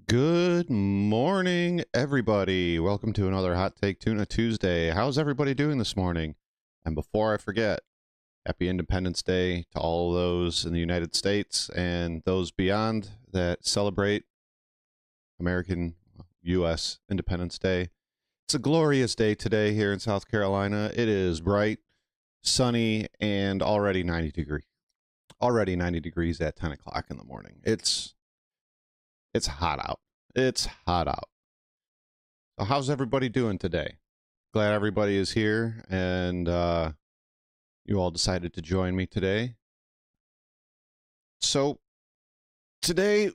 Good morning, everybody. Welcome to another Hot Take Tuna Tuesday. How's everybody doing this morning? And before I forget, happy Independence Day to all those in the United States and those beyond that celebrate American U.S. Independence Day. It's a glorious day today here in South Carolina. It is bright, sunny, and already 90 degrees. Already 90 degrees at 10 o'clock in the morning. It's hot out. It's hot out. So how's everybody doing today? Glad everybody is here and you all decided to join me today. So today,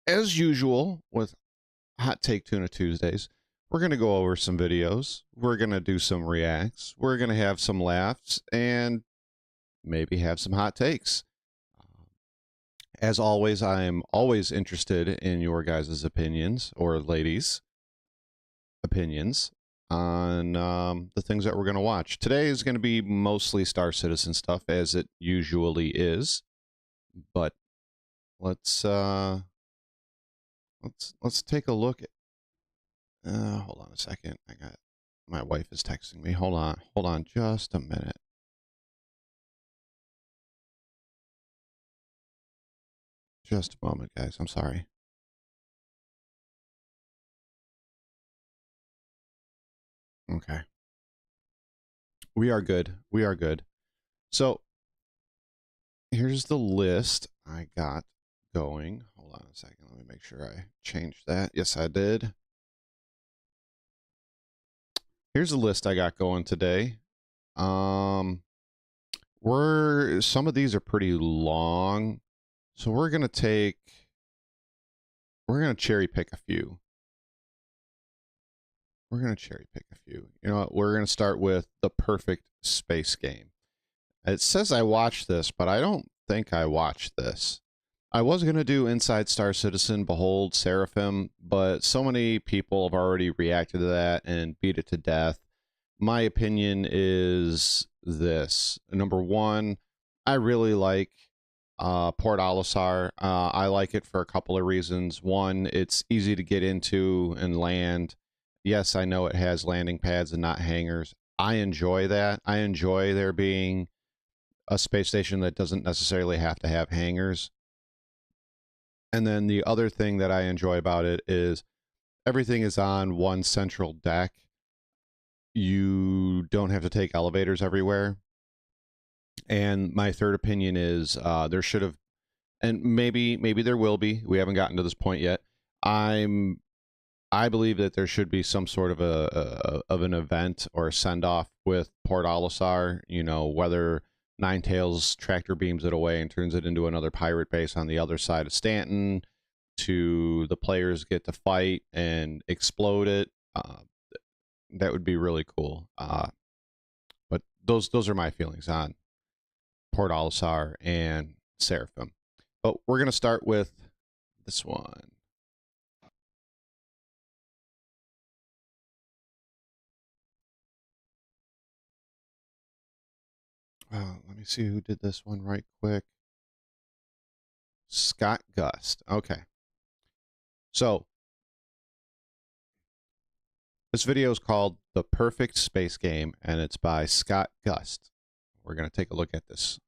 as usual with Hot Take Tuna Tuesdays, we're going to go over some videos. We're going to do some reacts. We're going to have some laughs and maybe have some hot takes. As always, I am always interested in your guys' opinions, or ladies' opinions, on the things that we're going to watch. Today is going to be mostly Star Citizen stuff, as it usually is. But let's take a look at. Hold on a second. My wife is texting me. Hold on, just a minute. Just a moment, guys. I'm sorry. Okay. We are good. We are good. So, here's the list I got going. Hold on a second. Let me make sure I changed that. Yes, I did. Here's the list I got going today. Some of these are pretty long. So we're going to cherry pick a few. We're going to cherry pick a few. You know what? We're going to start with the perfect space game. It says I watched this, but I don't think I watched this. I was going to do Inside Star Citizen, Behold, Seraphim, but so many people have already reacted to that and beat it to death. My opinion is this. Number one, I really like Port Olisar. I like it for a couple of reasons. One, it's easy to get into and land. Yes, I know it has landing pads and not hangars. I enjoy that. I enjoy there being a space station that doesn't necessarily have to have hangars. And then the other thing that I enjoy about it is everything is on one central deck. You don't have to take elevators everywhere. And my third opinion is there should have, and maybe there will be. We haven't gotten to this point yet. I believe that there should be some sort of an event or a send off with Port Olisar. You know, whether Ninetales tractor beams it away and turns it into another pirate base on the other side of Stanton, to the players get to fight and explode it. That would be really cool. But those are my feelings on Port Olisar and Seraphim. But we're going to start with this one. Let me see who did this one right quick. Scott Gust. Okay. So, this video is called The Perfect Space Game, and it's by Scott Gust. We're going to take a look at this.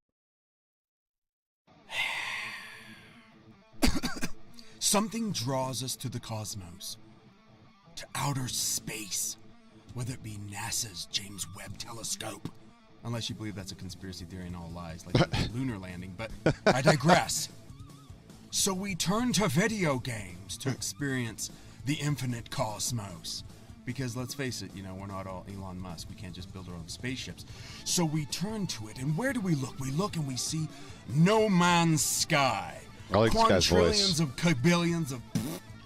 Something draws us to the cosmos, to outer space, whether it be NASA's James Webb Telescope. Unless you believe that's a conspiracy theory and all lies, like the lunar landing, but I digress. So we turn to video games to experience the infinite cosmos. Because let's face it, you know, we're not all Elon Musk. We can't just build our own spaceships. So we turn to it, and where do we look? We look and we see No Man's Sky. I like this guy's voice. Quadrillions of billions of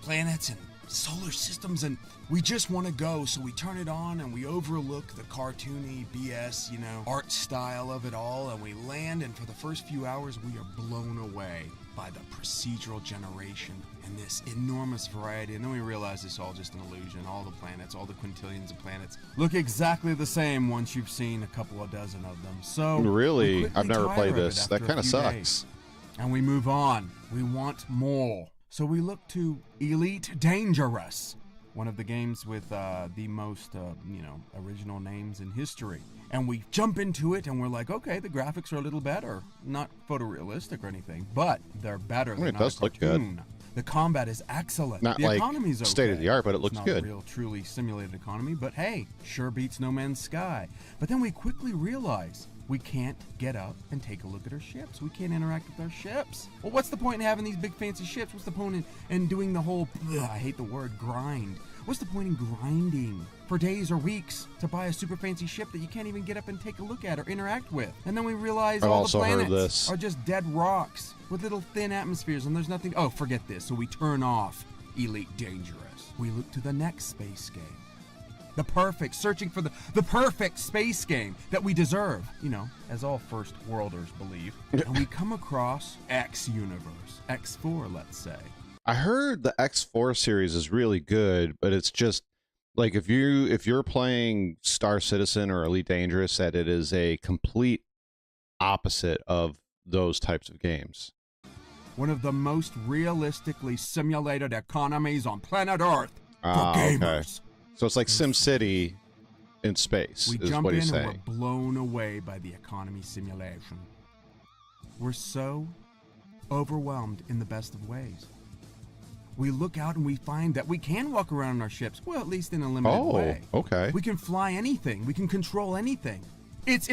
planets and solar systems, and we just want to go, so we turn it on and we overlook the cartoony BS, you know, art style of it all, and we land, and for the first few hours we are blown away by the procedural generation and this enormous variety, and then we realize it's all just an illusion. All the planets, all the quintillions of planets look exactly the same once you've seen a couple of dozen of them. So really, I've never played this. That kind of sucks. And we move on. We want more. So we look to Elite Dangerous, one of the games with the most, original names in history. And we jump into it and we're like, okay, the graphics are a little better. Not photorealistic or anything, but they're better than it does look good. The combat is excellent. Not the like economy's okay. state of the art, but it looks it's not good. A real, truly simulated economy, but hey, sure beats No Man's Sky. But then we quickly realize we can't get up and take a look at our ships. We can't interact with our ships. Well, what's the point in having these big fancy ships? What's the point in doing the whole, I hate the word, grind? What's the point in grinding for days or weeks to buy a super fancy ship that you can't even get up and take a look at or interact with? And then we realize all the planets are just dead rocks with little thin atmospheres and there's nothing. Oh, forget this. So we turn off Elite Dangerous. We look to the next space game. Searching for the perfect space game that we deserve, as all first worlders believe. And we come across X Universe, X4, let's say. I heard the X4 series is really good, but it's just like if you're playing Star Citizen or Elite Dangerous, that it is a complete opposite of those types of games. One of the most realistically simulated economies on planet Earth for gamers. Okay. So it's like SimCity in space. We jump in and we're blown away by the economy simulation. We're so overwhelmed in the best of ways. We look out and we find that we can walk around in our ships, well, at least in a limited way. Okay. We can fly anything. We can control anything. It's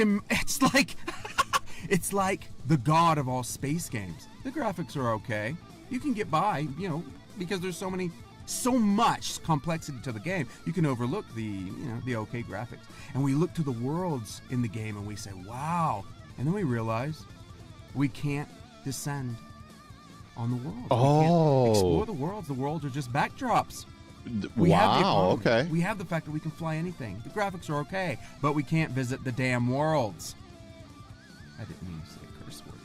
like it's like the god of all space games. The graphics are okay. You can get by, because there's so much complexity to the game. You can overlook the okay graphics. And we look to the worlds in the game and we say, wow. And then we realize we can't descend on the world. Oh. We can't explore the worlds. The worlds are just backdrops. We have the economy. Okay. We have the fact that we can fly anything. The graphics are okay, but we can't visit the damn worlds. I didn't mean to say a curse word.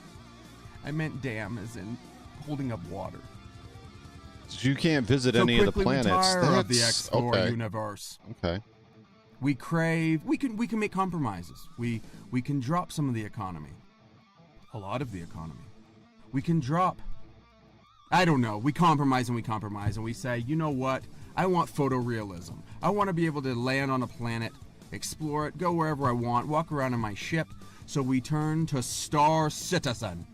I meant damn as in holding up water. So you can't visit any of the planets. We tire of the X4 universe. Okay. We can make compromises. We can drop some of the economy. A lot of the economy. We can drop, I don't know, we compromise and we say, you know what? I want photorealism. I want to be able to land on a planet, explore it, go wherever I want, walk around in my ship. So we turn to Star Citizen.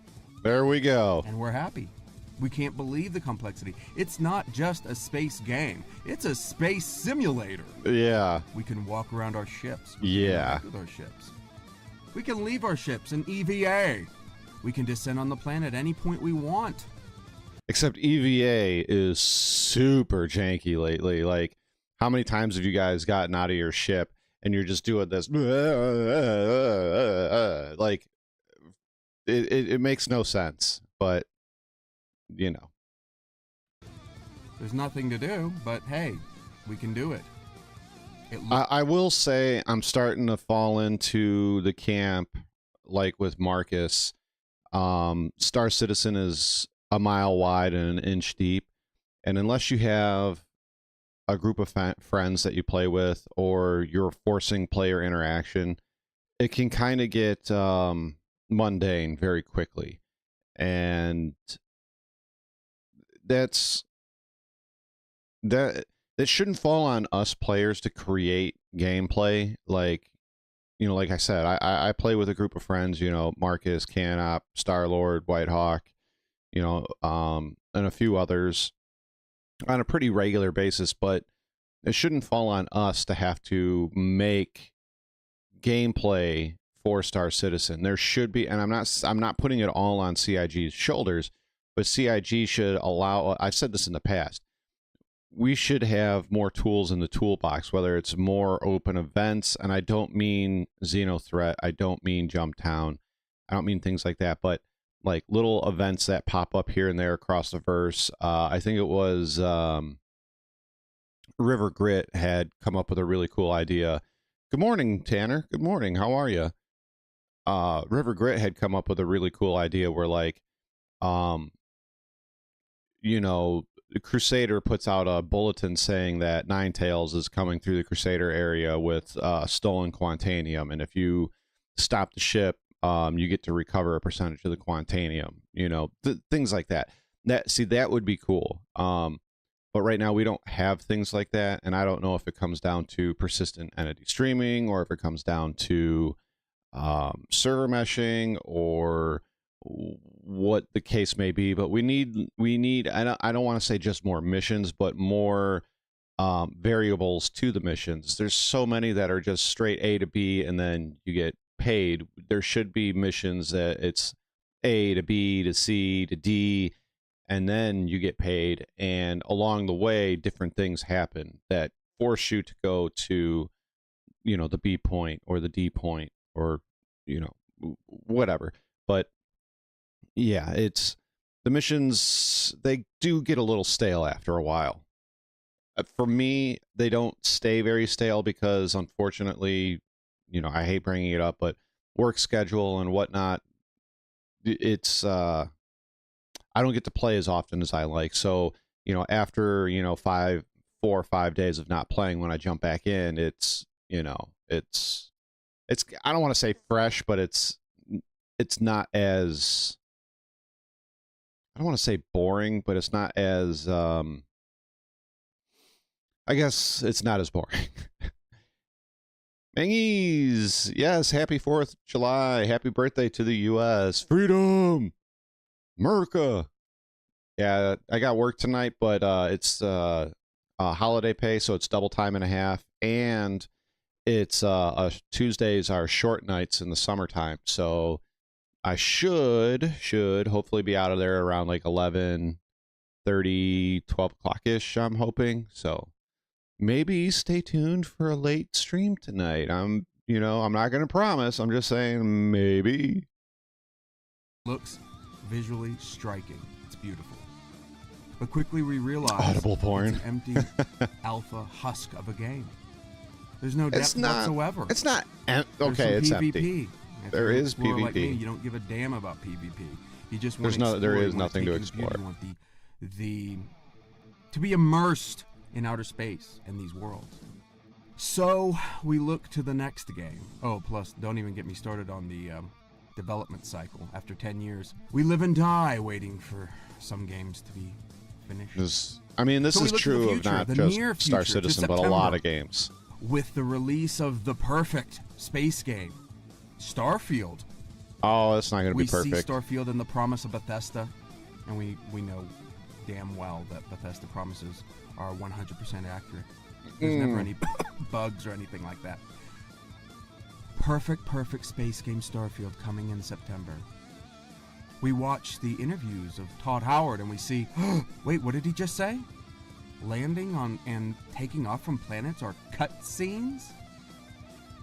There we go. And we're happy. We can't believe the complexity. It's not just a space game. It's a space simulator. Yeah. We can walk around our ships. Yeah. With our ships. We can leave our ships in EVA. We can descend on the planet any point we want. Except EVA is super janky lately. Like, how many times have you guys gotten out of your ship and you're just doing this? Like, it makes no sense, but, There's nothing to do, but hey, we can do it. I will say I'm starting to fall into the camp, like with Marcus. Star Citizen is a mile wide and an inch deep, and unless you have a group of friends that you play with or you're forcing player interaction, it can kind of get mundane very quickly, and that shouldn't fall on us players to create gameplay. Like I said, I play with a group of friends, Marcus, Canop, Star-Lord, Whitehawk, and a few others on a pretty regular basis, but it shouldn't fall on us to have to make gameplay for Star Citizen. There should be, and I'm not putting it all on CIG's shoulders, but CIG should allow, I've said this in the past, we should have more tools in the toolbox, whether it's more open events, and I don't mean Xenothreat, I don't mean Jumptown, I don't mean things like that, but like little events that pop up here and there across the verse. I think it was River Grit had come up with a really cool idea. Good morning, Tanner. Good morning. How are you? River Grit had come up with a really cool idea where, like, the Crusader puts out a bulletin saying that Ninetales is coming through the Crusader area with stolen Quantanium, and if you stop the ship, you get to recover a percentage of the Quantanium. Things like that. that would be cool. But right now we don't have things like that, and I don't know if it comes down to persistent entity streaming or if it comes down to server meshing or what the case may be. But we need I don't want to say just more missions, but more variables to the missions. There's so many that are just straight A to B and then you get paid. There should be missions that it's A to B to C to D and then you get paid, and along the way different things happen that force you to go to, you know, the B point or the D point or, you know, whatever. But yeah, it's the missions, they do get a little stale after a while. For me, they don't stay very stale because unfortunately, you know, I hate bringing it up, but work schedule and whatnot, it's I don't get to play as often as I like. So, you know, after, you know, 4 or 5 days of not playing, when I jump back in, it's, you know, it's I don't want to say fresh, but it's not as, I don't want to say boring, but it's not as I guess it's not as boring. Mangies, yes, happy 4th of July. Happy birthday to the U.S. Freedom! America! Yeah, I got work tonight, but it's holiday pay, so it's double time and a half. And it's Tuesdays are short nights in the summertime. So I should hopefully be out of there around like 11:30, 12 o'clock-ish, I'm hoping. So maybe stay tuned for a late stream tonight. I'm not going to promise. I'm just saying maybe. Looks visually striking. It's beautiful. But quickly we realize audible porn. It's an empty alpha husk of a game. There's no depth whatsoever. It's not. Okay, it's PvP. empty. There is PvP. Like me, you don't give a damn about PvP. You just want there is nothing to explore. You want to be immersed in outer space and these worlds. So we look to the next game. Oh, plus, don't even get me started on the development cycle. After 10 years, we live and die waiting for some games to be finished. This is true of not just Star Citizen, but a lot of games. With the release of the perfect space game, Starfield. Oh, that's not going to be perfect. We see Starfield and the promise of Bethesda, and we know damn well that Bethesda promises are 100% accurate. There's never any bugs or anything like that. Perfect space game Starfield coming in September. We watch the interviews of Todd Howard and we see, wait, what did he just say? Landing on and taking off from planets are cutscenes?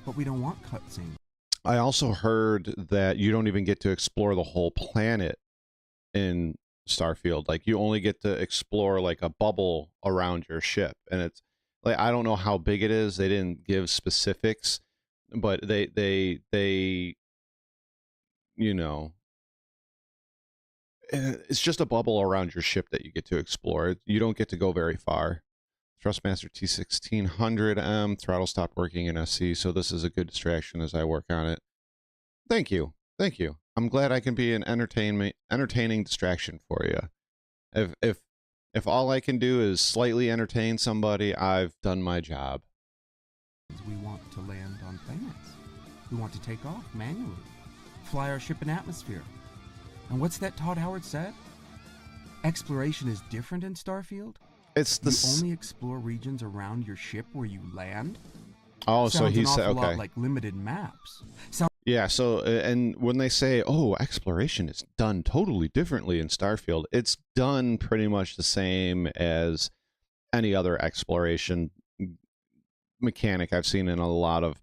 But we don't want cutscenes. I also heard that you don't even get to explore the whole planet in Starfield. Like, you only get to explore like a bubble around your ship, and it's like, I don't know how big it is. They didn't give specifics, but they you know, it's just a bubble around your ship that you get to explore. You don't get to go very far. Thrustmaster T1600M, throttle stopped working in SC, so this is a good distraction as I work on it. Thank you. I'm glad I can be an entertaining distraction for you. If all I can do is slightly entertain somebody, I've done my job. We want to land on planets. We want to take off manually, fly our ship in atmosphere. And what's that Todd Howard said? Exploration is different in Starfield? It's you only explore regions around your ship where you land? Oh, so he said, okay. Lot like limited maps. Yeah, so, and when they say, oh, exploration is done totally differently in Starfield, it's done pretty much the same as any other exploration mechanic I've seen in a lot of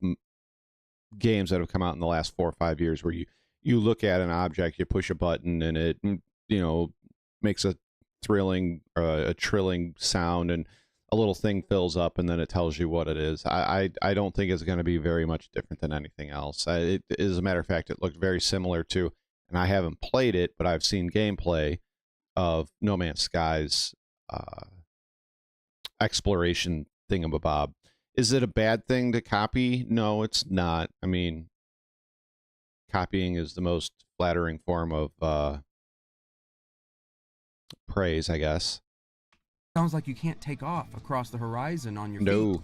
games that have come out in the last 4 or 5 years, where you look at an object, you push a button, and it, you know, makes a thrilling or a trilling sound, and a little thing fills up, and then it tells you what it is. I don't think it's going to be very much different than anything else. As a matter of fact, it looked very similar to, and I haven't played it, but I've seen gameplay of No Man's Sky's exploration thingamabob. Is it a bad thing to copy? No, it's not. I mean, copying is the most flattering form of praise, I guess. Sounds like you can't take off across the horizon on your No. feet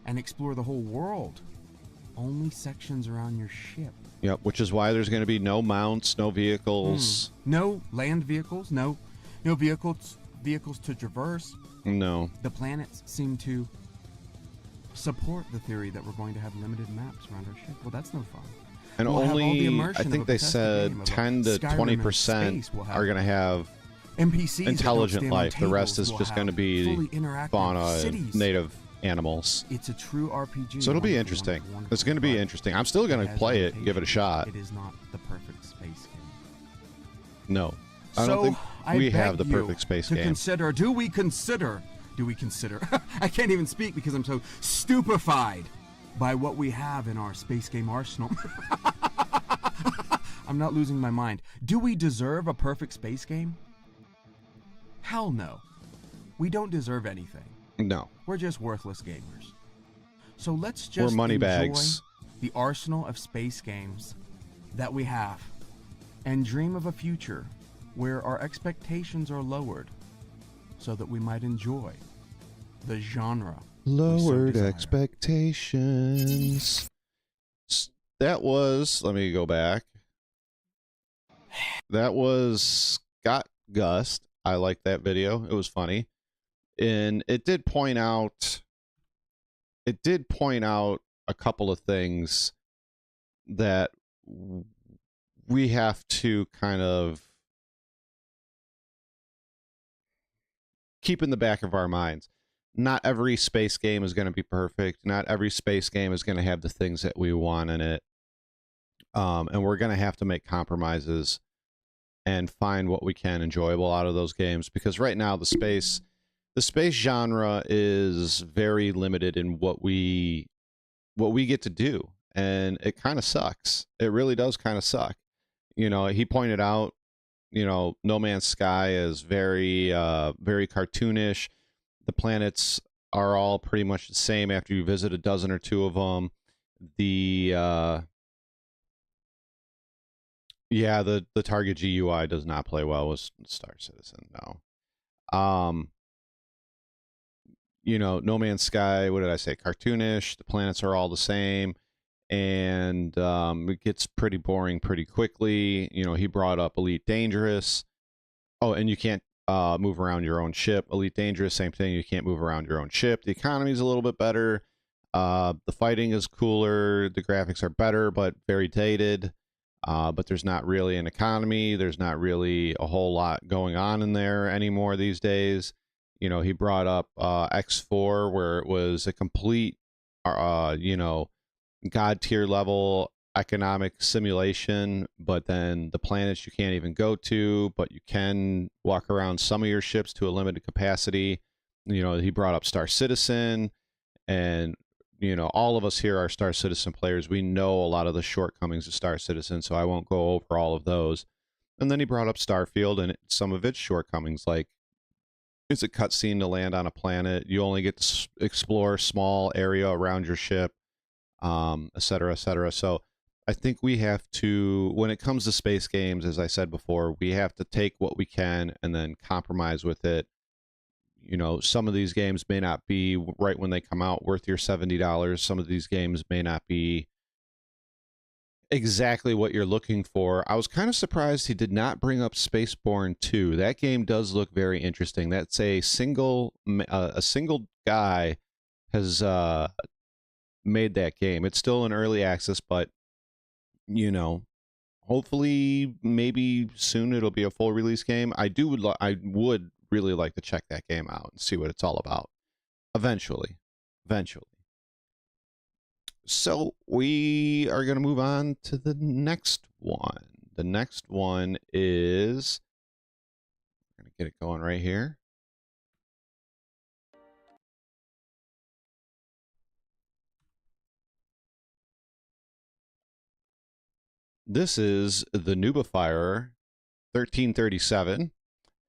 and explore the whole world. Only sections around your ship. Yep, which is why there's going to be no mounts, no vehicles. No land vehicles, no vehicles to traverse. No. The planets seem to support the theory that we're going to have limited maps around our ship. Well, that's no fun. And we'll only, I think they said 10 to 20% are going to have NPCs intelligent life. The rest is just going to be fauna, cities. native animals. It's a true RPG. So it'll be interesting. It's going to be interesting. I'm still going to play it, give it a shot. It is not the perfect space game. No. I don't think we have the perfect space game. Do we consider? I can't even speak because I'm so stupefied by what we have in our space game arsenal. I'm not losing my mind. Do we deserve a perfect space game? Hell no. We don't deserve anything. No. We're just worthless gamers. So let's just We're money enjoy bags. the arsenal of space games that we have and dream of a future where our expectations are lowered so that we might enjoy the genre. Lowered expectations. That was, let me go back. That was Scott Gust. I liked that video. It was funny. And it did point out a couple of things that we have to kind of keep in the back of our minds. Not every space game is going to be perfect. Not every space game is going to have the things that we want in it. And we're going to have to make compromises and find what we can enjoyable out of those games, because right now the space genre is very limited in what we get to do, and it kind of sucks. It really does kind of suck. You know, he pointed out, you know, No Man's Sky is very very cartoonish. The planets are all pretty much the same after you visit a dozen or two of them. The target GUI does not play well with Star Citizen. No. You know, No Man's Sky, what did I say? Cartoonish. The planets are all the same, and it gets pretty boring pretty quickly. You know, he brought up Elite Dangerous. Oh, and you can't move around your own ship. Elite Dangerous, same thing. You can't move around your own ship. The economy is a little bit better. The fighting is cooler. The graphics are better, but very dated. But there's not really an economy. There's not really a whole lot going on in there anymore these days. You know, he brought up X4, where it was a complete, you know, god tier level economic simulation, but then the planets you can't even go to, but you can walk around some of your ships to a limited capacity. You know, he brought up Star Citizen, and you know, all of us here are Star Citizen players. We know a lot of the shortcomings of Star Citizen, so I won't go over all of those. And then he brought up Starfield and some of its shortcomings, like it's a cutscene to land on a planet. You only get to explore a small area around your ship, et cetera, et cetera. So I think we have to, when it comes to space games, as I said before, we have to take what we can and then compromise with it. You know, some of these games may not be right when they come out worth your $70. Some of these games may not be exactly what you're looking for. I was kind of surprised he did not bring up Spaceborne 2. That game does look very interesting. That's a single guy has made that game. It's still in early access, but you know, hopefully maybe soon it'll be a full release game. I would really like to check that game out and see what it's all about eventually. So we are going to move on to the next one. The next one is, I'm going to get it going right here. This is the Nubifier 1337,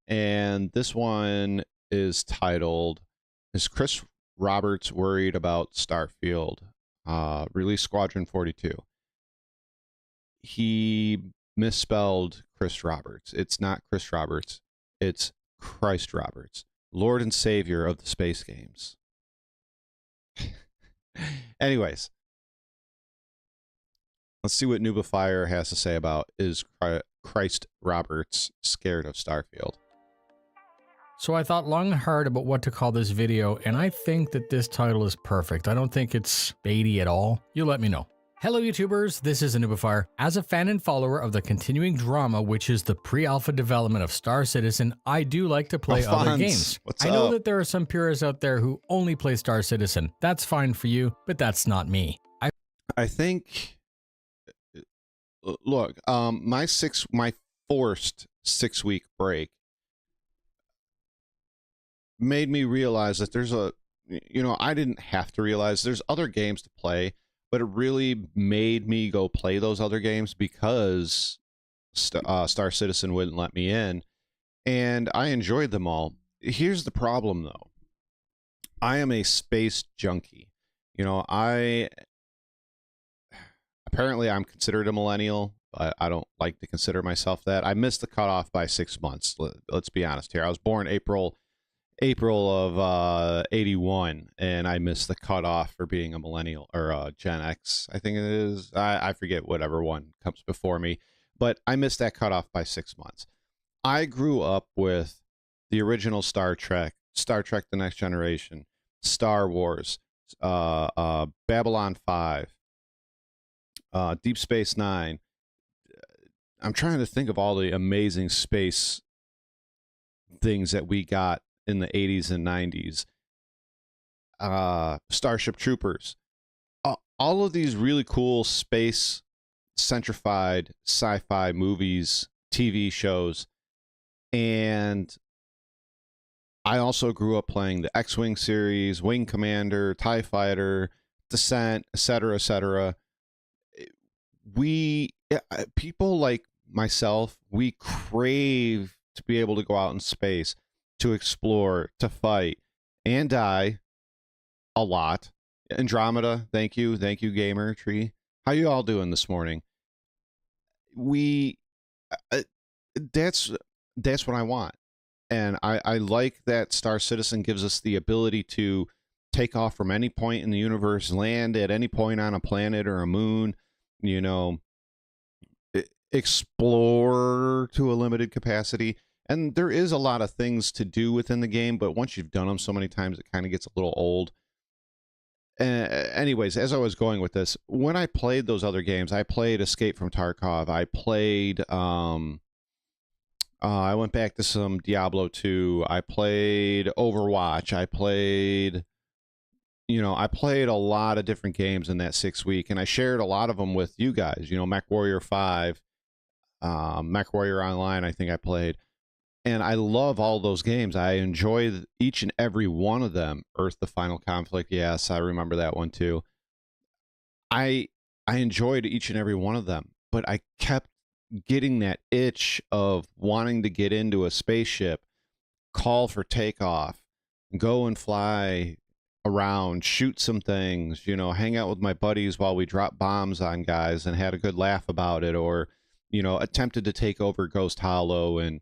and this one is titled, "Is Chris Roberts Worried About Starfield?" Release Squadron 42. He misspelled Chris Roberts. It's not Chris Roberts. It's Christ Roberts, Lord and Savior of the space games. Anyways, let's see what Noobifier has to say about is Christ Roberts scared of Starfield. So I thought long and hard about what to call this video, and I think that this title is perfect. I don't think it's baity at all. You let me know. Hello YouTubers, this is Noobifier. As a fan and follower of the continuing drama, which is the pre-alpha development of Star Citizen, I do like to play other games. I know that there are some purists out there who only play Star Citizen. That's fine for you, but that's not me. I think, look, my forced 6-week break made me realize that there's I didn't have to realize there's other games to play, but it really made me go play those other games because Star Citizen wouldn't let me in, and I enjoyed them all. Here's the problem, though. I am a space junkie. Apparently I'm considered a millennial. I don't like to consider myself that. I missed the cutoff by 6 months. Let's be honest here. I was born April of 81, and I missed the cutoff for being a millennial, or Gen X, I think it is. I forget whatever one comes before me, but I missed that cutoff by 6 months. I grew up with the original Star Trek, The Next Generation, Star Wars, Babylon 5, Deep Space Nine. I'm trying to think of all the amazing space things that we got in the 80s and 90s. Starship Troopers. All of these really cool space centrified sci-fi movies, TV shows. And I also grew up playing the X-Wing series, Wing Commander, TIE Fighter, Descent, etc., etc. People like myself, we crave to be able to go out in space, to explore, to fight, and die a lot. Andromeda, thank you, Gamer Tree. How you all doing this morning? That's what I want, and I like that Star Citizen gives us the ability to take off from any point in the universe, land at any point on a planet or a moon, explore to a limited capacity. And there is a lot of things to do within the game, but once you've done them so many times, it kind of gets a little old. Anyways, as I was going with this, when I played those other games, I played Escape from Tarkov. I played, I went back to some Diablo 2. I played Overwatch. I played a lot of different games in that 6 week, and I shared a lot of them with you guys. MechWarrior 5, MechWarrior Online, I think I played. And I love all those games. I enjoy each and every one of them. Earth: The Final Conflict, yes, I remember that one too. I enjoyed each and every one of them, but I kept getting that itch of wanting to get into a spaceship, call for takeoff, go and fly around, shoot some things, hang out with my buddies while we dropped bombs on guys and had a good laugh about it, or, attempted to take over Ghost Hollow and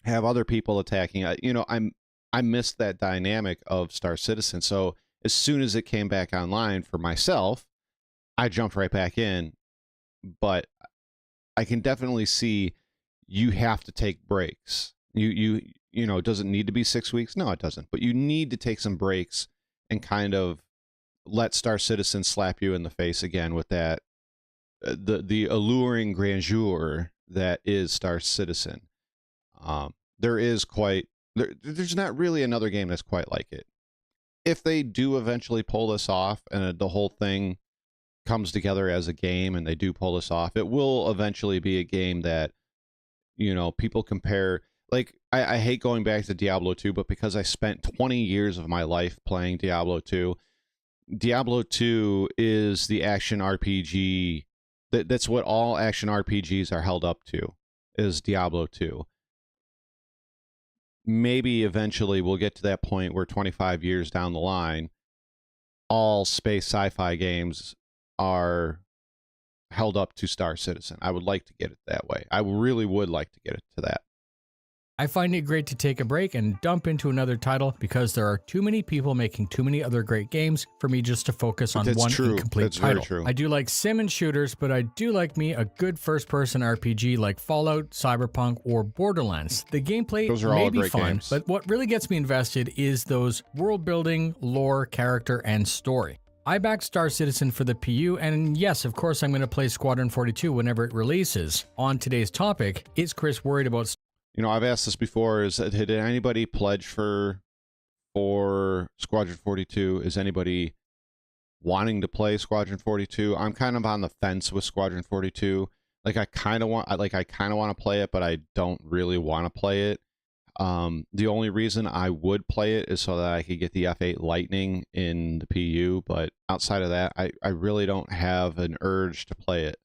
have other people attacking. I missed that dynamic of Star Citizen. So as soon as it came back online for myself, I jumped right back in. But I can definitely see you have to take breaks. It doesn't need to be 6 weeks. No, it doesn't. But you need to take some breaks and kind of let Star Citizen slap you in the face again with that the alluring grandeur that is Star Citizen. There's not really another game that's quite like it. If they do eventually pull this off and the whole thing comes together as a game and they do pull this off, it will eventually be a game that, people compare. Like, I hate going back to Diablo 2, but because I spent 20 years of my life playing Diablo 2, Diablo 2 is the action RPG. That's what all action RPGs are held up to, is Diablo 2. Maybe eventually we'll get to that point where 25 years down the line, all space sci-fi games are held up to Star Citizen. I would like to get it that way. I really would like to get it to that. I find it great to take a break and dump into another title because there are too many people making too many other great games for me just to focus on one incomplete title. Very true. I do like sim and shooters, but I do like me a good first-person RPG like Fallout, Cyberpunk, or Borderlands. The gameplay may be fun, but what really gets me invested is those world-building, lore, character, and story. I backed Star Citizen for the PU, and yes, of course I'm going to play Squadron 42 whenever it releases. On today's topic, is Chris worried about... You know, I've asked this before, did anybody pledge for Squadron 42? Is anybody wanting to play Squadron 42? I'm kind of on the fence with Squadron 42. Like I kind of want to play it, but I don't really want to play it. The only reason I would play it is so that I could get the F8 Lightning in the PU, but outside of that, I really don't have an urge to play it.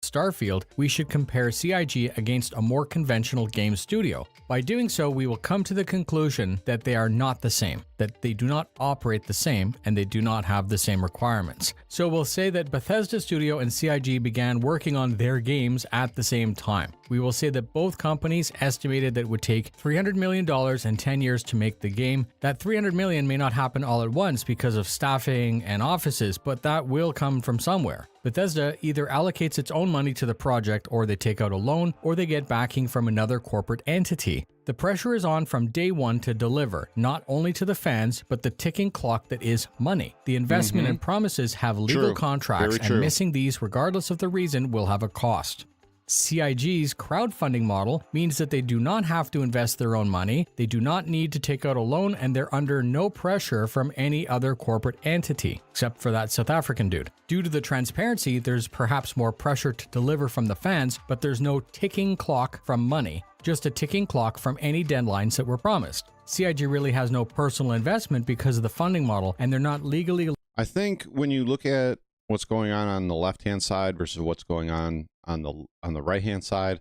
Starfield, we should compare CIG against a more conventional game studio. By doing so, we will come to the conclusion that they are not the same, that they do not operate the same, and they do not have the same requirements. So we'll say that Bethesda Studio and CIG began working on their games at the same time. We will say that both companies estimated that it would take $300 million and 10 years to make the game. That $300 million may not happen all at once because of staffing and offices, but that will come from somewhere. Bethesda either allocates its own money to the project, or they take out a loan, or they get backing from another corporate entity. The pressure is on from day one to deliver, not only to the fans, but the ticking clock that is money. The investment and promises have legal contracts, and missing these, regardless of the reason, will have a cost. CIG's crowdfunding model means that they do not have to invest their own money, they do not need to take out a loan, and they're under no pressure from any other corporate entity, except for that South African dude. Due to the transparency, there's perhaps more pressure to deliver from the fans, but there's no ticking clock from money, just a ticking clock from any deadlines that were promised. CIG really has no personal investment because of the funding model, and they're not legally... I think when you look at what's going on the left-hand side versus what's going on the right-hand side,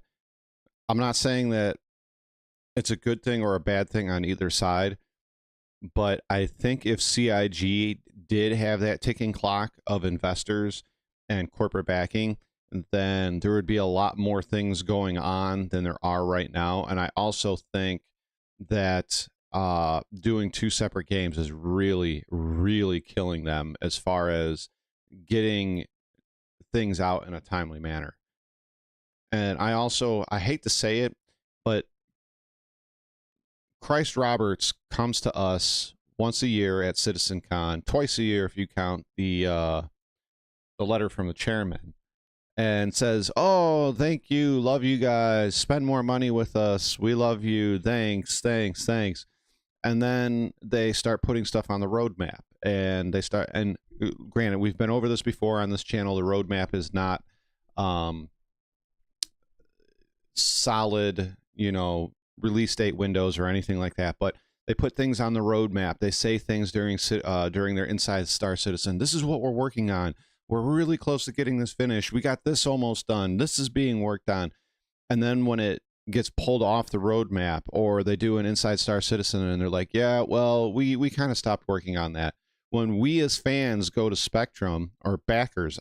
I'm not saying that it's a good thing or a bad thing on either side, but I think if CIG did have that ticking clock of investors and corporate backing, then there would be a lot more things going on than there are right now. And I also think that doing two separate games is really, really killing them as far as getting things out in a timely manner. And I hate to say it, but Christ Roberts comes to us once a year at CitizenCon, twice a year if you count the letter from the chairman, and says, "Oh, thank you, love you guys, spend more money with us, we love you, thanks." And then they start putting stuff on the roadmap, and granted, we've been over this before on this channel. The roadmap is not solid, release date windows or anything like that, but they put things on the roadmap. They say things during their Inside Star Citizen. This is what we're working on. We're really close to getting this finished. We got this almost done. This is being worked on. And then when it gets pulled off the roadmap, or they do an Inside Star Citizen and they're like, yeah, well, we kind of stopped working on that. When we as fans go to Spectrum, or backers,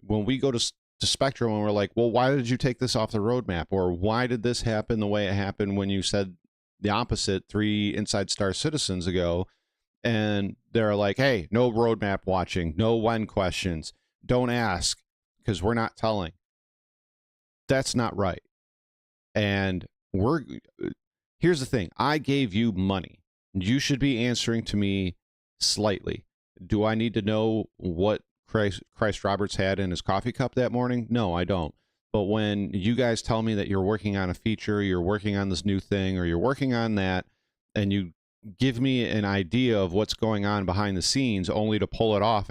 when we go to Spectrum and we're like, well, why did you take this off the roadmap? Or why did this happen the way it happened when you said the opposite 3 Inside Star Citizens ago? And they're like, hey, no roadmap watching, no when questions, don't ask, because we're not telling. That's not right. And here's the thing. I gave you money. You should be answering to me slightly. Do I need to know what Christ Roberts had in his coffee cup that morning? No, I don't. But when you guys tell me that you're working on a feature, you're working on this new thing, or you're working on that, and you give me an idea of what's going on behind the scenes, only to pull it off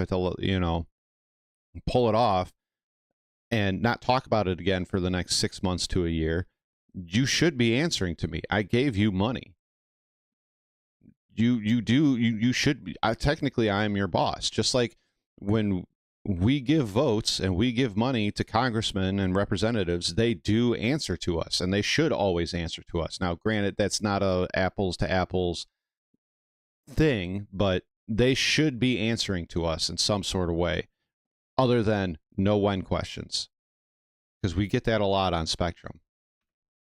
and not talk about it again for the next 6 months to a year, you should be answering to me. I gave you money. You should be. Technically, I am your boss. Just like when we give votes and we give money to congressmen and representatives, they do answer to us, and they should always answer to us. Now, granted, that's not a apples to apples thing, but they should be answering to us in some sort of way, other than no when questions, because we get that a lot on Spectrum.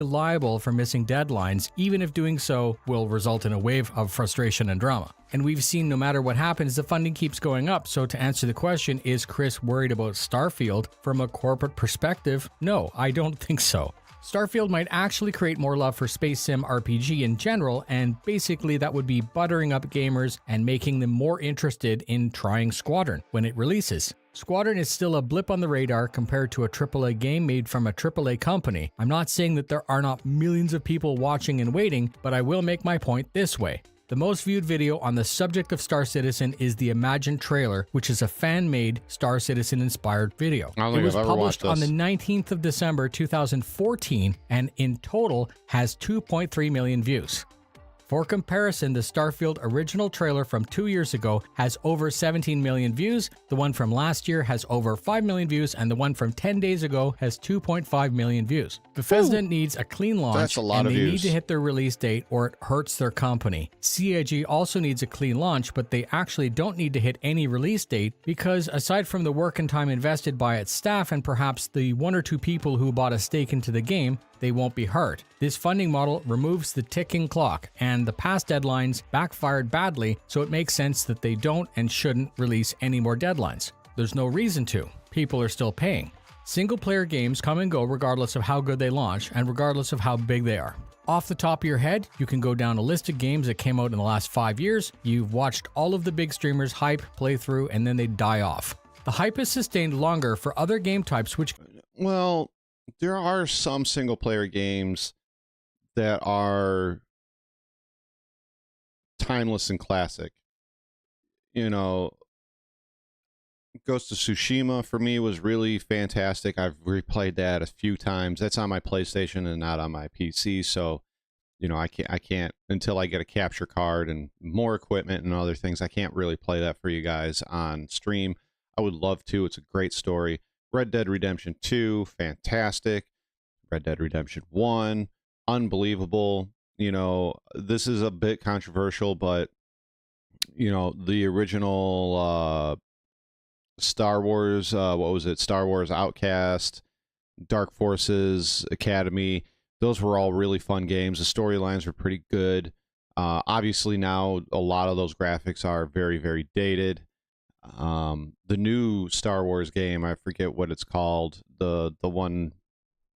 liable for missing deadlines, even if doing so will result in a wave of frustration and drama. And we've seen no matter what happens, the funding keeps going up. So to answer the question, is Chris worried about Starfield from a corporate perspective? No, I don't think so. Starfield might actually create more love for space sim RPG in general, and basically that would be buttering up gamers and making them more interested in trying Squadron when it releases. Squadron is still a blip on the radar compared to a AAA game made from a AAA company. I'm not saying that there are not millions of people watching and waiting, but I will make my point this way. The most viewed video on the subject of Star Citizen is the Imagine trailer, which is a fan-made Star Citizen inspired video. It was published on the 19th of December 2014 and in total has 2.3 million views. For comparison, the Starfield original trailer from 2 years ago has over 17 million views, the one from last year has over 5 million views, and the one from 10 days ago has 2.5 million views. Bethesda needs a clean launch, and they need to hit their release date or it hurts their company. CIG also needs a clean launch, but they actually don't need to hit any release date because aside from the work and time invested by its staff and perhaps the 1 or 2 people who bought a stake into the game, they won't be hurt. This funding model removes the ticking clock, and the past deadlines backfired badly, so it makes sense that they don't and shouldn't release any more deadlines. There's no reason to. People are still paying. Single-player games come and go regardless of how good they launch and regardless of how big they are. Off the top of your head, you can go down a list of games that came out in the last 5 years. You've watched all of the big streamers hype, play through, and then they die off. The hype is sustained longer for other game types which... Well, there are some single-player games that are timeless and classic. You know, Ghost of Tsushima for me was really fantastic. I've replayed that a few times. That's on my PlayStation and not on my PC, so you know, I can't until I get a capture card and more equipment and other things. I can't really play that for you guys on stream. I would love to. It's a great story. Red Dead Redemption 2, fantastic. Red Dead Redemption 1, unbelievable. You know, this is a bit controversial, but you know, the original Star Wars, what was it? Star Wars Outcast, Dark Forces Academy. Those were all really fun games. The storylines were pretty good. Obviously now a lot of those graphics are very, very dated. The new Star Wars game, I forget what it's called, the one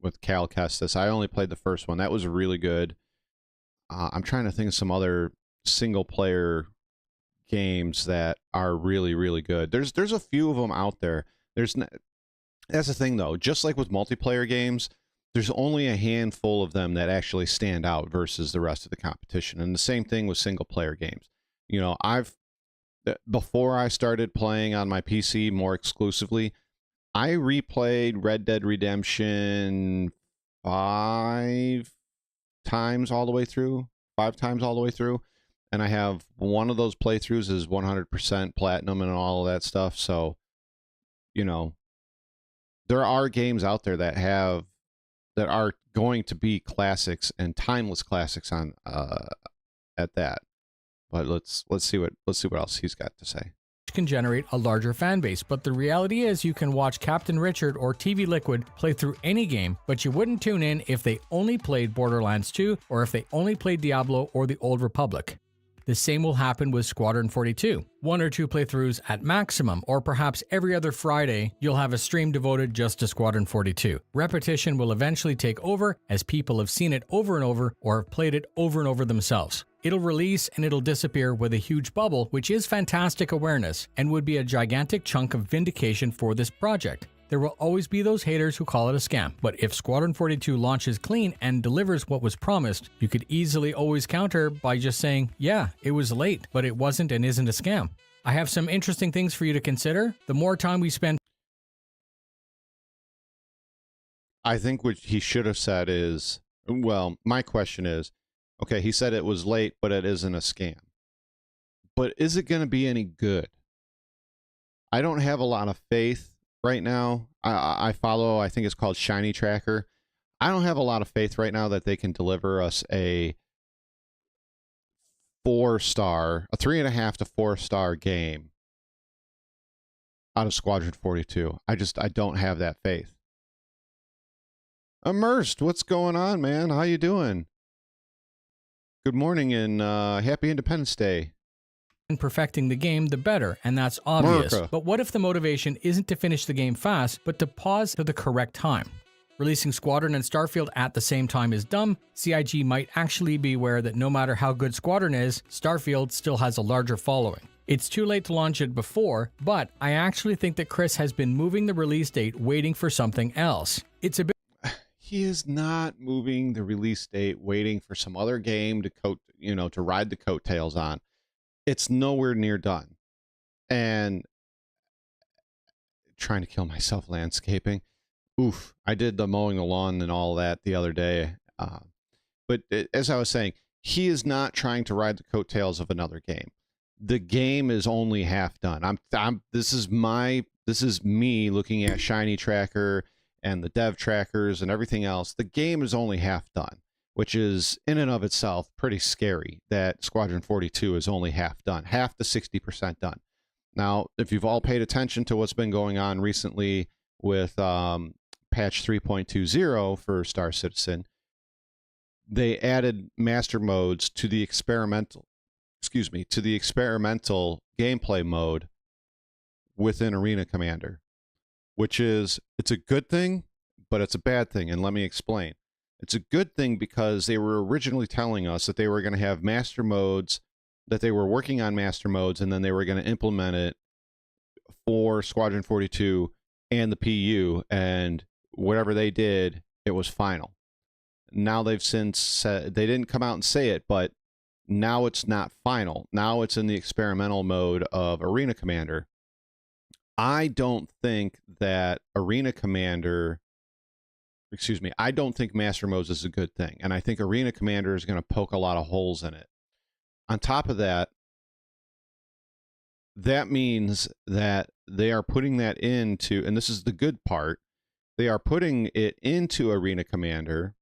with Cal Kestis. I only played the first one. That was really good. I'm trying to think of some other single player games that are really, really good. There's a few of them out there. That's the thing though. Just like with multiplayer games, there's only a handful of them that actually stand out versus the rest of the competition. And the same thing with single player games. You know, before I started playing on my PC more exclusively, I replayed Red Dead Redemption 5 times all the way through. And I have one of those playthroughs is 100% platinum and all of that stuff. So, you know, there are games out there that are going to be classics and timeless classics on at that. But let's see what else he's got to say. Can generate a larger fan base, but the reality is you can watch Captain Richard or TV Liquid play through any game, but you wouldn't tune in if they only played Borderlands 2 or if they only played Diablo or the Old Republic. The same will happen with Squadron 42. 1 or 2 playthroughs at maximum, or perhaps every other Friday, you'll have a stream devoted just to Squadron 42. Repetition will eventually take over as people have seen it over and over or have played it over and over themselves. It'll release and it'll disappear with a huge bubble, which is fantastic awareness and would be a gigantic chunk of vindication for this project. There will always be those haters who call it a scam, but if Squadron 42 launches clean and delivers what was promised, you could easily always counter by just saying, yeah, it was late, but it wasn't and isn't a scam. I have some interesting things for you to consider. The more time we spend... I think what he should have said is, well, my question is, okay, he said it was late, but it isn't a scam. But is it going to be any good? I don't have a lot of faith right now. I follow, I think it's called Shiny Tracker. I don't have a lot of faith right now that they can deliver us a 4-star, a 3.5 to 4-star game out of Squadron 42. I don't have that faith. Immersed, what's going on, man? How you doing? Good morning and happy Independence Day. And perfecting the game, the better, and that's obvious. America. But what if the motivation isn't to finish the game fast, but to pause at the correct time? Releasing Squadron and Starfield at the same time is dumb. CIG might actually be aware that no matter how good Squadron is, Starfield still has a larger following. It's too late to launch it before, but I actually think that Chris has been moving the release date waiting for something else. It's a bit He is not moving the release date waiting for some other game to ride the coattails on. It's nowhere near done. And trying to kill myself landscaping. Oof, I did the mowing the lawn and all that the other day. But as I was saying, he is not trying to ride the coattails of another game. The game is only half done. This is me looking at Shiny Tracker and the dev trackers and everything else. The game is only half done, which is in and of itself pretty scary that Squadron 42 is only half done, half to 60% done. Now, if you've all paid attention to what's been going on recently with patch 3.20 for Star Citizen, they added master modes to the experimental gameplay mode within Arena Commander, which is, it's a good thing, but it's a bad thing, and let me explain. It's a good thing because they were originally telling us that they were going to have master modes, that they were working on master modes, and then they were going to implement it for Squadron 42 and the PU, and whatever they did, it was final. Now they've since said, they didn't come out and say it, but now it's not final. Now it's in the experimental mode of Arena Commander. I don't think that I don't think Master Modes is a good thing. And I think Arena Commander is going to poke a lot of holes in it. On top of that, that means that they are putting that into, and this is the good part, they are putting it into Arena Commander.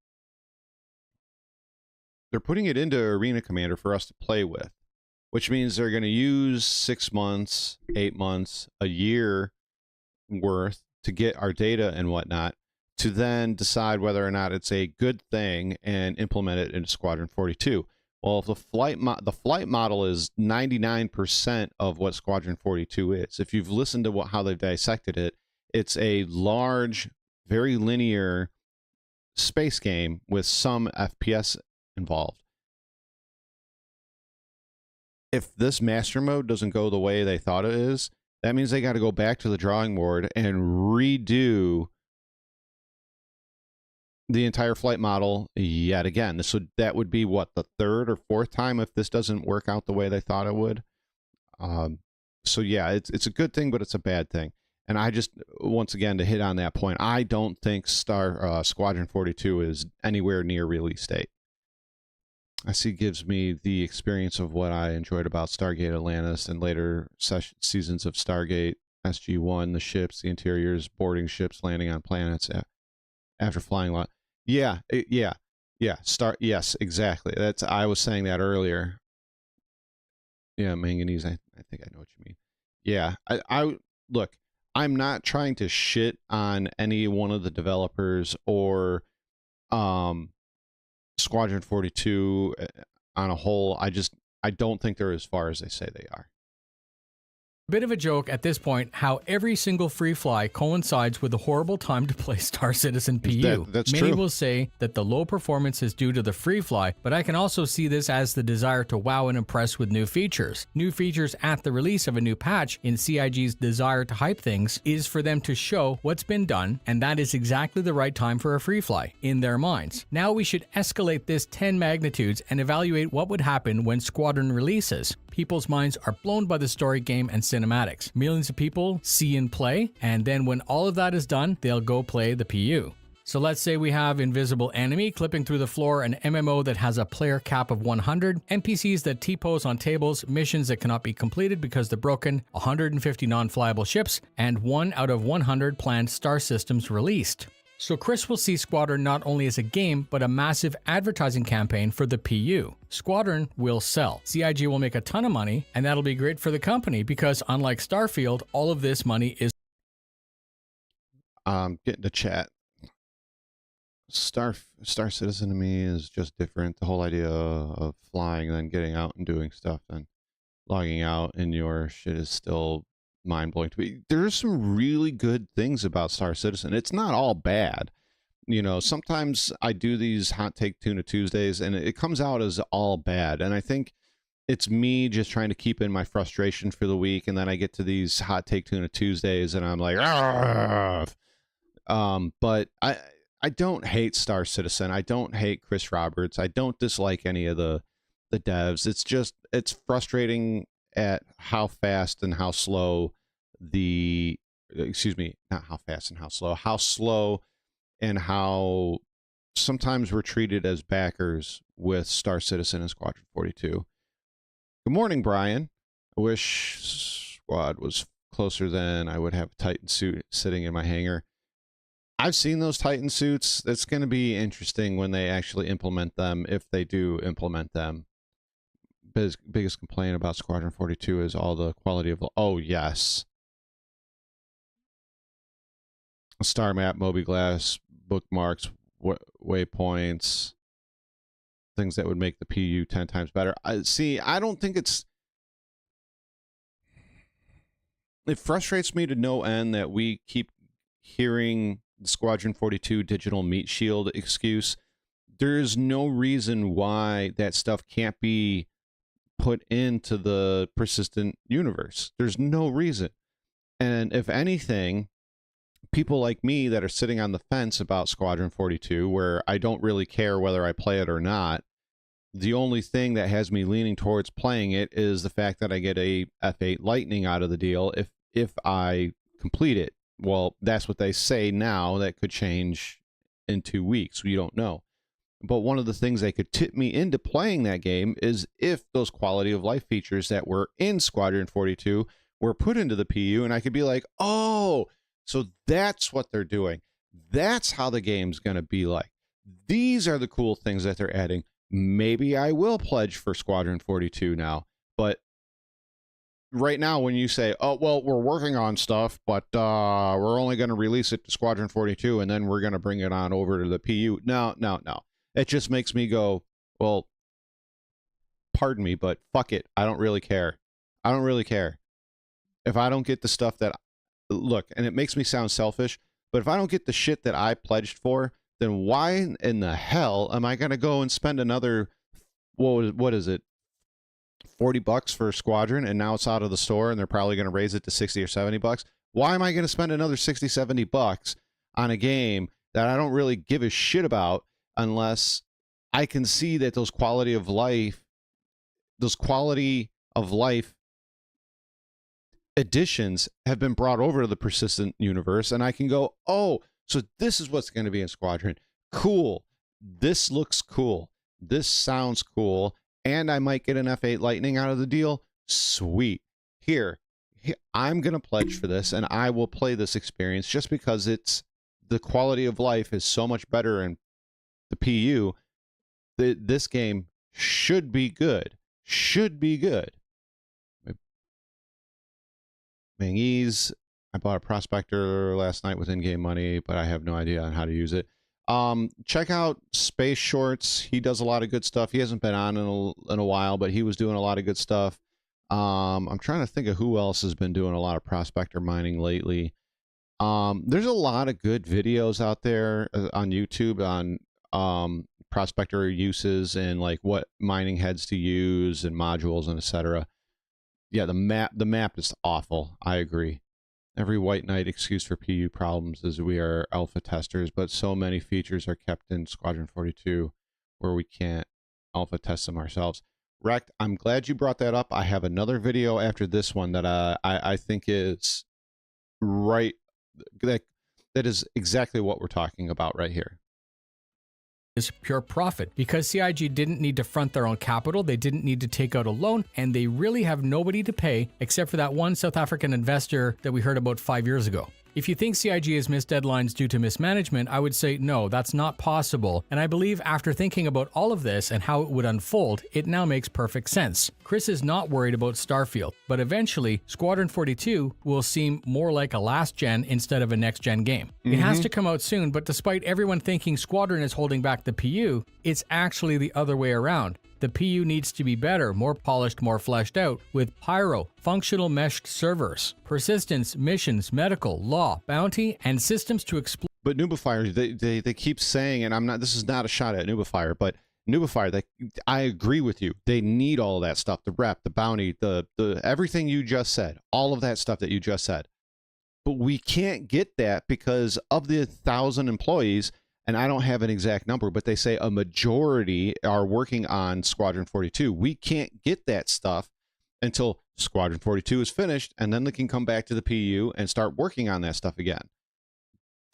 They're putting it into Arena Commander for us to play with, which means they're going to use 6 months, 8 months, a year worth to get our data and whatnot, to then decide whether or not it's a good thing and implement it into Squadron 42. Well, if the flight model is 99% of what Squadron 42 is. If you've listened to how they've dissected it, it's a large, very linear space game with some FPS involved. If this master mode doesn't go the way they thought it is, that means they got to go back to the drawing board and redo the entire flight model yet again. That would be what, the third or fourth time if this doesn't work out the way they thought it would. So yeah, it's a good thing, but it's a bad thing. And I just, once again, to hit on that point, I don't think Squadron 42 is anywhere near release date. I see gives me the experience of what I enjoyed about Stargate Atlantis and later seasons of Stargate SG-1, the ships, the interiors, boarding ships, landing on planets after flying lot. Yeah. Yes, exactly. I was saying that earlier. Yeah, manganese. I think I know what you mean. Yeah, I look. I'm not trying to shit on any one of the developers or Squadron 42 on a whole. I don't think they're as far as they say they are. Bit of a joke at this point how every single free fly coincides with a horrible time to play Star Citizen PU. That's Many true. will say that the low performance is due to the free fly, but I can also see this as the desire to wow and impress with new features. New features at the release of a new patch in CIG's desire to hype things is for them to show what's been done, and that is exactly the right time for a free fly in their minds. Now we should escalate this 10 magnitudes and evaluate what would happen when Squadron releases. People's minds are blown by the story, game, and cinematics. Millions of people see and play, and then when all of that is done, they'll go play the PU. So let's say we have invisible enemy clipping through the floor, an MMO that has a player cap of 100, NPCs that T-pose on tables, missions that cannot be completed because they're broken, 150 non-flyable ships, and 1 out of 100 planned star systems released. So Chris will see Squadron not only as a game, but a massive advertising campaign for the PU. Squadron will sell. CIG will make a ton of money, and that'll be great for the company because unlike Starfield, all of this money is Getting to chat. Star Citizen to me is just different. The whole idea of flying and then getting out and doing stuff and logging out in your shit is still mind blowing to me. There's some really good things about Star Citizen. It's not all bad. You know, sometimes I do these hot take Tuna Tuesdays and it comes out as all bad. And I think it's me just trying to keep in my frustration for the week. And then I get to these hot take Tuna Tuesdays and I'm like, "Argh." But I don't hate Star Citizen. I don't hate Chris Roberts. I don't dislike any of the devs. It's just, it's frustrating at how fast and how slow not how fast and how slow and how sometimes we're treated as backers with Star Citizen and Squadron 42. Good morning, Brian. I wish Squad was closer, then I would have a Titan suit sitting in my hangar. I've seen those Titan suits. It's going to be interesting when they actually implement them, if they do implement them. Biggest complaint about Squadron 42 is all the quality of... Oh, yes. Star map, Moby Glass, bookmarks, waypoints, things that would make the PU 10 times better. I don't think it's... It frustrates me to no end that we keep hearing the Squadron 42 digital meat shield excuse. There's no reason why that stuff can't be put into the persistent universe. There's no reason. And if anything, people like me that are sitting on the fence about Squadron 42, where I don't really care whether I play it or not, the only thing that has me leaning towards playing it is the fact that I get a F8 Lightning out of the deal if I complete it. Well, that's what they say now. That could change in 2 weeks. You don't know. But one of the things that could tip me into playing that game is if those quality of life features that were in Squadron 42 were put into the PU, and I could be like, oh, so that's what they're doing. That's how the game's going to be like. These are the cool things that they're adding. Maybe I will pledge for Squadron 42 now. But right now, when you say, oh, well, we're working on stuff, but we're only going to release it to Squadron 42, and then we're going to bring it on over to the PU. No. It just makes me go, well, pardon me, but fuck it. I don't really care. I don't really care. If I don't get the stuff that... Look, and it makes me sound selfish, but if I don't get the shit that I pledged for, then why in the hell am I going to go and spend another... What is it? $40 for Squadron, and now it's out of the store, and they're probably going to raise it to 60 or 70 bucks. Why am I going to spend another 60, 70 bucks on a game that I don't really give a shit about unless I can see that those quality of life additions have been brought over to the persistent universe, and I can go, oh, so this is what's going to be in Squadron. Cool. This looks cool. This sounds cool. And I might get an F8 Lightning out of the deal. Sweet. Here, I'm going to pledge for this, and I will play this experience just because the quality of life is so much better in the PU. This game should be good. Should be good. Mangees, I bought a prospector last night with in-game money, but I have no idea on how to use it. Check out Space Shorts. He does a lot of good stuff. He hasn't been on in a while, but he was doing a lot of good stuff. I'm trying to think of who else has been doing a lot of prospector mining lately. There's a lot of good videos out there on YouTube on prospector uses and like what mining heads to use and modules and etc. Yeah, the map is awful. I agree. Every white knight excuse for PU problems is we are alpha testers, but so many features are kept in Squadron 42 where we can't alpha test them ourselves. Rect, I'm glad you brought that up. I have another video after this one that I think is right. That is exactly what we're talking about right here. Is pure profit because CIG didn't need to front their own capital, they didn't need to take out a loan, and they really have nobody to pay except for that one South African investor that we heard about 5 years ago. If you think CIG has missed deadlines due to mismanagement, I would say no, that's not possible. And I believe after thinking about all of this and how it would unfold, it now makes perfect sense. Chris is not worried about Starfield, but eventually, Squadron 42 will seem more like a last-gen instead of a next-gen game. It has to come out soon, but despite everyone thinking Squadron is holding back the PU, it's actually the other way around. The PU needs to be better, more polished, more fleshed out, with pyro, functional meshed servers, persistence, missions, medical, law, bounty, and systems to explore. But Nubifier, they keep saying, and I'm not. This is not a shot at Nubifier, but Nubifier, I agree with you. They need all of that stuff, the rep, the bounty, the everything you just said, all of that stuff that you just said. But we can't get that because of the 1,000 employees. And I don't have an exact number, but they say a majority are working on Squadron 42. We can't get that stuff until Squadron 42 is finished, and then they can come back to the PU and start working on that stuff again.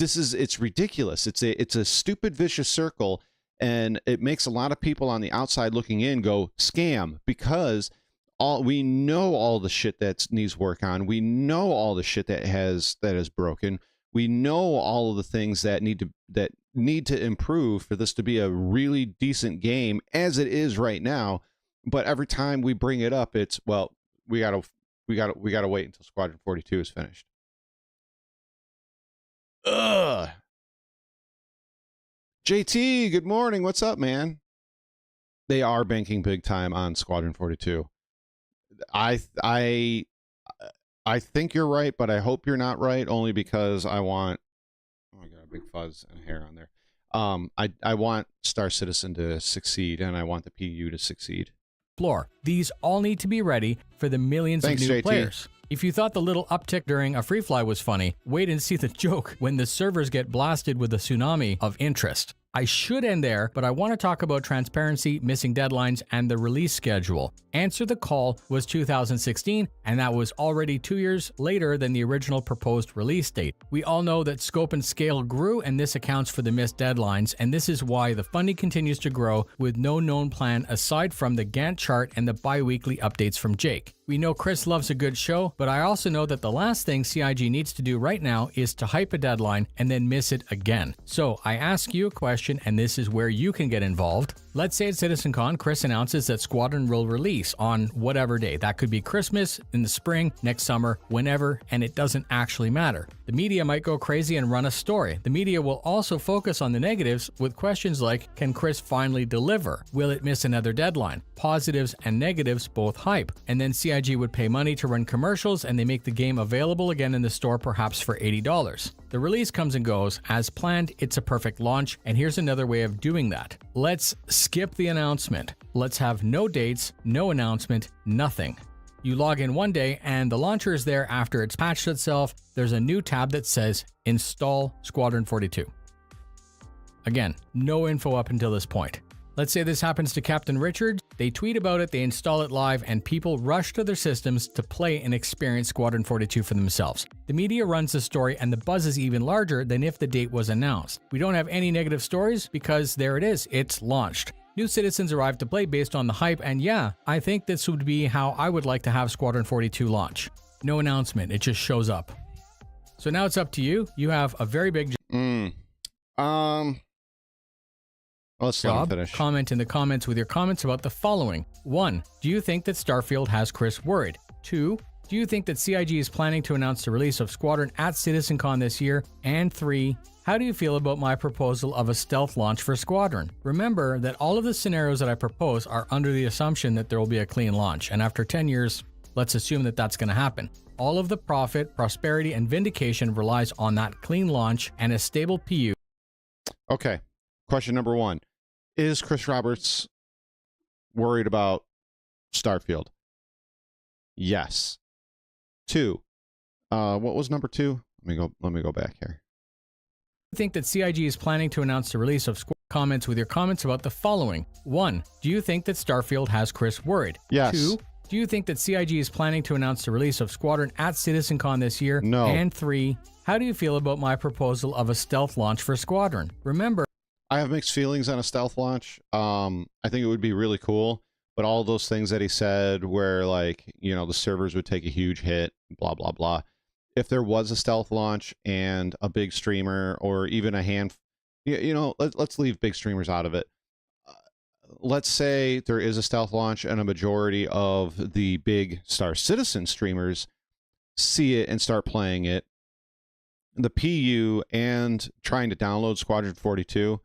It's ridiculous. It's a stupid vicious circle, and it makes a lot of people on the outside looking in go scam, because we know all the shit that needs work on. We know all the shit that is broken. We know all of the things that need to improve for this to be a really decent game as it is right now. But every time we bring it up, it's, well, we gotta wait until Squadron 42 is finished. Ugh. JT, good morning. What's up, man? They are banking big time on Squadron 42. I think you're right, but I hope you're not right, only because I want... Oh, I got a big fuzz and hair on there. I want Star Citizen to succeed, and I want the PU to succeed. These all need to be ready for the millions of new JT. players. If you thought the little uptick during a free fly was funny, wait and see the joke when the servers get blasted with a tsunami of interest. I should end there, but I want to talk about transparency, missing deadlines, and the release schedule. Answer the Call was 2016, and that was already 2 years later than the original proposed release date. We all know that scope and scale grew, and this accounts for the missed deadlines, and this is why the funding continues to grow with no known plan aside from the Gantt chart and the bi-weekly updates from Jake. We know Chris loves a good show, but I also know that the last thing CIG needs to do right now is to hype a deadline and then miss it again. So I ask you a question, and this is where you can get involved. Let's say at CitizenCon, Chris announces that Squadron will release on whatever day. That could be Christmas, in the spring, next summer, whenever, and it doesn't actually matter. The media might go crazy and run a story. The media will also focus on the negatives with questions like, can Chris finally deliver? Will it miss another deadline? Positives and negatives both hype. And then CIG would pay money to run commercials, and they make the game available again in the store perhaps for $80. The release comes and goes. As planned, it's a perfect launch, and here's another way of doing that. Let's skip the announcement. Let's have no dates, no announcement, nothing. You log in one day and the launcher is there after it's patched itself. There's a new tab that says Install Squadron 42. Again, no info up until this point. Let's say this happens to Captain Richard. They tweet about it, they install it live, and people rush to their systems to play and experience Squadron 42 for themselves. The media runs the story, and the buzz is even larger than if the date was announced. We don't have any negative stories because there it is, it's launched. New citizens arrive to play based on the hype, and yeah, I think this would be how I would like to have Squadron 42 launch. No announcement, it just shows up. So now it's up to you. You have a very big Let's let him finish. Comment in the comments with your comments about the following. 1. Do you think that Starfield has Chris worried? 2. Do you think that CIG is planning to announce the release of Squadron at CitizenCon this year? And 3. How do you feel about my proposal of a stealth launch for Squadron? Remember that all of the scenarios that I propose are under the assumption that there will be a clean launch, and after 10 years, let's assume that that's going to happen. All of the profit, prosperity, and vindication relies on that clean launch and a stable PU. Okay, question number 1. Is Chris Roberts worried about Starfield? Yes. 2. What was number 2? Let me go back here. I think that CIG is planning to announce the release of comments with your comments about the following. 1. Do you think that Starfield has Chris worried? Yes. 2. Do you think that CIG is planning to announce the release of Squadron at CitizenCon this year? No. And 3. How do you feel about my proposal of a stealth launch for Squadron? Remember, I have mixed feelings on a stealth launch. I think it would be really cool, but all those things that he said where, like, you know, the servers would take a huge hit, blah, blah, blah. if there was a stealth launch and a big streamer or even a hand, you know, let's leave big streamers out of it. Let's say there is a stealth launch and a majority of the big Star Citizen streamers see it and start playing it. The PU and trying to download Squadron 42,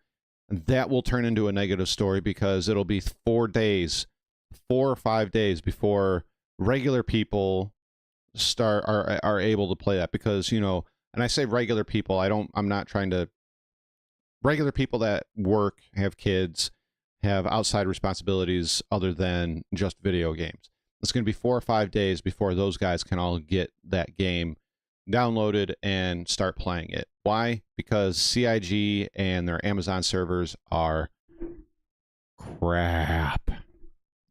that will turn into a negative story because it'll be 4 or 5 days before regular people are able to play that. Because, you know, and I say regular people, I'm not trying to, regular people that work, have kids, have outside responsibilities other than just video games. It's going to be 4 or 5 days before those guys can all get that game downloaded and start playing it. Why? Because CIG and their Amazon servers are crap.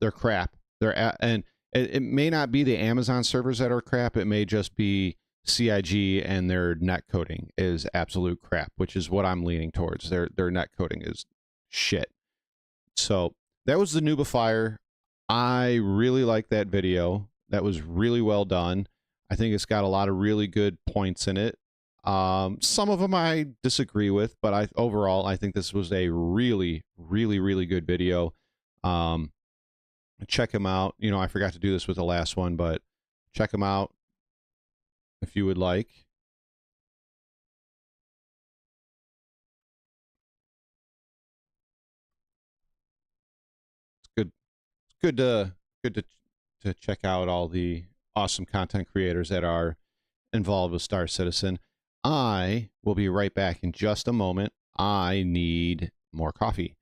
They're crap. And it may not be the Amazon servers that are crap. It may just be CIG and their net coding is absolute crap, which is what I'm leaning towards. Their net coding is shit. So that was the Noobifier. I really like that video. That was really well done. I think it's got a lot of really good points in it. Some of them I disagree with, but overall, I think this was a really, really, really good video. Check him out. You know, I forgot to do this with the last one, but check him out if you would like. It's good to check out all the awesome content creators that are involved with Star Citizen. I will be right back in just a moment. I need more coffee.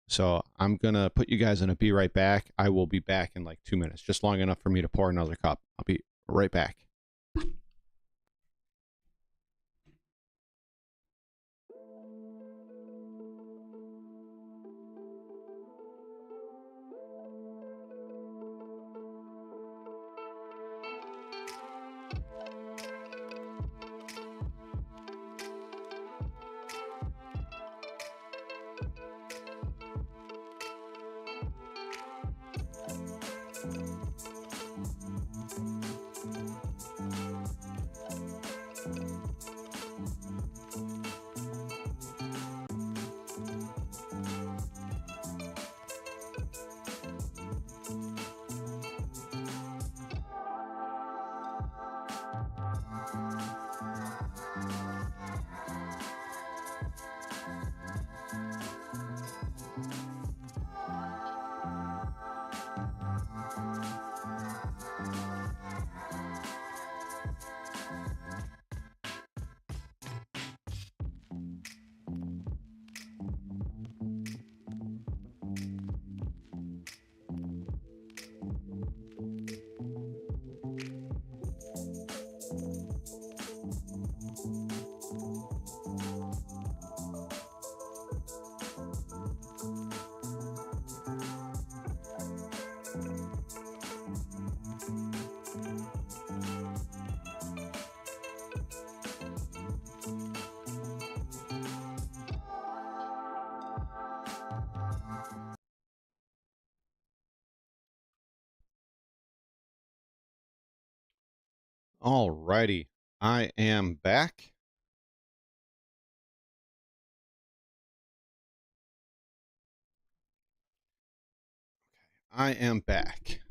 So I'm going to put you guys in a be right back. I will be back in like 2 minutes, just long enough for me to pour another cup. I'll be right back. Alrighty, I am back. I am back.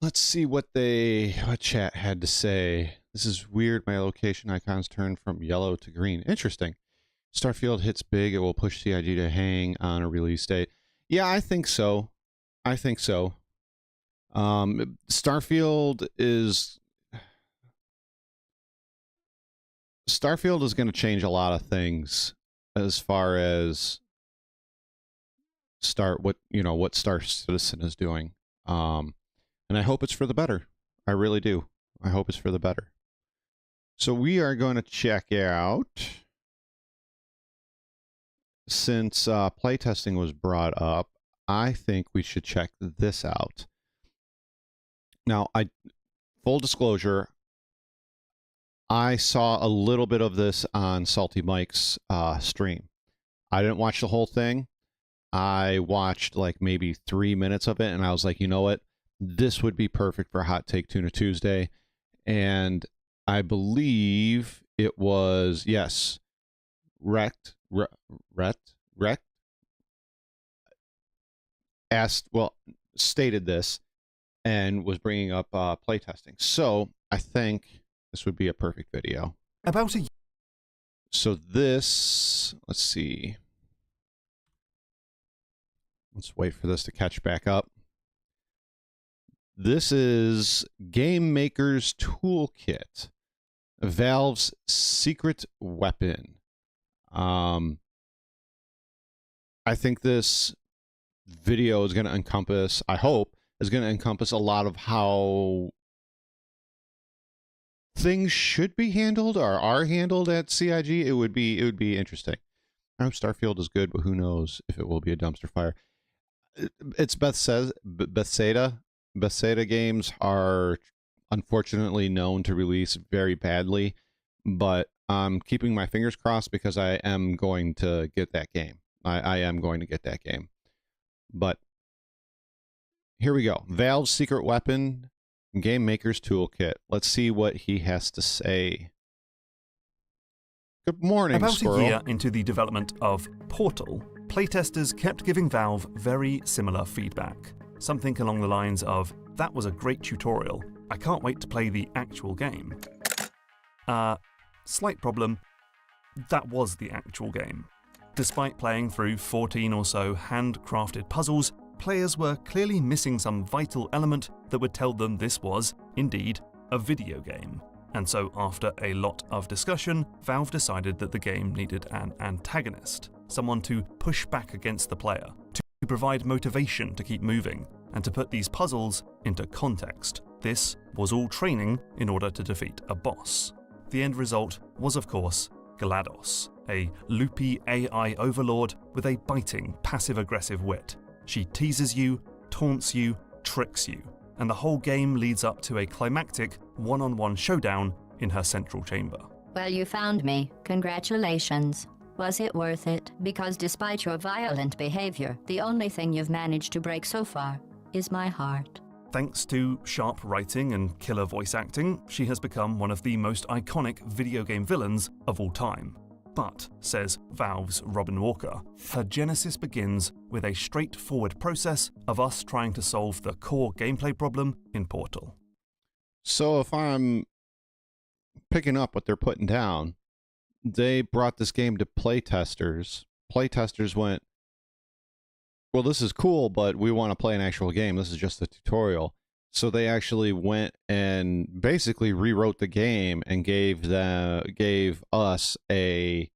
Let's see what chat had to say. This is weird. My location icons turned from yellow to green. Interesting. Starfield hits big. It will push CIG to hang on a release date. Yeah, I think so. I think so. Starfield is going to change a lot of things as far as what Star Citizen is doing. And I hope it's for the better. I really do. I hope it's for the better. So we are going to check out, since playtesting was brought up, I think we should check this out. Now, full disclosure, I saw a little bit of this on Salty Mike's stream. I didn't watch the whole thing. I watched like maybe 3 minutes of it, and I was like, you know what? This would be perfect for Hot Take Tuna Tuesday. And I believe it was, yes, Rect asked, well, stated this and was bringing up playtesting. So I think this would be a perfect video. About a So this, let's see. Let's wait for this to catch back up. This is Game Maker's Toolkit, Valve's secret weapon. I think this video is going to encompass, I hope, is going to encompass a lot of how things should be handled or are handled at CIG. It would be interesting. I hope Starfield is good, but who knows if it will be a dumpster fire. It's Bethesda. Bethesda games are unfortunately known to release very badly, but I'm keeping my fingers crossed because I am going to get that game. I am going to get that game. But here we go. Valve's secret weapon, Game Maker's Toolkit. Let's see what he has to say. Good morning, About Squirrel. a year into the development of Portal, playtesters kept giving Valve very similar feedback. Something along the lines of, "That was a great tutorial. I can't wait to play the actual game." Slight problem. That was the actual game. Despite playing through 14 or so handcrafted puzzles, players were clearly missing some vital element that would tell them this was, indeed, a video game. And so after a lot of discussion, Valve decided that the game needed an antagonist, someone to push back against the player, to provide motivation to keep moving, and to put these puzzles into context. This was all training in order to defeat a boss. The end result was, of course, GLaDOS, a loopy AI overlord with a biting, passive-aggressive wit. She teases you, taunts you, tricks you, and the whole game leads up to a climactic one-on-one showdown in her central chamber. Well, you found me. Congratulations. Was it worth it? Because despite your violent behavior, the only thing you've managed to break so far is my heart. Thanks to sharp writing and killer voice acting, she has become one of the most iconic video game villains of all time. But, says Valve's Robin Walker, her genesis begins with a straightforward process of us trying to solve the core gameplay problem in Portal. So if I'm picking up what they're putting down, they brought this game to playtesters. Playtesters went, well, this is cool, but we want to play an actual game. This is just a tutorial. So they actually went and basically rewrote the game and gave us an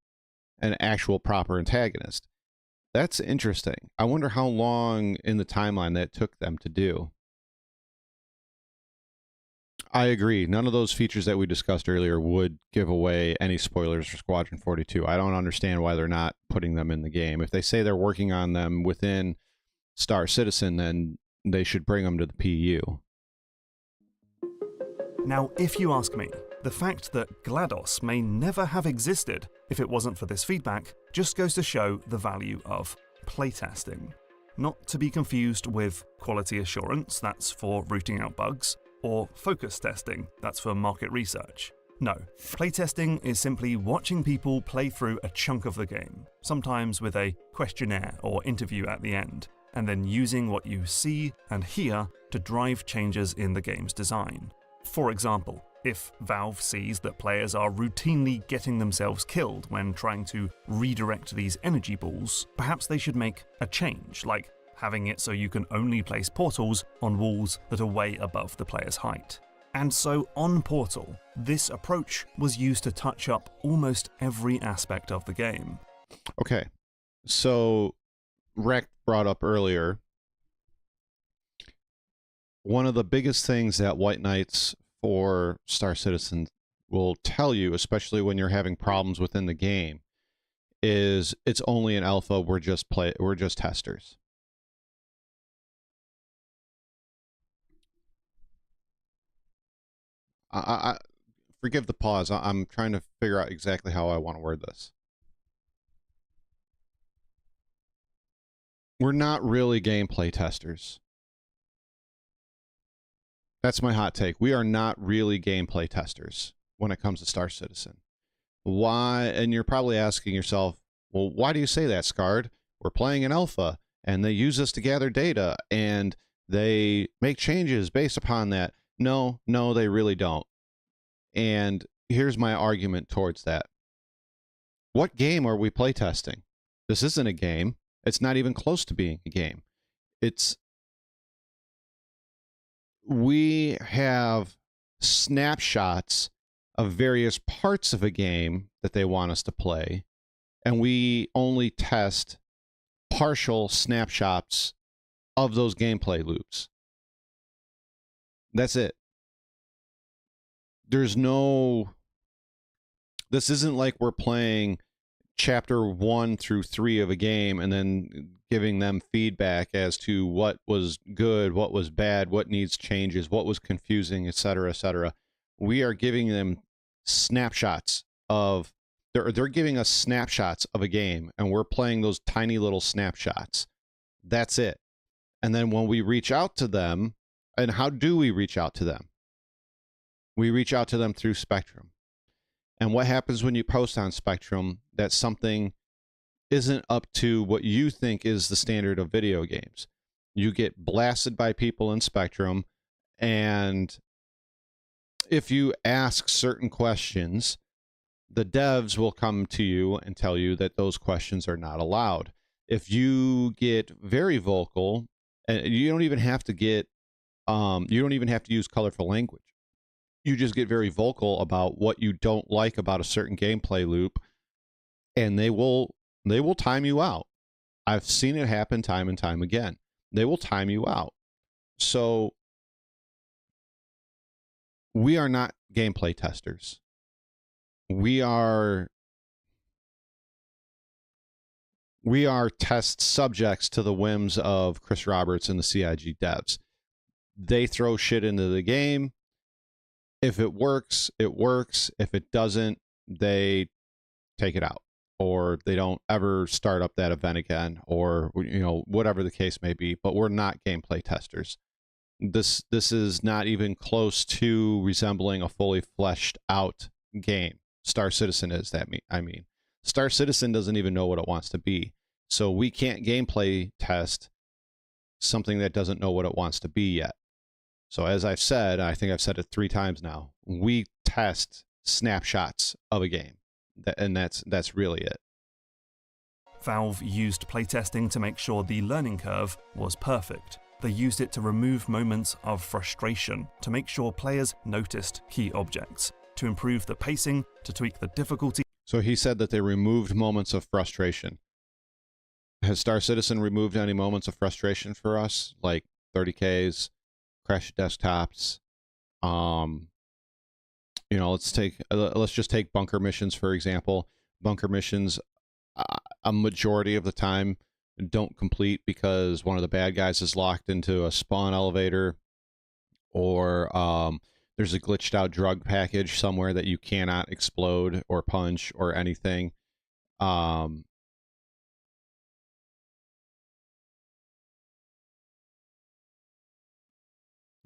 actual proper antagonist. That's interesting. I wonder how long in the timeline that took them to do. I agree. None of those features that we discussed earlier would give away any spoilers for Squadron 42. I don't understand why they're not putting them in the game. If they say they're working on them within Star Citizen, then they should bring them to the PU. Now, if you ask me, the fact that GLaDOS may never have existed if it wasn't for this feedback just goes to show the value of playtesting. Not to be confused with quality assurance, that's for rooting out bugs, or focus testing, that's for market research. No, playtesting is simply watching people play through a chunk of the game, sometimes with a questionnaire or interview at the end, and then using what you see and hear to drive changes in the game's design. For example, if Valve sees that players are routinely getting themselves killed when trying to redirect these energy balls, perhaps they should make a change, like having it so you can only place portals on walls that are way above the player's height. And so on Portal, this approach was used to touch up almost every aspect of the game. Okay, so Rec brought up earlier, one of the biggest things that White Knights for Star Citizen will tell you, especially when you're having problems within the game, is it's only an alpha, we're just testers. I forgive the pause. I'm trying to figure out exactly how I want to word this. We're not really gameplay testers. That's my hot take. We are not really gameplay testers. when it comes to Star Citizen. Why? And you're probably asking yourself, well, why do you say that, Scarred? We're playing an alpha, and they use us to gather data, and they make changes based upon that. No, they really don't. And here's my argument towards that. What game are we playtesting? This isn't a game. It's not even close to being a game. We have snapshots of various parts of a game that they want us to play, and we only test partial snapshots of those gameplay loops. That's it. This isn't like we're playing chapter 1 through 3 of a game and then giving them feedback as to what was good, what was bad, what needs changes, what was confusing, etc., etc. We are giving them snapshots of, they're giving us snapshots of a game, and we're playing those tiny little snapshots. That's it. And then when we reach out to them, and how do we reach out to them? We reach out to them through Spectrum. And what happens when you post on Spectrum that something isn't up to what you think is the standard of video games? You get blasted by people in Spectrum, and if you ask certain questions, the devs will come to you and tell you that those questions are not allowed. If you get very vocal, and you don't even have to use colorful language. You just get very vocal about what you don't like about a certain gameplay loop, and they will time you out. I've seen it happen time and time again. They will time you out. So we are not gameplay testers. We are test subjects to the whims of Chris Roberts and the CIG devs. They throw shit into the game. If it works, it works. If it doesn't, they take it out, or they don't ever start up that event again, or whatever the case may be. But we're not gameplay testers. This is not even close to resembling a fully fleshed out game. Star Citizen is that. I mean, Star Citizen doesn't even know what it wants to be, so we can't gameplay test something that doesn't know what it wants to be yet. So as I've said, I think I've said it 3 times now, we test snapshots of a game, and that's really it. Valve used playtesting to make sure the learning curve was perfect. They used it to remove moments of frustration, to make sure players noticed key objects, to improve the pacing, to tweak the difficulty. So he said that they removed moments of frustration. Has Star Citizen removed any moments of frustration for us, like 30Ks, crash desktops? Let's just take bunker missions, for example. Bunker missions, a majority of the time, don't complete because one of the bad guys is locked into a spawn elevator, or there's a glitched out drug package somewhere that you cannot explode or punch or anything.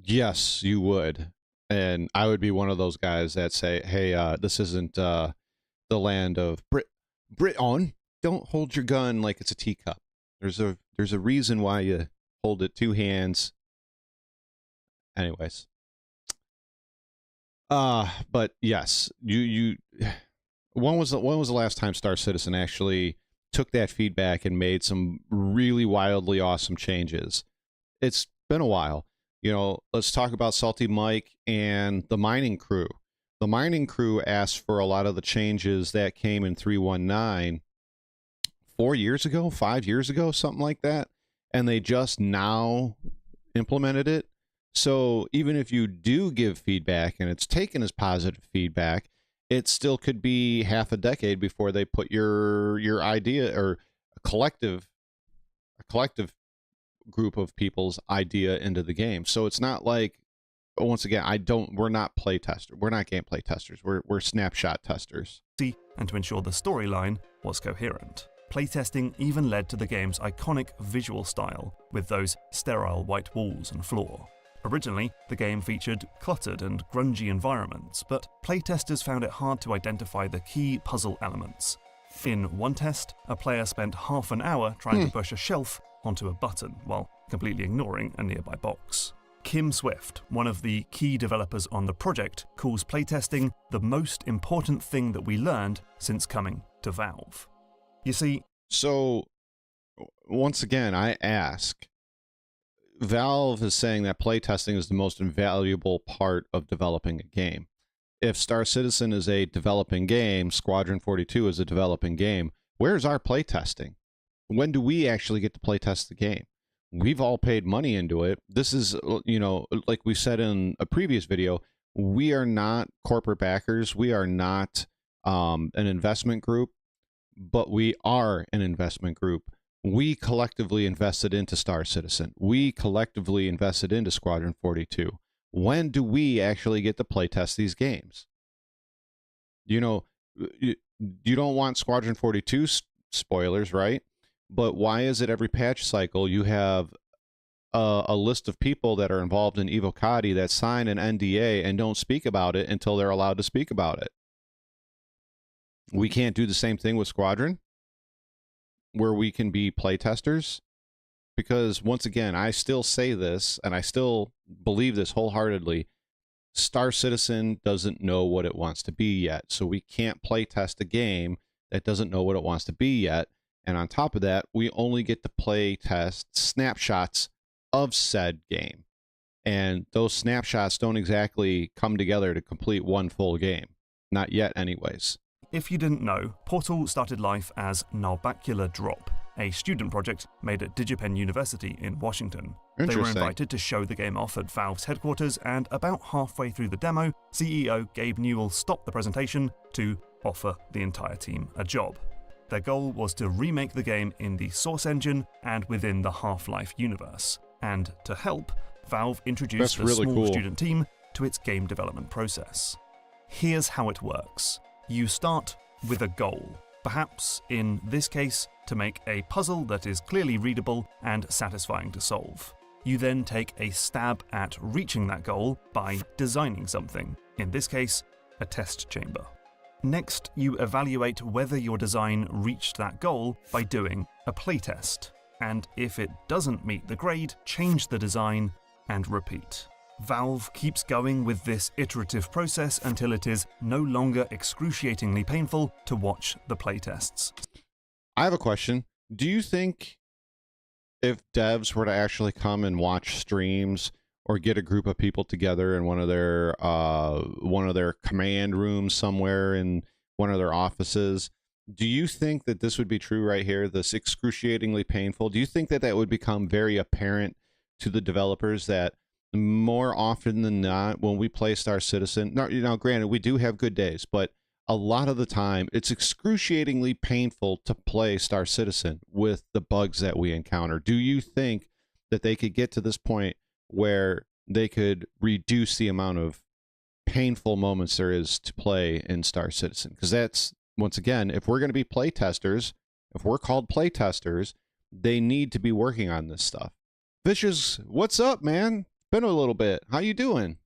Yes, you would. And I would be one of those guys that say, hey, this isn't the land of Britain. Don't hold your gun like it's a teacup. There's a reason why you hold it 2 hands. Anyways. But yes, when was the last time Star Citizen actually took that feedback and made some really wildly awesome changes? It's been a while. Let's talk about Salty Mike and the mining crew. The mining crew asked for a lot of the changes that came in 3.19 4 years ago, 5 years ago, something like that, and they just now implemented it. So even if you do give feedback and it's taken as positive feedback, it still could be half a decade before they put your idea, or a collective group of people's idea into the game. So it's not like, once again, we're not play testers. We're not gameplay testers. We're snapshot testers. And to ensure the storyline was coherent. Playtesting even led to the game's iconic visual style, with those sterile white walls and floor. Originally, the game featured cluttered and grungy environments, but playtesters found it hard to identify the key puzzle elements. In one test, a player spent half an hour trying to push a shelf onto a button, while completely ignoring a nearby box. Kim Swift, one of the key developers on the project, calls playtesting the most important thing that we learned since coming to Valve. You see... So, once again, I ask, Valve is saying that playtesting is the most invaluable part of developing a game. If Star Citizen is a developing game, Squadron 42 is a developing game, where's our playtesting? When do we actually get to playtest the game? We've all paid money into it. This is, you know, like we said in a previous video, we are not corporate backers. We are not an investment group, but we are an investment group. We collectively invested into Star Citizen. We collectively invested into Squadron 42. When do we actually get to playtest these games? You know, you don't want Squadron 42 spoilers, right? But why is it every patch cycle you have a list of people that are involved in Evocati that sign an NDA and don't speak about it until they're allowed to speak about it? We can't do the same thing with Squadron, where we can be playtesters. Because once again, I still say this, and I still believe this wholeheartedly, Star Citizen doesn't know what it wants to be yet. So we can't playtest a game that doesn't know what it wants to be yet. And on top of that, we only get to play test snapshots of said game. And those snapshots don't exactly come together to complete one full game. Not yet, anyways. If you didn't know, Portal started life as Narbacular Drop, a student project made at DigiPen University in Washington. They were invited to show the game off at Valve's headquarters, and about halfway through the demo, CEO Gabe Newell stopped the presentation to offer the entire team a job. Their goal was to remake the game in the Source engine and within the Half-Life universe. And to help, Valve introduced the small student team to its game development process. Here's how it works. You start with a goal, perhaps, in this case, to make a puzzle that is clearly readable and satisfying to solve. You then take a stab at reaching that goal by designing something, in this case, a test chamber. Next, you evaluate whether your design reached that goal by doing a playtest, and if it doesn't meet the grade, change the design and repeat. Valve keeps going with this iterative process until it is no longer excruciatingly painful to watch the playtests. I have a question. Do you think if devs were to actually come and watch streams or get a group of people together in one of their command rooms somewhere in one of their offices, do you think that this would be true right here, this excruciatingly painful? Do you think that that would become very apparent to the developers that more often than not, when we play Star Citizen, now granted, we do have good days, but a lot of the time, it's excruciatingly painful to play Star Citizen with the bugs that we encounter. Do you think that they could get to this point where they could reduce the amount of painful moments there is to play in Star Citizen? Because that's, once again, if we're going to be play testers, if we're called play testers, they need to be working on this stuff. Vicious, what's up, man? Been a little bit. How you doing?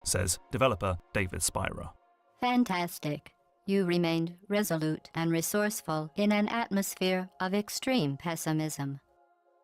Says developer David Spira. Fantastic. You remained resolute and resourceful in an atmosphere of extreme pessimism.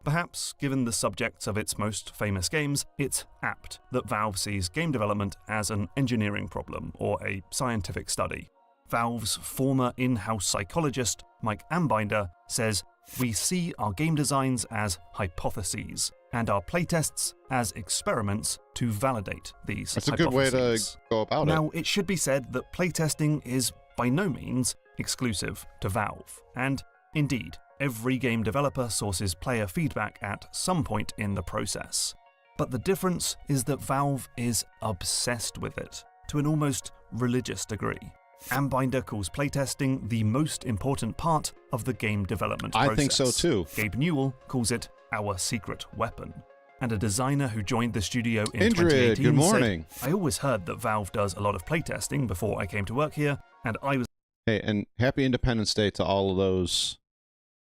Perhaps, given the subjects of its most famous games, it's apt that Valve sees game development as an engineering problem or a scientific study. Valve's former in-house psychologist, Mike Ambinder, says, "We see our game designs as hypotheses, and our playtests as experiments to validate these hypotheses." That's a good way to go about it. Now, it should be said that playtesting is by no means exclusive to Valve, and indeed, every game developer sources player feedback at some point in the process. But the difference is that Valve is obsessed with it, to an almost religious degree. Ambinder calls playtesting the most important part of the game development process. I think so too. Gabe Newell calls it our secret weapon. And a designer who joined the studio in Indrid, 2018 good morning. said, "I always heard that Valve does a lot of playtesting before I came to work here, and I was..." Hey, and happy Independence Day to all of those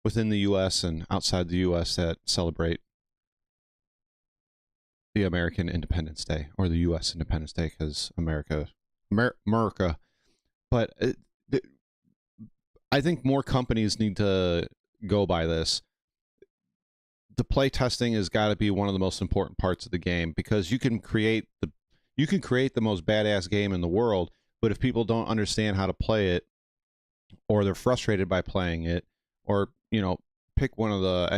within the U.S. and outside the U.S. that celebrate. the American Independence Day or the U.S. Independence Day, because America. But I think more companies need to go by this. The play testing has got to be one of the most important parts of the game, because you can create the most badass game in the world, but if people don't understand how to play it, or they're frustrated by playing it, or pick one of the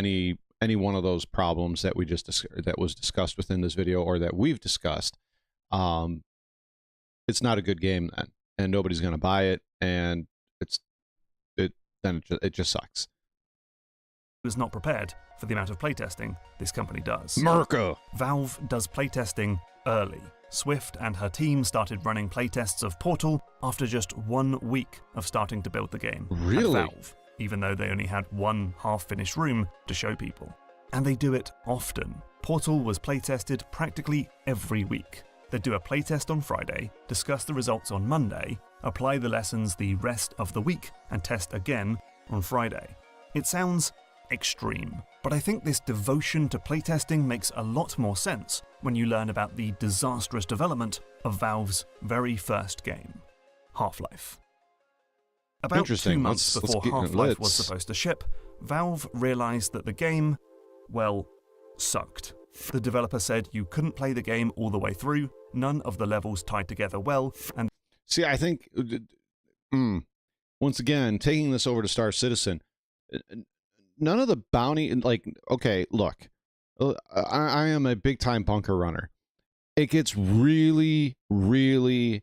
any one of those problems that that was discussed within this video or that we've discussed, it's not a good game then, and nobody's going to buy it, and it just sucks. Was not prepared for the amount of playtesting this company does. Merca. Valve does playtesting early. Swift and her team started running playtests of Portal after just 1 week of starting to build the game. Really? At Valve, even though they only had one half-finished room to show people. And they do it often. Portal was playtested practically every week. They'd do a playtest on Friday, discuss the results on Monday, apply the lessons the rest of the week, and test again on Friday. It sounds extreme, but I think this devotion to playtesting makes a lot more sense when you learn about the disastrous development of Valve's very first game, Half-Life. About 2 months before Half-Life was supposed to ship, Valve realized that the game, well, sucked. The developer said you couldn't play the game all the way through, none of the levels tied together well, and... See, I think, once again, taking this over to Star Citizen, none of the bounty, okay, look, I am a big-time bunker runner. It gets really, really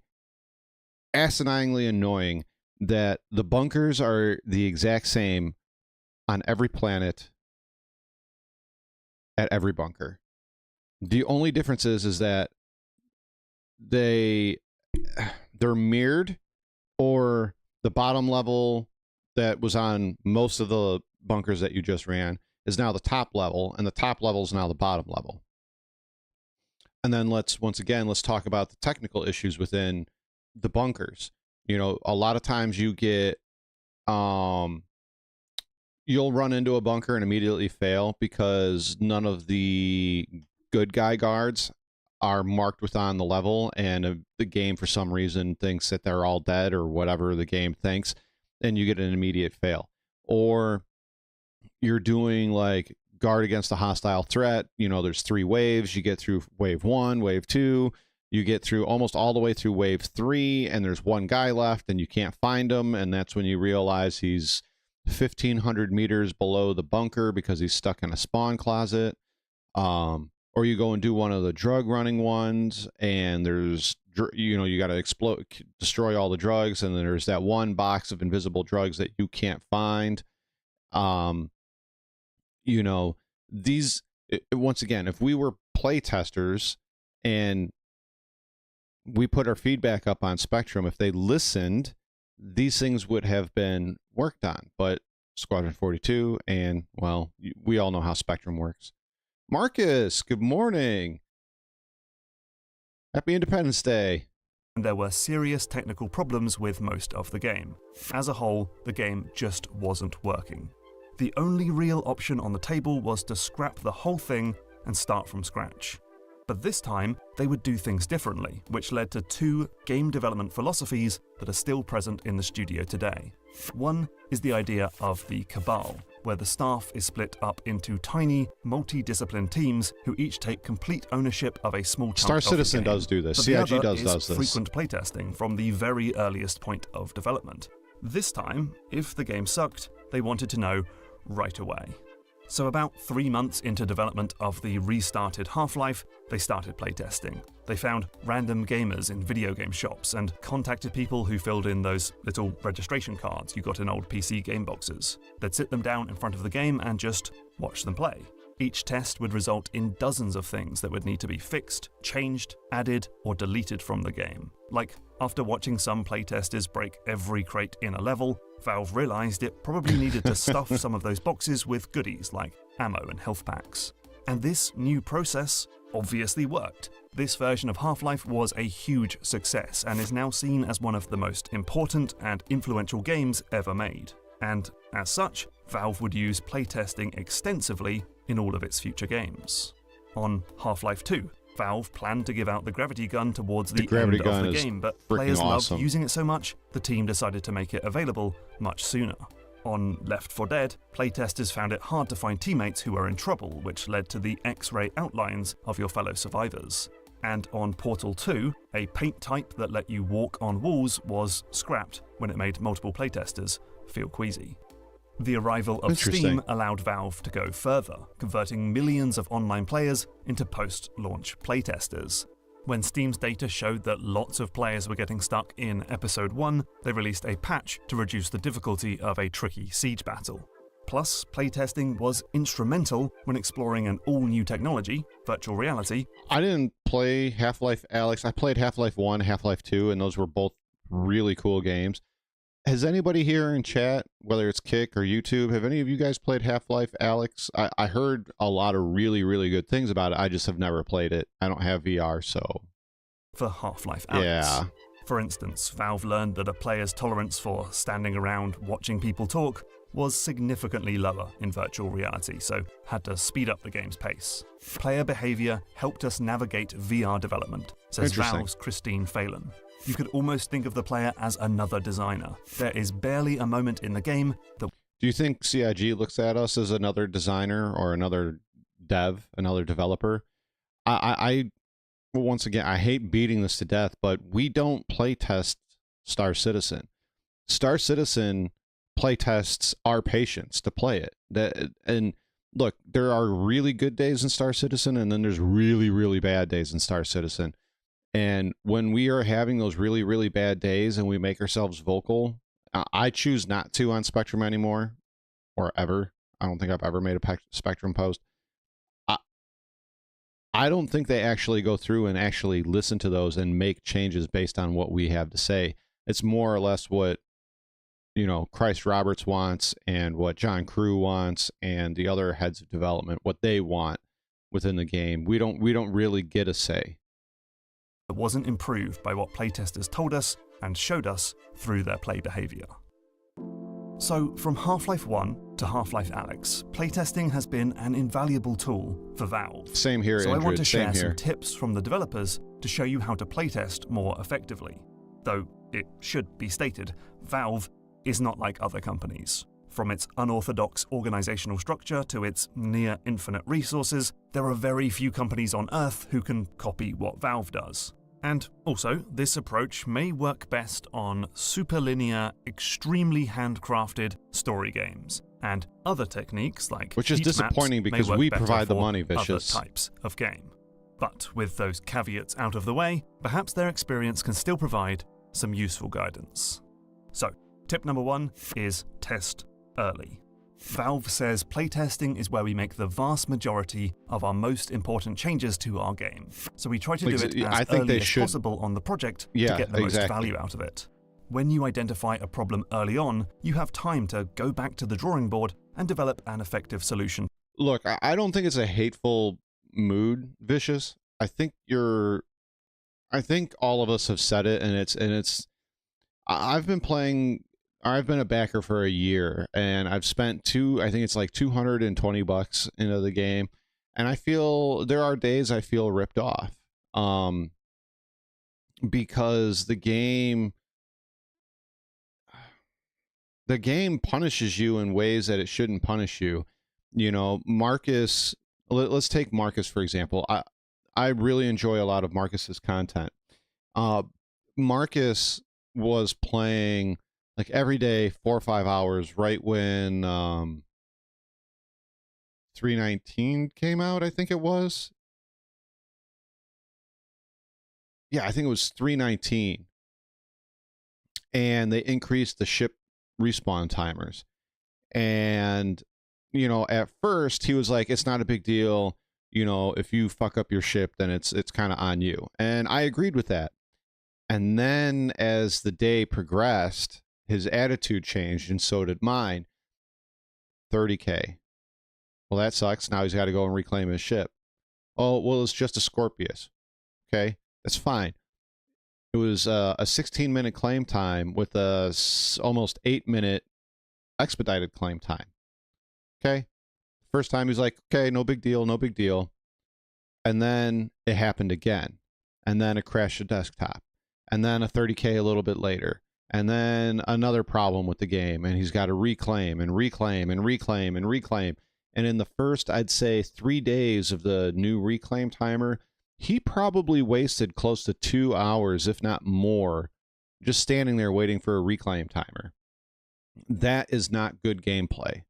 asininely annoying that the bunkers are the exact same on every planet at every bunker. The only difference is that they're mirrored, or the bottom level that was on most of the bunkers that you just ran is now the top level, and the top level is now the bottom level. And then let's talk about the technical issues within the bunkers. A lot of times you get you'll run into a bunker and immediately fail because none of the good guy guards are marked within the level, and the game for some reason thinks that they're all dead, or whatever the game thinks, and you get an immediate fail. Or you're doing like guard against a hostile threat. There's 3 waves. You get through wave 1, wave 2, you get through almost all the way through wave 3, and there's one guy left and you can't find him, and that's when you realize he's 1,500 meters below the bunker because he's stuck in a spawn closet. Or you go and do one of the drug running ones, and there's, you got to destroy all the drugs, and then there's that one box of invisible drugs that you can't find. Once again, if we were play testers and we put our feedback up on Spectrum, if they listened, these things would have been worked on. But Squadron 42, and, well, we all know how Spectrum works. Marcus, good morning. Happy Independence Day. And there were serious technical problems with most of the game. As a whole, the game just wasn't working. The only real option on the table was to scrap the whole thing and start from scratch. But this time, they would do things differently, which led to 2 game development philosophies that are still present in the studio today. One is the idea of the Cabal, where the staff is split up into tiny, multi-discipline teams who each take complete ownership of a small chunk Star of Citizen the game. does do this. But CIG does this. Frequent playtesting from the very earliest point of development. This time, if the game sucked, they wanted to know right away. So about 3 months into development of the restarted Half-Life, they started playtesting. They found random gamers in video game shops and contacted people who filled in those little registration cards you got in old PC game boxes. They'd sit them down in front of the game and just watch them play. Each test would result in dozens of things that would need to be fixed, changed, added, or deleted from the game. Like, after watching some playtesters break every crate in a level, Valve realized it probably needed to stuff some of those boxes with goodies like ammo and health packs. And this new process obviously worked. This version of Half-Life was a huge success and is now seen as one of the most important and influential games ever made. And as such, Valve would use playtesting extensively in all of its future games. On Half-Life 2, Valve planned to give out the gravity gun towards the gravity end gun of the is game, but freaking players awesome. loved using it so much, the team decided to make it available much sooner. On Left 4 Dead, playtesters found it hard to find teammates who were in trouble, which led to the X-ray outlines of your fellow survivors. And on Portal 2, a paint type that let you walk on walls was scrapped when it made multiple playtesters feel queasy. The arrival of Steam allowed Valve to go further, converting millions of online players into post-launch playtesters. When Steam's data showed that lots of players were getting stuck in Episode 1, they released a patch to reduce the difficulty of a tricky siege battle. Plus, playtesting was instrumental when exploring an all-new technology, virtual reality. I didn't play Half-Life Alyx. I played Half-Life 1, Half-Life 2, and those were both really cool games. Has anybody here in chat, whether it's Kick or YouTube, have any of you guys played Half-Life Alyx? I heard a lot of really, really good things about it. I just have never played it. I don't have VR, so... For Half-Life Alyx. Yeah. For instance, Valve learned that a player's tolerance for standing around watching people talk was significantly lower in virtual reality, so had to speed up the game's pace. Player behavior helped us navigate VR development, says Valve's Christine Phelan. You could almost think of the player as another designer. There is barely a moment in the game that... Do you think CIG looks at us as another designer or another dev, another developer? Well, once again, I hate beating this to death, but we don't playtest Star Citizen. Star Citizen playtests our patience to play it. And look, there are really good days in Star Citizen, and then there's really, really bad days in Star Citizen. And when we are having those really, really bad days and we make ourselves vocal, I choose not to on Spectrum anymore, or ever. I don't think I've ever made a Spectrum post. I don't think they actually go through and actually listen to those and make changes based on what we have to say. It's more or less what, you know, Christ Roberts wants and what John Crew wants and the other heads of development, what they want within the game. We don't really get a say. It wasn't improved by what playtesters told us and showed us through their play behavior. So, from Half-Life 1 to Half-Life Alyx, playtesting has been an invaluable tool for Valve. Same here, So Andrew. I want to share some tips from the developers to show you how to playtest more effectively. Though, it should be stated, Valve is not like other companies. From its unorthodox organizational structure to its near infinite resources, there are very few companies on Earth who can copy what Valve does. And also, this approach may work best on superlinear, extremely handcrafted story games, and other techniques like which is heat disappointing maps because may work we better provide the for money, Vicious. other types of game. But with those caveats out of the way, perhaps their experience can still provide some useful guidance. So, tip number 1 is test early. Valve says playtesting is where we make the vast majority of our most important changes to our game. So we try to do it as early as possible on the project to get the most value out of it. When you identify a problem early on, you have time to go back to the drawing board and develop an effective solution. Look, I don't think it's a hateful mood, Vicious. I think all of us have said it, and it's I've been a backer for a year, and I've spent I think it's like $220 into the game, and I feel there are days I feel ripped off, because the game punishes you in ways that it shouldn't punish you. You know, Marcus. Let's take Marcus for example. I really enjoy a lot of Marcus's content. Marcus was playing like every day 4 or 5 hours right when 319 came out, I think it was. Yeah, I think it was 319. And they increased the ship respawn timers. And, you know, at first he was like, it's not a big deal. You know, if you fuck up your ship, then it's kind of on you. And I agreed with that. And then as the day progressed, his attitude changed, and so did mine. 30K. Well, that sucks. Now he's got to go and reclaim his ship. Oh, well, it's just a Scorpius. Okay, that's fine. It was a 16-minute claim time with a almost 8-minute expedited claim time. Okay? First time he's like, okay, no big deal, no big deal. and then it happened again, and then it crashed the desktop, and then a 30K a little bit later, and then another problem with the game, and he's got to reclaim and reclaim and reclaim and reclaim. And in the first, I'd say 3 days of the new reclaim timer, he probably wasted close to 2 hours, if not more, just standing there waiting for a reclaim timer. That is not good gameplay.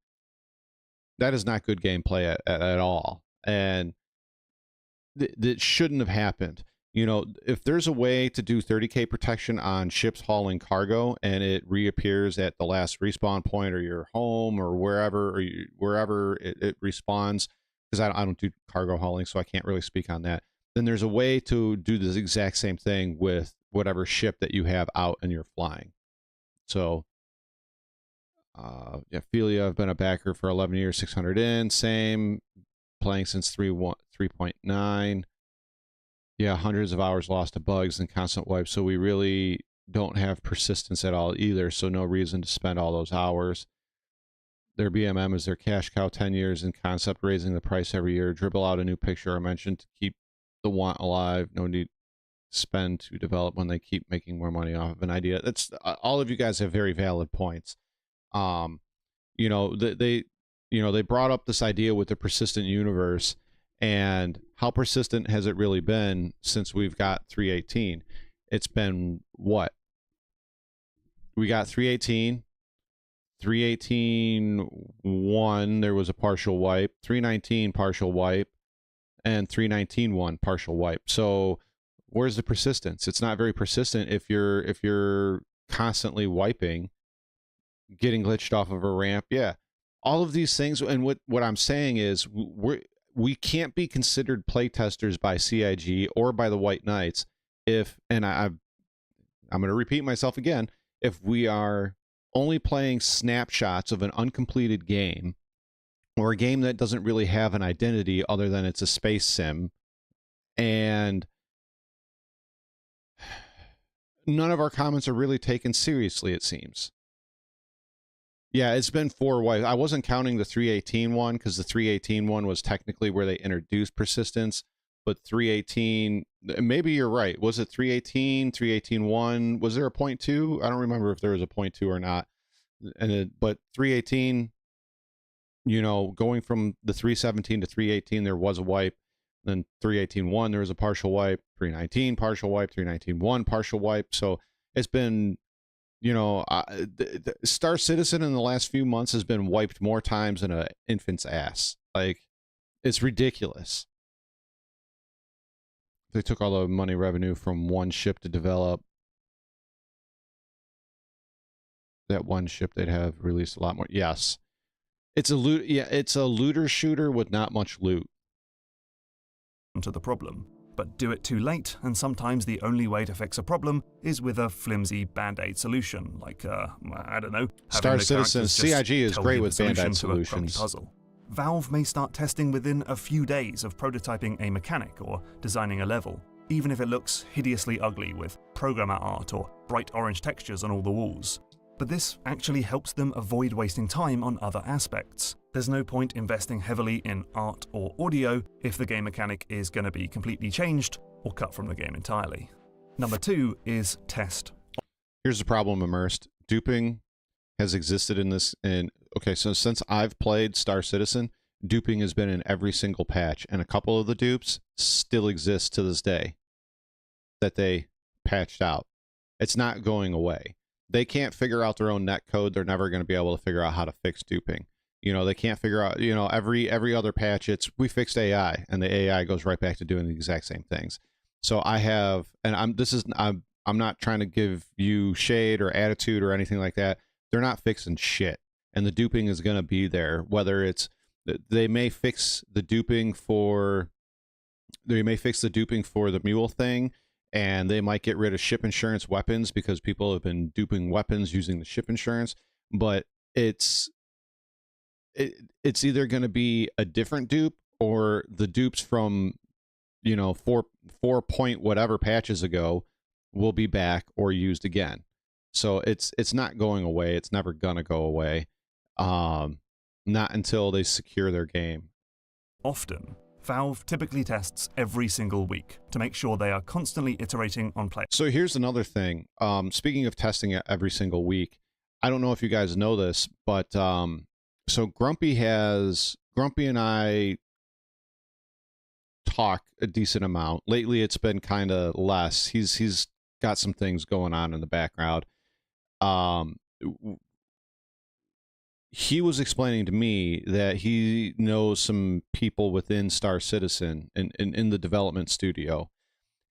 That is not good gameplay at all. And that shouldn't have happened. You know, if there's a way to do 30K protection on ships hauling cargo and it reappears at the last respawn point or your home or wherever it respawns, because I don't do cargo hauling, so I can't really speak on that, then there's a way to do this exact same thing with whatever ship that you have out and you're flying. So, yeah, Felia, I've been a backer for 11 years, 600 in, same, playing since 3.9. Yeah, hundreds of hours lost to bugs and constant wipes, so we really don't have persistence at all either, so no reason to spend all those hours. Their BMM is their cash cow, 10 years in concept, raising the price every year, dribble out a new picture I mentioned to keep the want alive, no need to spend to develop when they keep making more money off of an idea. That's all of you guys have very valid points. You know, they brought up this idea with the persistent universe, and how persistent has it really been since we've got 3.18? It's been what? We got 3.18, 3.18.1, there was a partial wipe, 3.19 partial wipe, and 3.19.1 partial wipe. So where's the persistence? It's not very persistent if you're constantly wiping, getting glitched off of a ramp. Yeah, all of these things. And what I'm saying is we can't be considered playtesters by CIG or by the White Knights if, and I'm going to repeat myself again, if we are only playing snapshots of an uncompleted game or a game that doesn't really have an identity other than it's a space sim, and none of our comments are really taken seriously, it seems. Yeah, it's been 4 wipes. I wasn't counting the 3.18 one because the 3.18 one was technically where they introduced persistence, but 3.18, maybe you're right. Was it 3.18, 3.18.1? Was there a 0.2? I don't remember if there was a 0.2 or not. But 3.18, you know, going from the 3.17 to 3.18, there was a wipe. Then 3.18.1, there was a partial wipe. 3.19 partial wipe. 3.19.1 partial wipe. So it's been, you know, Star Citizen in the last few months has been wiped more times than an infant's ass. Like, it's ridiculous. They took all the money revenue from one ship to develop. That one ship, they'd have released a lot more. Yes. It's a loot. Yeah, it's a looter shooter with not much loot. To the problem, but do it too late, and sometimes the only way to fix a problem is with a flimsy band-aid solution, like, I don't know, Star Citizen, CIG is great with band-aid solutions. Puzzle. Valve may start testing within a few days of prototyping a mechanic or designing a level, even if it looks hideously ugly with programmer art or bright orange textures on all the walls. But this actually helps them avoid wasting time on other aspects. There's no point investing heavily in art or audio if the game mechanic is going to be completely changed or cut from the game entirely. Number 2 is test. Here's the problem, Immersed. Duping has existed in this. Okay, so since I've played Star Citizen, duping has been in every single patch, and a couple of the dupes still exist to this day that they patched out. It's not going away. They can't figure out their own net code. They're never going to be able to figure out how to fix duping. You know, they can't figure out, you know, every other patch, it's we fixed AI, and the AI goes right back to doing the exact same things. So I have, and I'm not trying to give you shade or attitude or anything like that. They're not fixing shit, and the duping is going to be there. Whether it's they may fix the duping for the mule thing, and they might get rid of ship insurance weapons because people have been duping weapons using the ship insurance. But it's either going to be a different dupe or the dupes from, you know, 4 point whatever patches ago will be back or used again. So it's not going away. It's never gonna go away. Not until they secure their game. Often, Valve typically tests every single week to make sure they are constantly iterating on play. So here's another thing. Speaking of testing it every single week, I don't know if you guys know this, but so Grumpy and I talk a decent amount. Lately it's been kind of less. He's got some things going on in the background. He was explaining to me that he knows some people within Star Citizen in the development studio.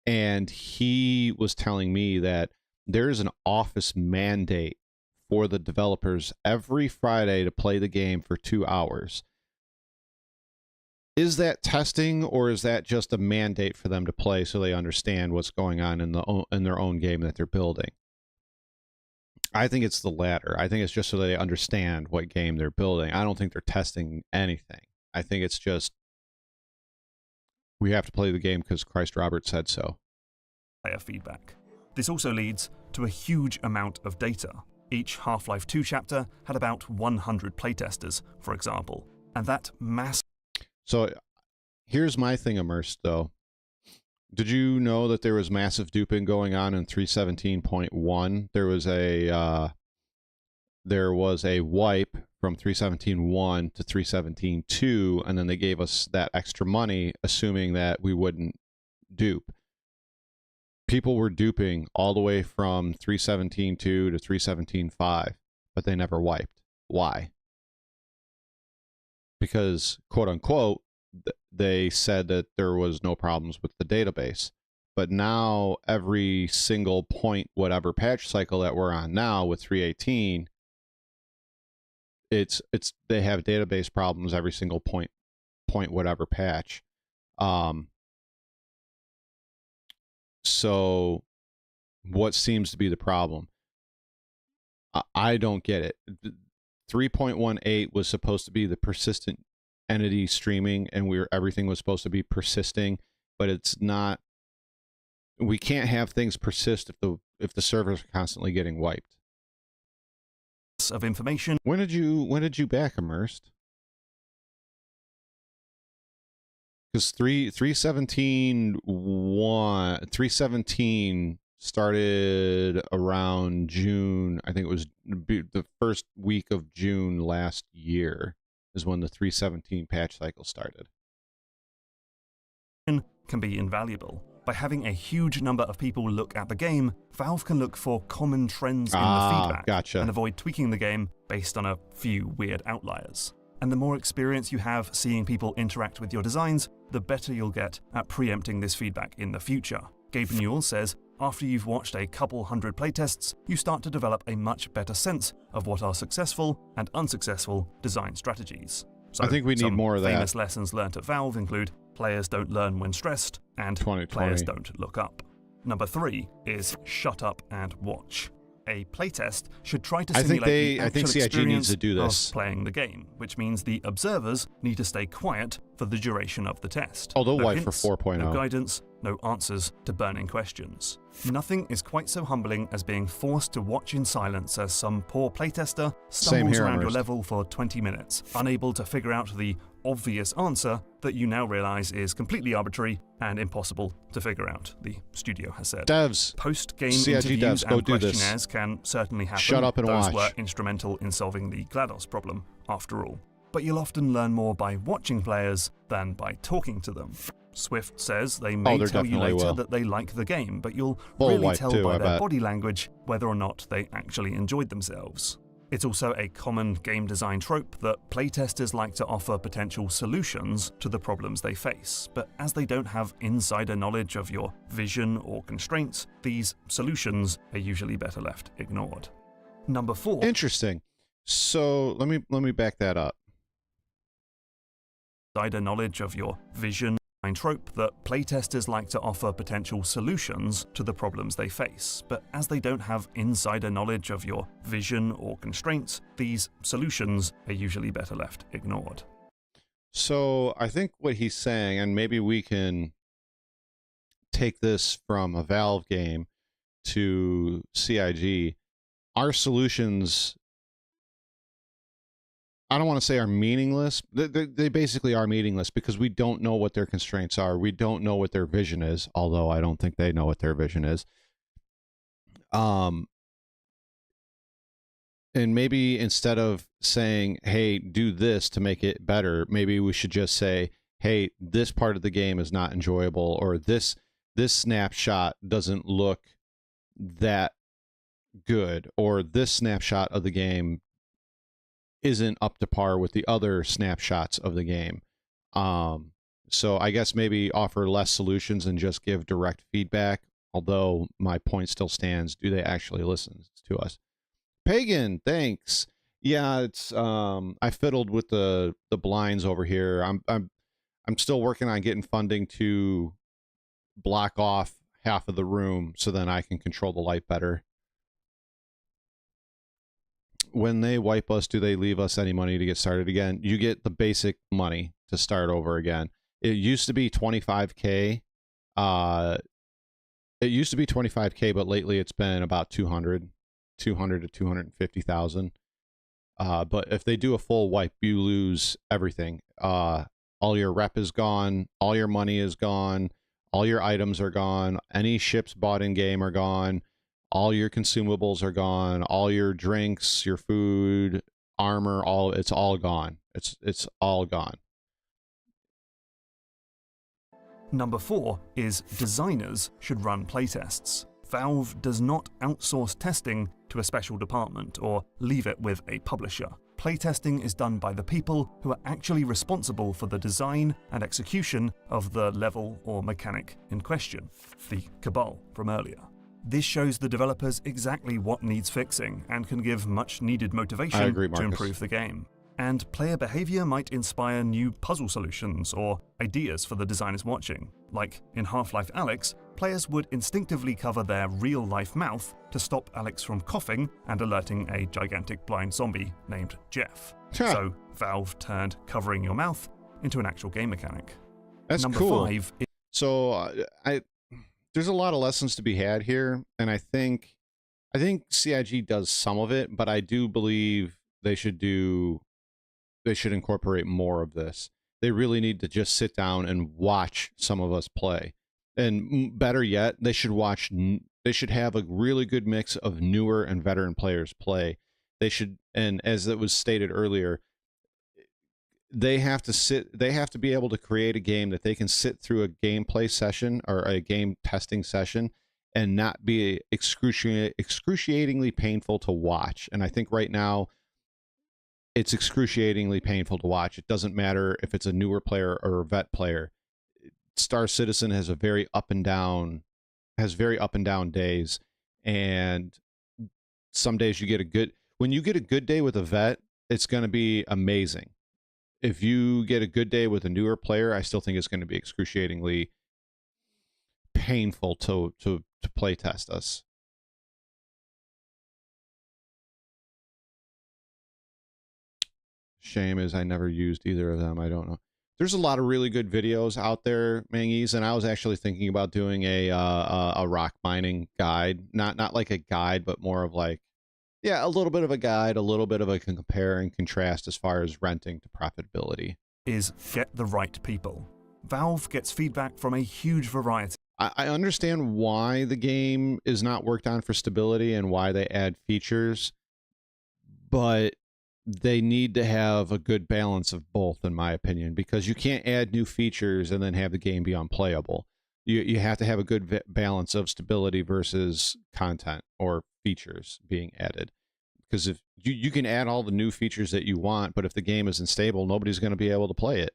And he was telling me that there's an office mandate for the developers every Friday to play the game for 2 hours. Is that testing, or is that just a mandate for them to play so they understand what's going on in their own game that they're building? I think it's the latter. I think it's just so they understand what game they're building. I don't think they're testing anything. I think it's just, we have to play the game because Christ Robert said so. Player feedback. This also leads to a huge amount of data. Each Half-Life 2 chapter had about 100 playtesters, for example, and that mass. So here's my thing, Immersed, though. Did you know that there was massive duping going on in 317.1? There was a wipe from 317.1 to 317.2, and then they gave us that extra money, assuming that we wouldn't dupe. People were duping all the way from 317.2 to 317.5, but they never wiped. Why? Because, quote unquote, they said that there was no problems with the database. But now every single point, whatever patch cycle that we're on now with 318, they have database problems every single point whatever patch. So what seems to be the problem? I don't get it. 3.18 was supposed to be the persistent entity streaming, and everything was supposed to be persisting, but it's not. We can't have things persist if the servers are constantly getting wiped. Of information. When did you back Immersed? Because 317 started around June. I think it was the first week of June last year is when the 317 patch cycle started. Can be invaluable. By having a huge number of people look at the game, Valve can look for common trends in the feedback gotcha. and avoid tweaking the game based on a few weird outliers. And the more experience you have seeing people interact with your designs, the better you'll get at preempting this feedback in the future. Gabe Newell says, after you've watched a couple hundred playtests, you start to develop a much better sense of what are successful and unsuccessful design strategies. So I think we need more of that. Famous lessons learnt at Valve include players don't learn when stressed, and players don't look up. Number 3 is shut up and watch. A playtest should try to simulate the actual CIG needs to do this. of playing the game, which means the observers need to stay quiet for the duration of the test. Oh, they'll no wipe hints, for 4.0. No guidance, no answers to burning questions. Nothing is quite so humbling as being forced to watch in silence as some poor playtester stumbles around your level for 20 minutes, unable to figure out the obvious answer that you now realize is completely arbitrary and impossible to figure out, the studio has said. Devs, post-game CIG interviews devs, go and do questionnaires this. can certainly happen. Shut up and Those watch. were instrumental in solving the GLaDOS problem, after all. But you'll often learn more by watching players than by talking to them. Swift says they may tell you later that they like the game, but you'll really tell by their body language whether or not they actually enjoyed themselves. It's also a common game design trope that playtesters like to offer potential solutions to the problems they face, but as they don't have insider knowledge of your vision or constraints, these solutions are usually better left ignored. Number 4. Interesting. So let me back that up. Insider knowledge of your vision trope that playtesters like to offer potential solutions to the problems they face, but as they don't have insider knowledge of your vision or constraints, these solutions are usually better left ignored. So I think what he's saying, and maybe we can take this from a Valve game to CIG, our solutions I don't want to say are meaningless. They basically are meaningless because we don't know what their constraints are. We don't know what their vision is, although I don't think they know what their vision is. And maybe instead of saying, hey, do this to make it better, maybe we should just say, hey, this part of the game is not enjoyable, or this snapshot doesn't look that good, or this snapshot of the game isn't up to par with the other snapshots of the game. So I guess maybe offer less solutions and just give direct feedback, although my point still stands. Do they actually listen to us? Pagan, thanks. Yeah, it's I fiddled with the blinds over here. I'm still working on getting funding to block off half of the room so then I can control the light better. When they wipe us, do they leave us any money to get started again? You get the basic money to start over again. It used to be 25K. It used to be 25K, but lately it's been about 200 to 250,000. But if they do a full wipe, you lose everything. All your rep is gone. All your money is gone. All your items are gone. Any ships bought in game are gone. All your consumables are gone. All your drinks, your food, armor, it's all gone. It's all gone. Number 4 is designers should run playtests. Valve does not outsource testing to a special department or leave it with a publisher. Playtesting is done by the people who are actually responsible for the design and execution of the level or mechanic in question, the Cabal from earlier. This shows the developers exactly what needs fixing and can give much needed motivation to improve the game. And player behavior might inspire new puzzle solutions or ideas for the designers watching. Like in Half-Life Alyx, players would instinctively cover their real-life mouth to stop Alex from coughing and alerting a gigantic blind zombie named Jeff. So Valve turned covering your mouth into an actual game mechanic. That's Number cool. 5 is so there's a lot of lessons to be had here, and I think CIG does some of it, but I do believe they should incorporate more of this. They really need to just sit down and watch some of us play. And better yet, they should have a really good mix of newer and veteran players play. They should, and as it was stated earlier, they have to be able to create a game that they can sit through a gameplay session or a game testing session and not be excruciatingly painful to watch. And I think right now, it's excruciatingly painful to watch. It doesn't matter if it's a newer player or a vet player. Star Citizen has very up and down days, and some days when you get a good day with a vet, it's going to be amazing. If you get a good day with a newer player, I still think it's going to be excruciatingly painful to play test us. Shame is I never used either of them. I don't know. There's a lot of really good videos out there, Mangies, and I was actually thinking about doing a rock mining guide. Not like a guide, but more of like, yeah, a little bit of a guide, a little bit of a compare and contrast as far as renting to profitability. Is get the right people. Valve gets feedback from a huge variety. I understand why the game is not worked on for stability and why they add features, but they need to have a good balance of both, in my opinion, because you can't add new features and then have the game be unplayable. You have to have a good balance of stability versus content or features being added. Because if you can add all the new features that you want, but if the game isn't stable, nobody's going to be able to play it.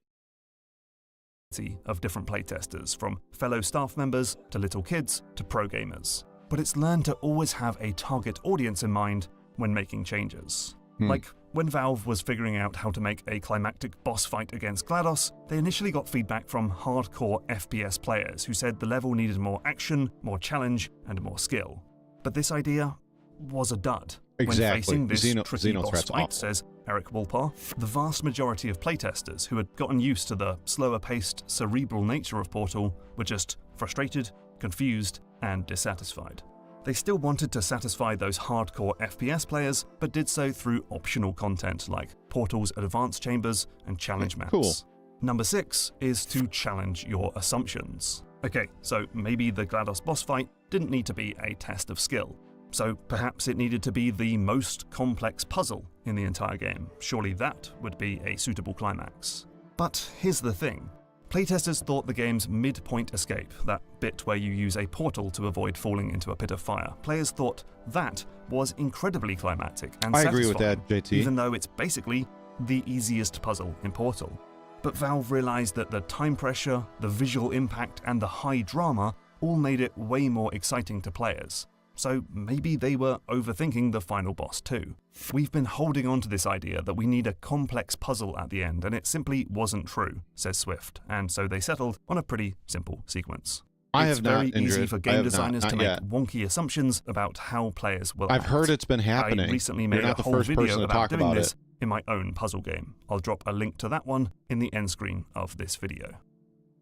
Of different playtesters, from fellow staff members to little kids to pro gamers. But it's learned to always have a target audience in mind when making changes. Like when Valve was figuring out how to make a climactic boss fight against GLaDOS, they initially got feedback from hardcore FPS players who said the level needed more action, more challenge, and more skill. But this idea was a dud. Exactly. When facing this tricky boss Xenothreat's fight, awful. says Eric Wolpaw, the vast majority of playtesters who had gotten used to the slower-paced, cerebral nature of Portal were just frustrated, confused, and dissatisfied. They still wanted to satisfy those hardcore FPS players, but did so through optional content like Portal's advanced chambers and challenge maps. Cool. Number 6 is to challenge your assumptions. Okay, so maybe the GLaDOS boss fight didn't need to be a test of skill. So perhaps it needed to be the most complex puzzle in the entire game. Surely that would be a suitable climax. But here's the thing. Playtesters thought the game's midpoint escape, that bit where you use a portal to avoid falling into a pit of fire, players thought that was incredibly climactic and I satisfying, agree with that, JT. even though it's basically the easiest puzzle in Portal. But Valve realized that the time pressure, the visual impact, and the high drama all made it way more exciting to players. So maybe they were overthinking the final boss too. We've been holding on to this idea that we need a complex puzzle at the end, and it simply wasn't true, says Swift, and so they settled on a pretty simple sequence. It's very easy for game designers to make wonky assumptions about how players will I've act. heard it's been happening. I recently made You're a not the whole first video person to about talk doing about this it. in my own puzzle game. I'll drop a link to that one in the end screen of this video.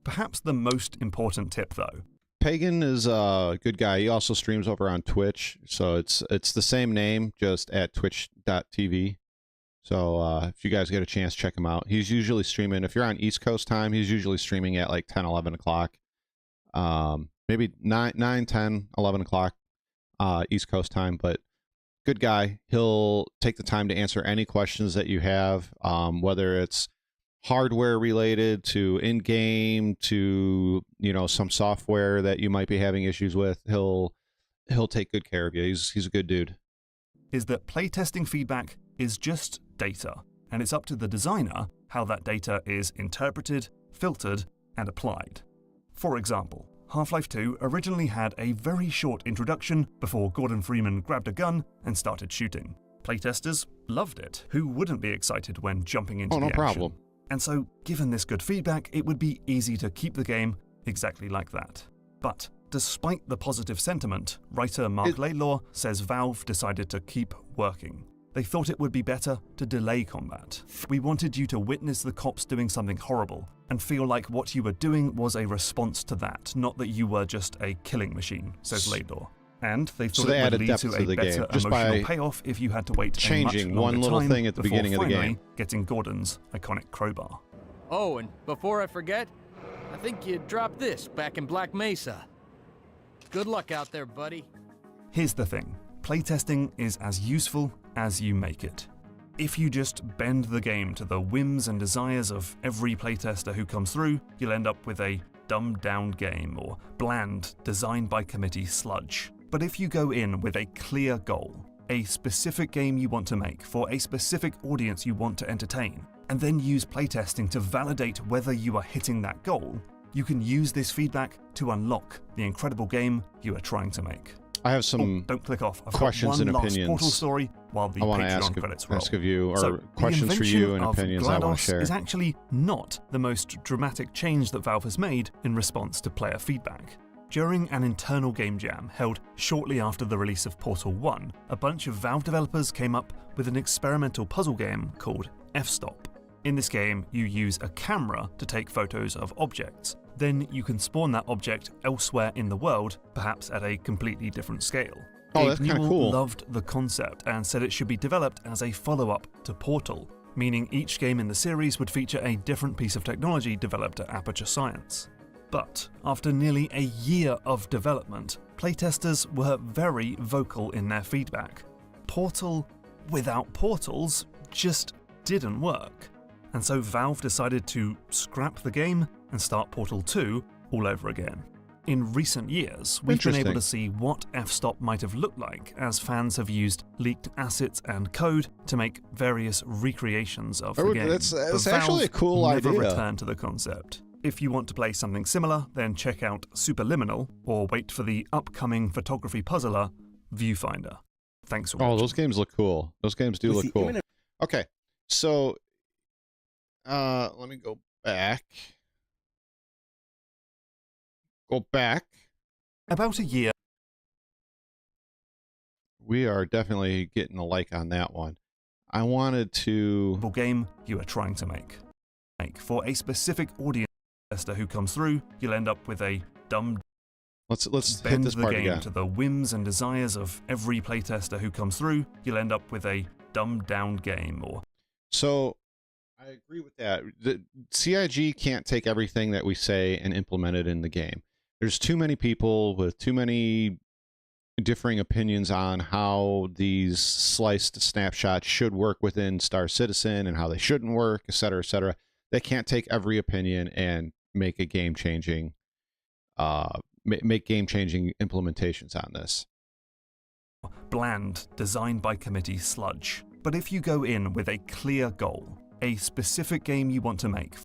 Perhaps the most important tip though. Pagan is a good guy. He also streams over on Twitch, so it's the same name, just at twitch.tv. So if you guys get a chance, check him out. He's usually streaming, if you're on East Coast time, he's usually streaming at like 10, 11 o'clock. Maybe 9, 10, 11 o'clock East Coast time, but good guy. He'll take the time to answer any questions that you have, whether it's hardware related to in-game to, you know, some software that you might be having issues with. He'll take good care of you. He's a good dude. Is that playtesting feedback is just data, and it's up to the designer how that data is interpreted, filtered, and applied. For example, Half-Life 2 originally had a very short introduction before Gordon Freeman grabbed a gun and started shooting. Playtesters loved it. Who wouldn't be excited when jumping into the action? Problem. And so, given this good feedback, it would be easy to keep the game exactly like that. But despite the positive sentiment, writer Mark Laidlaw says Valve decided to keep working. They thought it would be better to delay combat. We wanted you to witness the cops doing something horrible and feel like what you were doing was a response to that, not that you were just a killing machine, says Laidlaw. And they thought it would lead to a better emotional payoff if you had to wait changing a much one little time thing at the beginning of the game, getting Gordon's iconic crowbar. Oh, and before I forget, I think you dropped this back in Black Mesa. Good luck out there, buddy. Here's the thing. Playtesting is as useful as you make it. If you just bend the game to the whims and desires of every playtester who comes through, you'll end up with a dumbed-down game or bland, designed-by-committee sludge. But if you go in with a clear goal, a specific game you want to make for a specific audience you want to entertain, and then use playtesting to validate whether you are hitting that goal, you can use this feedback to unlock the incredible game you are trying to make. I have some don't click off. I've questions got one and last opinions. Portal story while the I want to Patreon credits roll. ask of you, or So, questions for you and opinions I want to GLaDOS share. is actually not the most dramatic change that Valve has made in response to player feedback. During an internal game jam held shortly after the release of Portal 1, a bunch of Valve developers came up with an experimental puzzle game called F-Stop. In this game, you use a camera to take photos of objects. Then you can spawn that object elsewhere in the world, perhaps at a completely different scale. Oh, that's kind of cool. Loved the concept and said it should be developed as a follow-up to Portal, meaning each game in the series would feature a different piece of technology developed at Aperture Science. But after nearly a year of development, playtesters were very vocal in their feedback. Portal without portals just didn't work. And so Valve decided to scrap the game and start Portal 2 all over again. In recent years, we've been able to see what F-Stop might have looked like, as fans have used leaked assets and code to make various recreations of the game. That's But actually a Valve cool never idea. returned to the concept. If you want to play something similar, then check out Superliminal, or wait for the upcoming photography puzzler, Viewfinder. Thanks for watching. Oh, those games look cool. Those games do look cool. Okay, so let me go back. About a year. We are definitely getting a like on that one. I wanted to... game you are trying to make. For a specific audience who comes through, you'll end up with a dumb Let's hit Bend this the part game again. to the whims and desires of every playtester who comes through, you'll end up with a dumbed-down game. So I agree with that. The CIG can't take everything that we say and implement it in the game. There's too many people with too many differing opinions on how these sliced snapshots should work within Star Citizen and how they shouldn't work, et cetera, et cetera. They can't take every opinion and make a game-changing make game-changing implementations on this. Bland, designed by committee sludge. But if you go in with a clear goal, a specific game you want to make.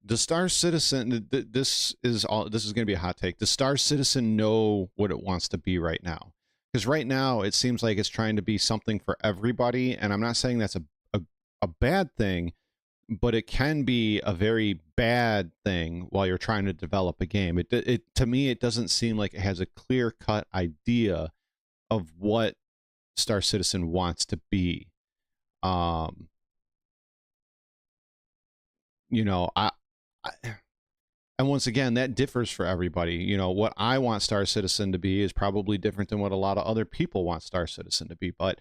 The Star Citizen, this is going to be a hot take. The Star Citizen know what it wants to be right now. Because right now it seems like it's trying to be something for everybody, and I'm not saying that's a bad thing, but it can be a very bad thing while you're trying to develop a game. It to me, it doesn't seem like it has a clear-cut idea of what Star Citizen wants to be. You know, and once again, that differs for everybody. You know, what I want Star Citizen to be is probably different than what a lot of other people want Star Citizen to be, but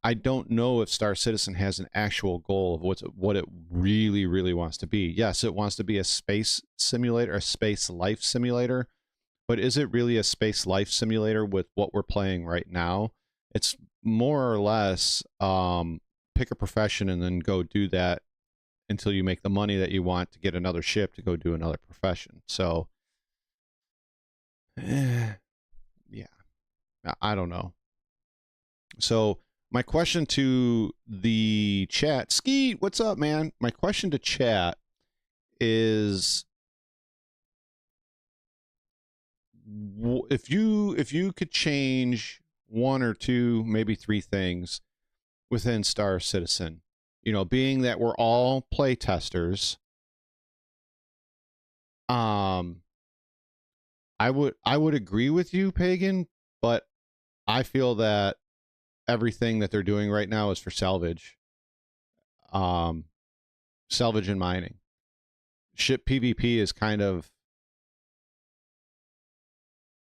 I don't know if Star Citizen has an actual goal of what it really, really wants to be. Yes, it wants to be a space simulator, a space life simulator, but is it really a space life simulator with what we're playing right now? It's more or less pick a profession and then go do that until you make the money that you want to get another ship to go do another profession. So, yeah, I don't know. So, my question to the chat, Skeet, what's up, man? My question to chat is, if you could change one or two, maybe three things within Star Citizen, you know, being that we're all play testers, I would agree with you, Pagan, but I feel that everything that they're doing right now is for salvage. Salvage and mining. Ship PvP is kind of...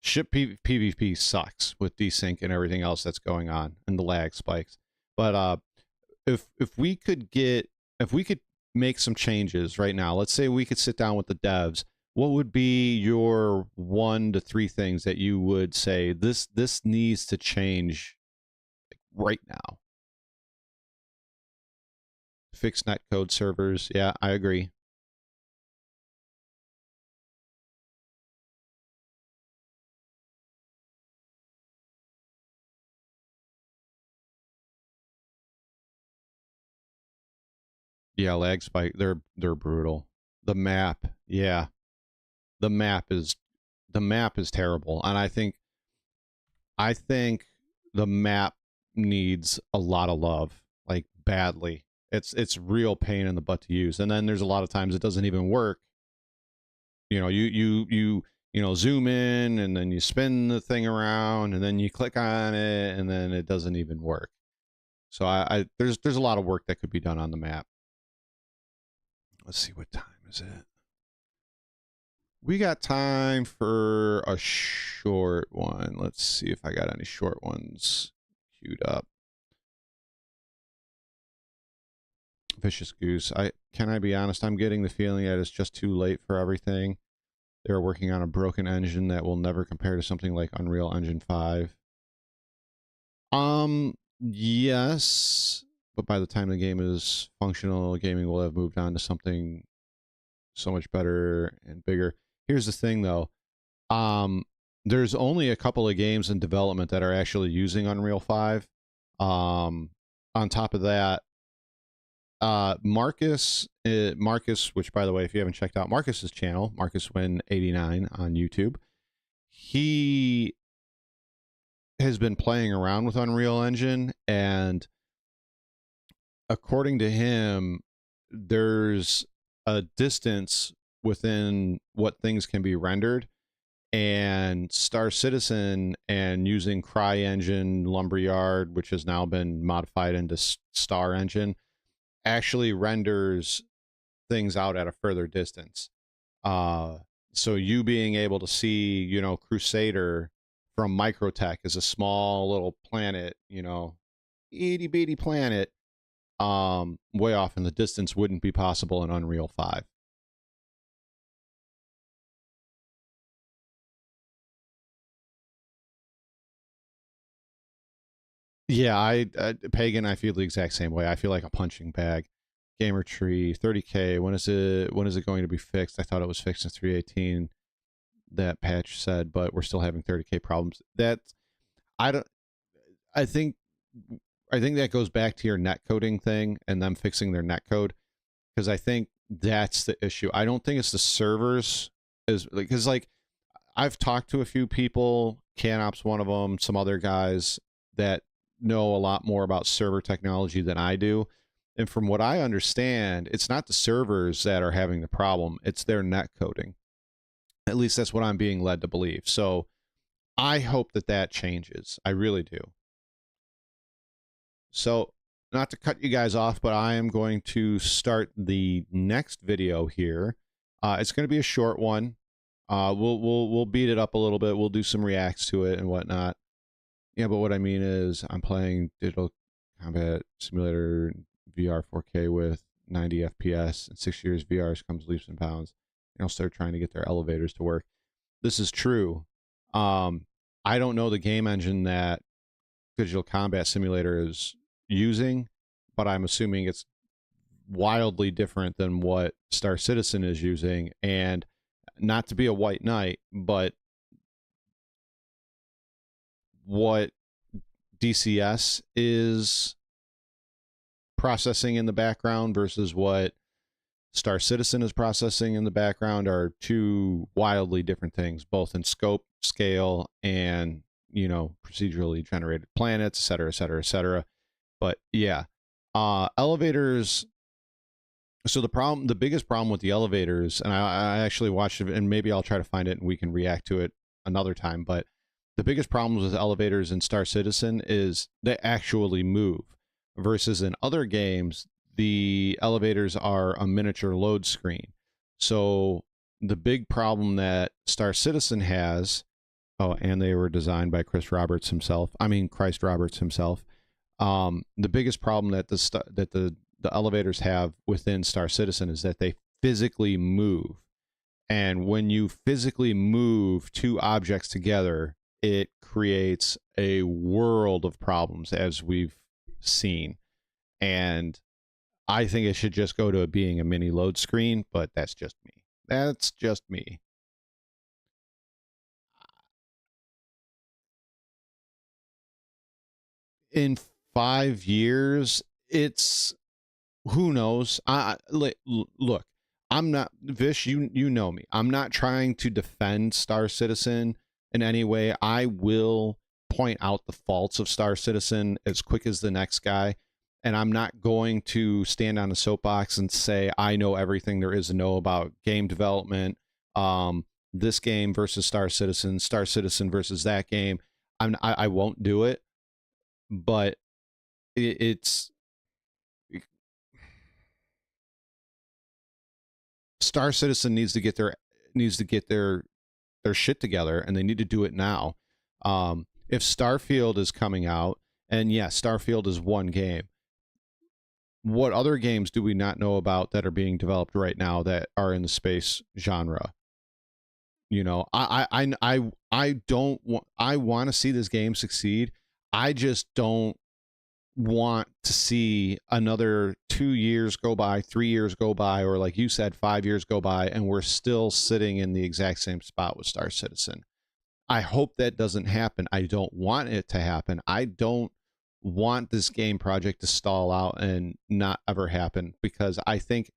Ship PvP sucks with desync and everything else that's going on and the lag spikes. But if we could make some changes right now, let's say we could sit down with the devs, what would be your 1 to 3 things that you would say this needs to change right now? Fix netcode servers. Yeah, I agree. Yeah, lag spike. They're brutal. The map, yeah. The map is terrible, and I think the map needs a lot of love, like badly. It's real pain in the butt to use, and then there's a lot of times it doesn't even work. You know, you zoom in and then you spin the thing around and then you click on it and then it doesn't even work. So there's a lot of work that could be done on the map. Let's see, what time is it? We got time for a short one. Let's see if I got any short ones queued up. Vicious Goose. Can I be honest? I'm getting the feeling that it's just too late for everything. They're working on a broken engine that will never compare to something like Unreal Engine 5. Yes, but by the time the game is functional, gaming will have moved on to something so much better and bigger. Here's the thing, though. There's only a couple of games in development that are actually using Unreal 5. On top of that, Marcus, which, by the way, if you haven't checked out Marcus's channel, MarcusWin89 on YouTube, he has been playing around with Unreal Engine, and according to him, there's a distance within what things can be rendered, and Star Citizen and using CryEngine Lumberyard, which has now been modified into Star Engine, actually renders things out at a further distance. So you being able to see, you know, Crusader from Microtech as a small little planet, you know, itty bitty planet, way off in the distance wouldn't be possible in Unreal 5. Yeah, Pagan, I feel the exact same way. I feel like a punching bag. Gamer tree, 30K. When is it going to be fixed? I thought it was fixed in 318. That patch said, but we're still having 30K problems. That I don't. I think that goes back to your net coding thing and them fixing their net code, because I think that's the issue. I don't think it's the servers, is because like I've talked to a few people, Canop's one of them, some other guys that know a lot more about server technology than I do. And from what I understand, it's not the servers that are having the problem, it's their net coding. At least that's what I'm being led to believe. So I hope that that changes. I really do. So, not to cut you guys off, but I am going to start the next video here. It's going to be a short one. We'll beat it up a little bit. We'll do some reacts to it and whatnot. Yeah, but what I mean is I'm playing Digital Combat Simulator VR 4K with 90 FPS. In 6 years, VR comes leaps and bounds. And I'll start trying to get their elevators to work. This is true. I don't know the game engine that Digital Combat Simulator is using, but I'm assuming it's wildly different than what Star Citizen is using. And not to be a white knight, but what DCS is processing in the background versus what Star Citizen is processing in the background are two wildly different things, both in scope, scale, and, you know, procedurally generated planets, et cetera, et cetera, et cetera. But yeah, elevators. So the biggest problem with the elevators, and I actually watched it, and maybe I'll try to find it and we can react to it another time. But the biggest problems with elevators in Star Citizen is they actually move, versus in other games, the elevators are a miniature load screen. So the big problem that Star Citizen has, oh, and they were designed by Christ Roberts himself. The biggest problem that the elevators have within Star Citizen is that they physically move. And when you physically move two objects together, it creates a world of problems, as we've seen. And I think it should just go to being a mini load screen, but that's just me. That's just me. In 5 years, it's, who knows? Look, I'm not, Vish, you know me. I'm not trying to defend Star Citizen in any way. I will point out the faults of Star Citizen as quick as the next guy. And I'm not going to stand on a soapbox and say I know everything there is to know about game development, this game versus Star Citizen versus that game. I won't do it, but it's Star Citizen needs to get their shit together, and they need to do it now. If Starfield is coming out, and yes, Starfield is one game, what other games do we not know about that are being developed right now that are in the space genre? You know, I don't want, I want to see this game succeed. I just don't want to see another 2 years go by, 3 years go by, or like you said, 5 years go by, and we're still sitting in the exact same spot with Star Citizen. I hope that doesn't happen. I don't want it to happen. I don't want this game project to stall out and not ever happen, because I think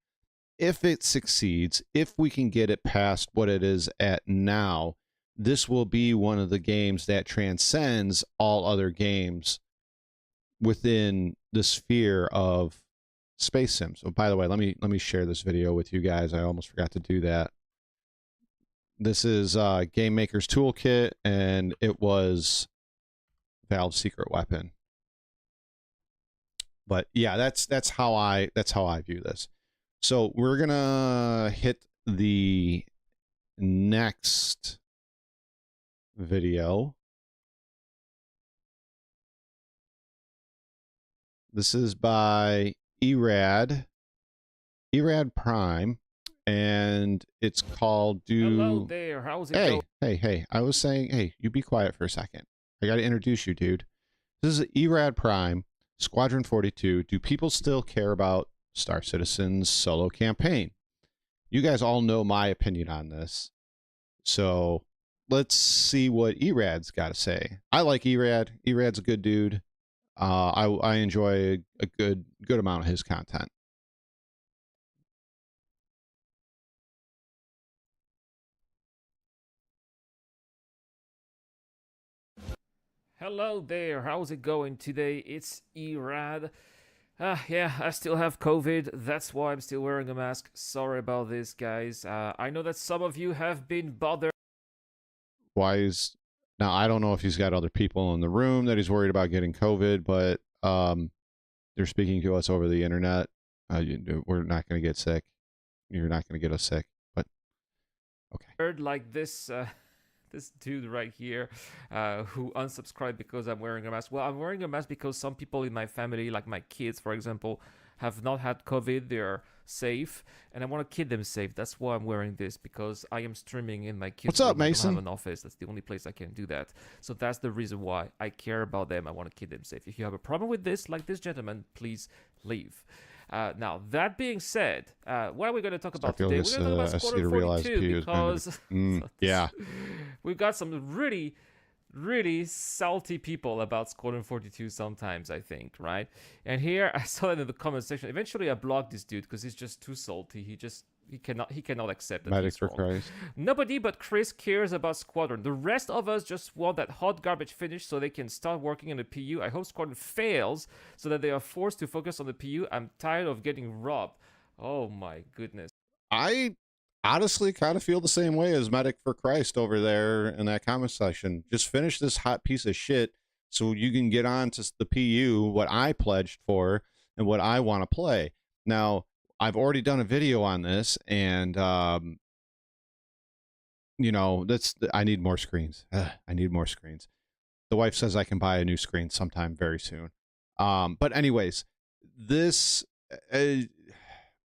if it succeeds, if we can get it past what it is at now, this will be one of the games that transcends all other games within the sphere of space sims. So, by the way, let me share this video with you guys. I almost forgot to do that. This is Game Maker's Toolkit, and it was Valve's secret weapon. But yeah, that's how I view this. So we're gonna hit the next video. This is by Erad Prime, and it's called Hello there, how's it going? Hey, I was saying, hey, you be quiet for a second. I got to introduce you, dude. This is Erad Prime, Squadron 42. Do people still care about Star Citizen's solo campaign? You guys all know my opinion on this, so let's see what Erad's got to say. I like Erad. Erad's a good dude. I enjoy a good amount of his content. Hello there, how's it going today? It's Erad. Yeah, I still have COVID. That's why I'm still wearing a mask. Sorry about this, guys. I know that some of you have been bothered. Why is now? I don't know if he's got other people in the room that he's worried about getting COVID, but they're speaking to us over the internet. We're not going to get sick. You're not going to get us sick, but okay. Like this. This dude right here who unsubscribed because I'm wearing a mask. Well, I'm wearing a mask because some people in my family, like my kids, for example, have not had COVID. They're safe, and I want to keep them safe. That's why I'm wearing this, because I am streaming in my kids' What's up, room. Mason? I don't have an office. That's the only place I can do that. So that's the reason why I care about them. I want to keep them safe. If you have a problem with this, like this gentleman, please leave. Now, that being said, what are we going to talk about today? We're going to talk about Squadron 42 because yeah, we've got some really salty people about Squadron 42 sometimes, I think, right? And here, I saw it in the comment section. Eventually, I blocked this dude because he's just too salty. He cannot accept that Medic he's for wrong. Christ. Nobody but Chris cares about Squadron. The rest of us just want that hot garbage finished so they can start working on the PU. I hope Squadron fails so that they are forced to focus on the PU. I'm tired of getting robbed. Oh my goodness. I honestly kind of feel the same way as Medic for Christ over there in that comment section. Just finish this hot piece of shit so you can get on to the PU, what I pledged for and what I want to play. Now, I've already done a video on this, and you know, I need more screens. I need more screens. The wife says I can buy a new screen sometime very soon. But anyways, this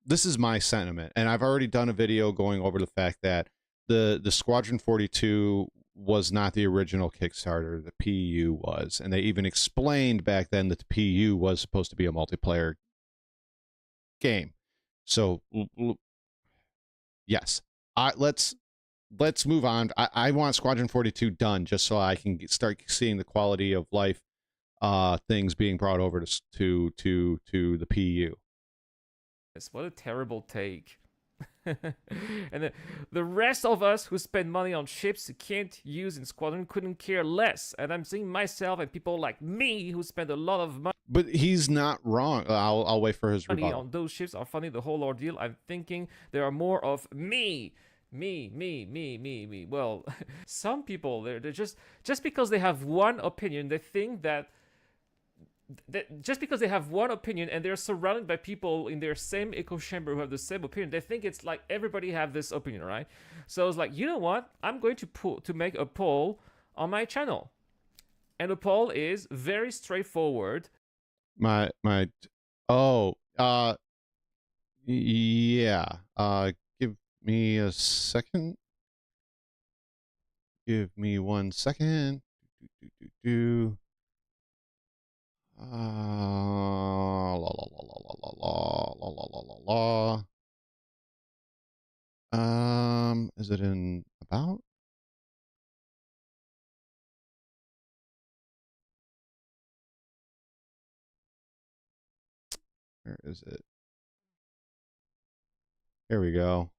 is my sentiment, and I've already done a video going over the fact that the Squadron 42 was not the original Kickstarter. The PU was, and they even explained back then that the PU was supposed to be a multiplayer game. So yes, let's move on. I want Squadron 42 done just so I can start seeing the quality of life things being brought over to the PU. What a terrible take. And the rest of us who spend money on ships you can't use in Squadron couldn't care less. And I'm seeing myself and people like me who spend a lot of money. But he's not wrong. I'll wait for his rebuttal. On those ships are funding the whole ordeal. I'm thinking there are more of me. Well, some people, they're just because they have one opinion, they think that just because they have one opinion and they're surrounded by people in their same echo chamber who have the same opinion, they think it's like everybody have this opinion, right? So it's like, you know what? I'm going to make a poll on my channel. And the poll is very straightforward. Yeah. Give me a second. Give me 1 second. Is it in about? Where is it? Here we go.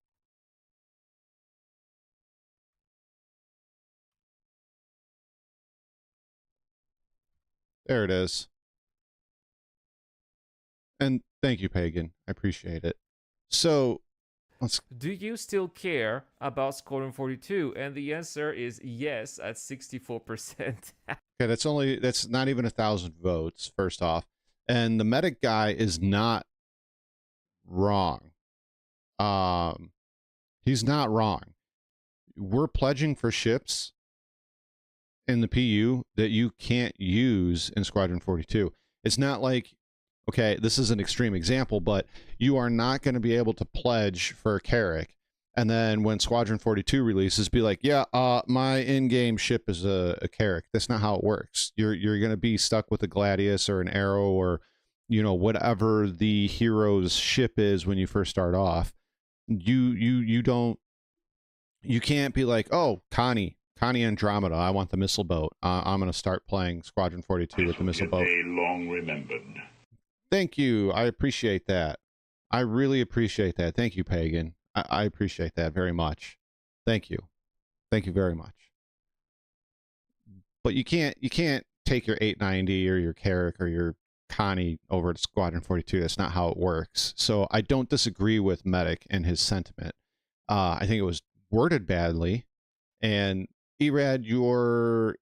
There it is. And thank you, Pagan. I appreciate it. So, do you still care about Squadron 42? And the answer is yes at 64%. Okay, that's not even 1,000 votes, first off. And the medic guy is not wrong. He's not wrong. we're pledging for ships in the PU that you can't use in Squadron 42. It's not like, okay, this is an extreme example, but you are not going to be able to pledge for a Carrack, and then when Squadron 42 releases, be like, yeah, my in-game ship is a Carrack. That's not how it works. You're going to be stuck with a Gladiator or an Arrow or, you know, whatever the hero's ship is when you first start off. You can't be like, oh, Connie Andromeda, I want the missile boat. I'm going to start playing Squadron 42 with the missile boat. Long remembered. Thank you. I appreciate that. I really appreciate that. Thank you, Pagan. I appreciate that very much. Thank you. Thank you very much. But you can't take your 890 or your Carrack or your Connie over to Squadron 42. That's not how it works. So I don't disagree with Medic and his sentiment. I think it was worded badly. And Erad, your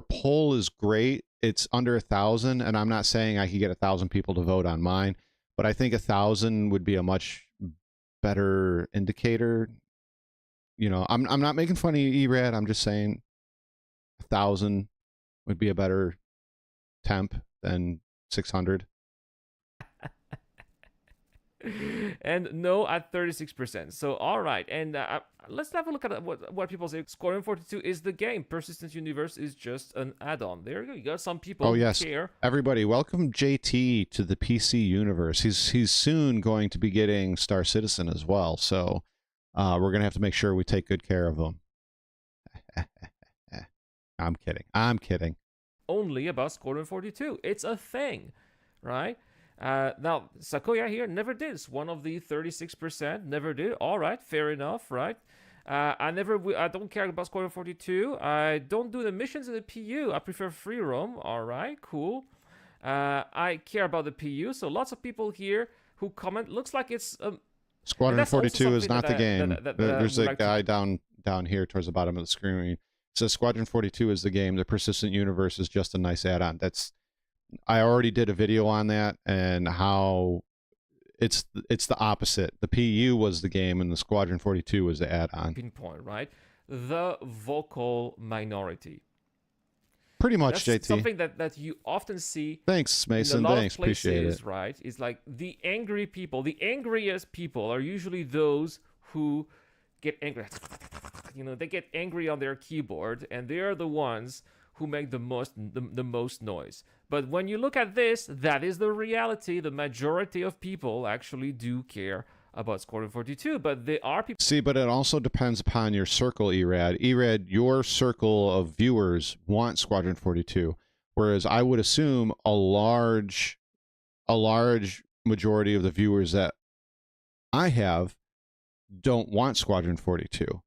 poll is great. It's under 1,000, and I'm not saying I could get 1,000 people to vote on mine, but I think 1,000 would be a much better indicator. You know, I'm not making fun of you, Erad. I'm just saying 1,000 would be a better temp than 600. And no at 36%. So all right, and let's have a look at what people say. Squadron 42 is the game. Persistent Universe is just an add-on. There you go. Some people care. Everybody, welcome JT to the PC universe. He's soon going to be getting Star Citizen as well. So we're gonna have to make sure we take good care of him. I'm kidding. Only about Squadron 42. It's a thing, right? Now, Sakoya here never did. It's one of the 36%. Never did. All right, fair enough, right? I don't care about Squadron 42. I don't do the missions in the PU. I prefer free roam. All right, cool. I care about the PU. So lots of people here who comment. Looks like it's Squadron 42 is not the game. There's a guy down here towards the bottom of the screen. It says Squadron 42 is the game. The Persistent Universe is just a nice add-on. I already did a video on that and how it's the opposite. The PU was the game and the Squadron 42 was the add-on. Pinpoint, right? The vocal minority. Pretty much, That's JT. something that you often see. Thanks, Mason. In a lot Thanks, of places, appreciate it. Right? It's like the angry people. The angriest people are usually those who get angry. You know, they get angry on their keyboard, and they are the ones who make the most noise. But when you look at this, that is the reality. The majority of people actually do care about Squadron 42, but there are people... See, but it also depends upon your circle, Erad. Erad, your circle of viewers want Squadron 42, whereas I would assume a large majority of the viewers that I have don't want Squadron 42.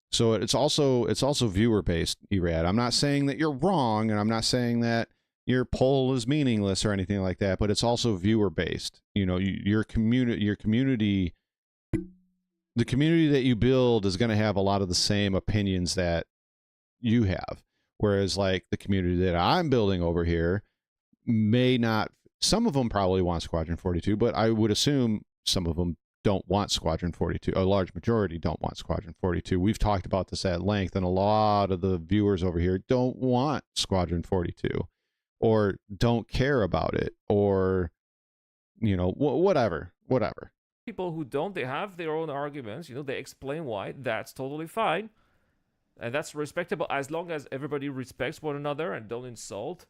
So it's also viewer based, Erad. I'm not saying that you're wrong, and I'm not saying that your poll is meaningless or anything like that, but it's also viewer based. You know, your community, the community that you build is going to have a lot of the same opinions that you have. Whereas like the community that I'm building over here may not, some of them probably want Squadron 42, but I would assume some of them don't want Squadron 42. A large majority don't want Squadron 42. We've talked about this at length, and a lot of the viewers over here don't want Squadron 42 or don't care about it, or, you know, whatever. People who don't, they have their own arguments, you know, they explain why. That's totally fine. And that's respectable as long as everybody respects one another and don't insult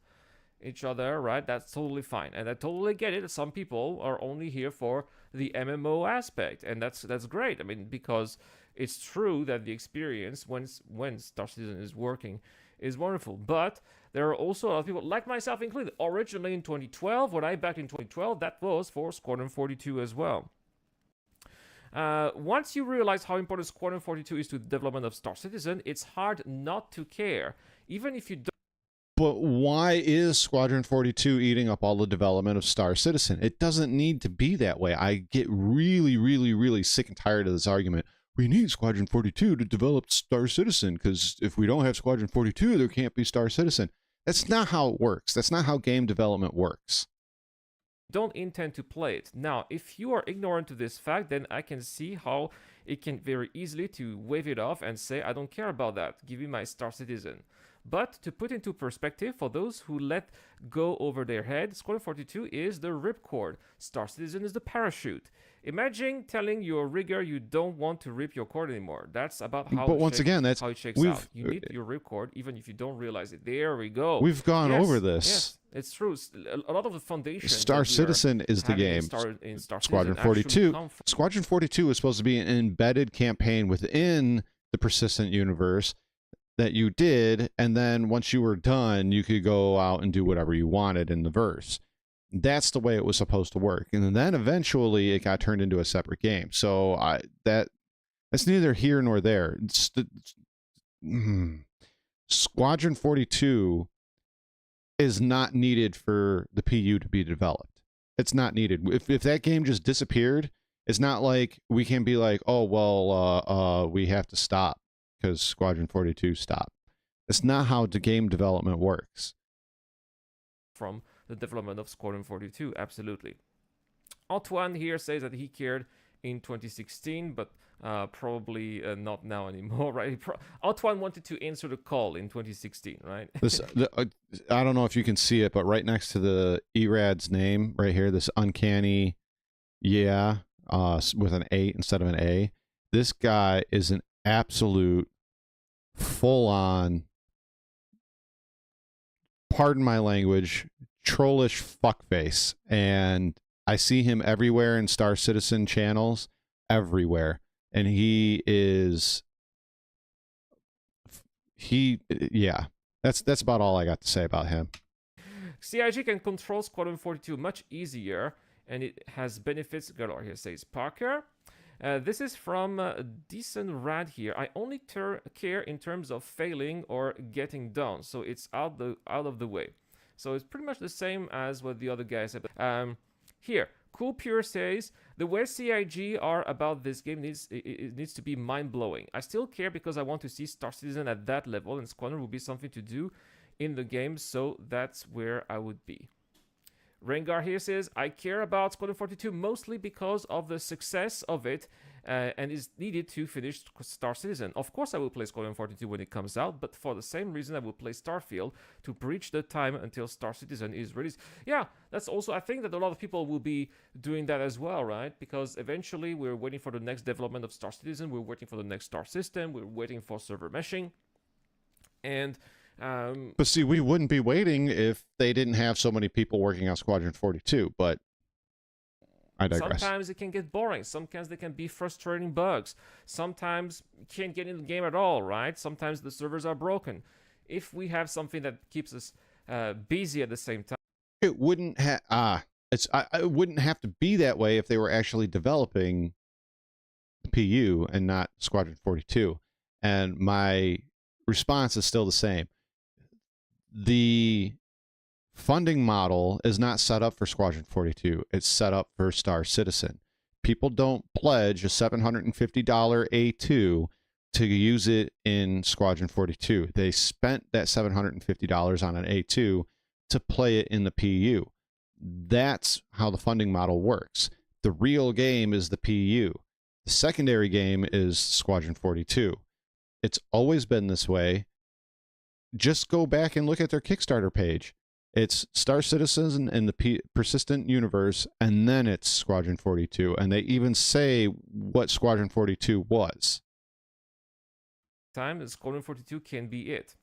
each other, right? That's totally fine. And I totally get it. Some people are only here for the MMO aspect, and that's great. I mean, because it's true that the experience when Star Citizen is working is wonderful. But there are also a lot of people, like myself included, originally in 2012, when I backed in 2012, that was for Squadron 42 as well. Once you realize how important Squadron 42 is to the development of Star Citizen, it's hard not to care, even if you don't. But why is Squadron 42 eating up all the development of Star Citizen? It doesn't need to be that way. I get really, really, really sick and tired of this argument. We need Squadron 42 to develop Star Citizen, because if we don't have Squadron 42, there can't be Star Citizen. That's not how it works. That's not how game development works. Don't intend to play it. Now, if you are ignorant to this fact, then I can see how it can very easily to wave it off and say, I don't care about that, give me my Star Citizen. But to put into perspective, for those who let go over their head, Squadron 42 is the ripcord. Star Citizen is the parachute. Imagine telling your rigger you don't want to rip your cord anymore. That's about how, but once again, that's how it shakes out. You need your ripcord even if you don't realize it. There we go. We've gone over this. Yes, it's true. A lot of the foundation. Star Citizen is the game. In Star Squadron Citizen 42. come from Squadron 42 is supposed to be an embedded campaign within the persistent universe that you did, and then once you were done, you could go out and do whatever you wanted in the verse. That's the way it was supposed to work, and then eventually it got turned into a separate game. So that's neither here nor there. Squadron 42 is not needed for the PU to be developed. It's not needed. If that game just disappeared, it's not like we can be like, oh well, we have to stop because Squadron 42 stopped. It's not how the game development works. From the development of Squadron 42, absolutely. Antoine here says that he cared in 2016, but probably not now anymore, right? Antoine wanted to answer the call in 2016, right? I don't know if you can see it, but right next to the ERAD's name, right here, this uncanny, with an 8 instead of an A. This guy is an absolute full-on, pardon my language, trollish fuckface, and I see him everywhere in Star Citizen channels, everywhere, and that's about all I got to say about him. CIG can control Squadron 42 much easier, and it has benefits galore. Here says Parker. This is from Decent Rad here. I only care in terms of failing or getting done, so it's out of the way. So it's pretty much the same as what the other guys said. Here, Cool Pure says, the way CIG are about this game needs to be mind-blowing. I still care because I want to see Star Citizen at that level, and Squadron will be something to do in the game, so that's where I would be. Rengar here says, I care about Squadron 42 mostly because of the success of it and is needed to finish Star Citizen. Of course I will play Squadron 42 when it comes out, but for the same reason I will play Starfield to breach the time until Star Citizen is released. Yeah, that's also, I think that a lot of people will be doing that as well, right? Because eventually we're waiting for the next development of Star Citizen, we're waiting for the next star system, we're waiting for server meshing, and but see, we wouldn't be waiting if they didn't have so many people working on Squadron 42, but I digress. Sometimes it can get boring. Sometimes there can be frustrating bugs. Sometimes you can't get in the game at all, right? Sometimes the servers are broken. If we have something that keeps us busy at the same time, it wouldn't it wouldn't have to be that way if they were actually developing the PU and not Squadron 42. And my response is still the same. The funding model is not set up for Squadron 42. It's set up for Star Citizen. People don't pledge a $750 A2 to use it in Squadron 42. They spent that $750 on an A2 to play it in the PU. That's how the funding model works. The real game is the PU. The secondary game is Squadron 42. It's always been this way. Just go back and look at their Kickstarter page. It's Star Citizen and the Persistent Universe, and then it's Squadron 42. And they even say what Squadron 42 was. time Squadron 42 can be it.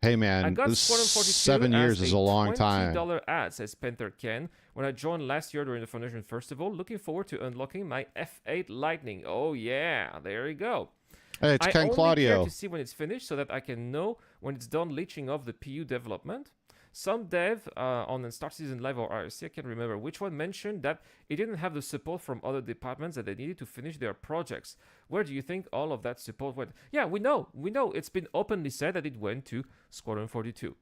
Hey man, I got this Squadron 42 7 years is a long time. $20 ad, says Panther Ken, when I joined last year during the Foundation Festival. Looking forward to unlocking my F8 Lightning. Oh yeah, there you go. Hey, it's Ken Claudio. I only care to see when it's finished so that I can know when it's done leeching off the PU development. Some dev on StarcitizenLove or RSC, I can't remember which one, mentioned that it didn't have the support from other departments that they needed to finish their projects. Where do you think all of that support went? Yeah, we know. It's been openly said that it went to Squadron 42.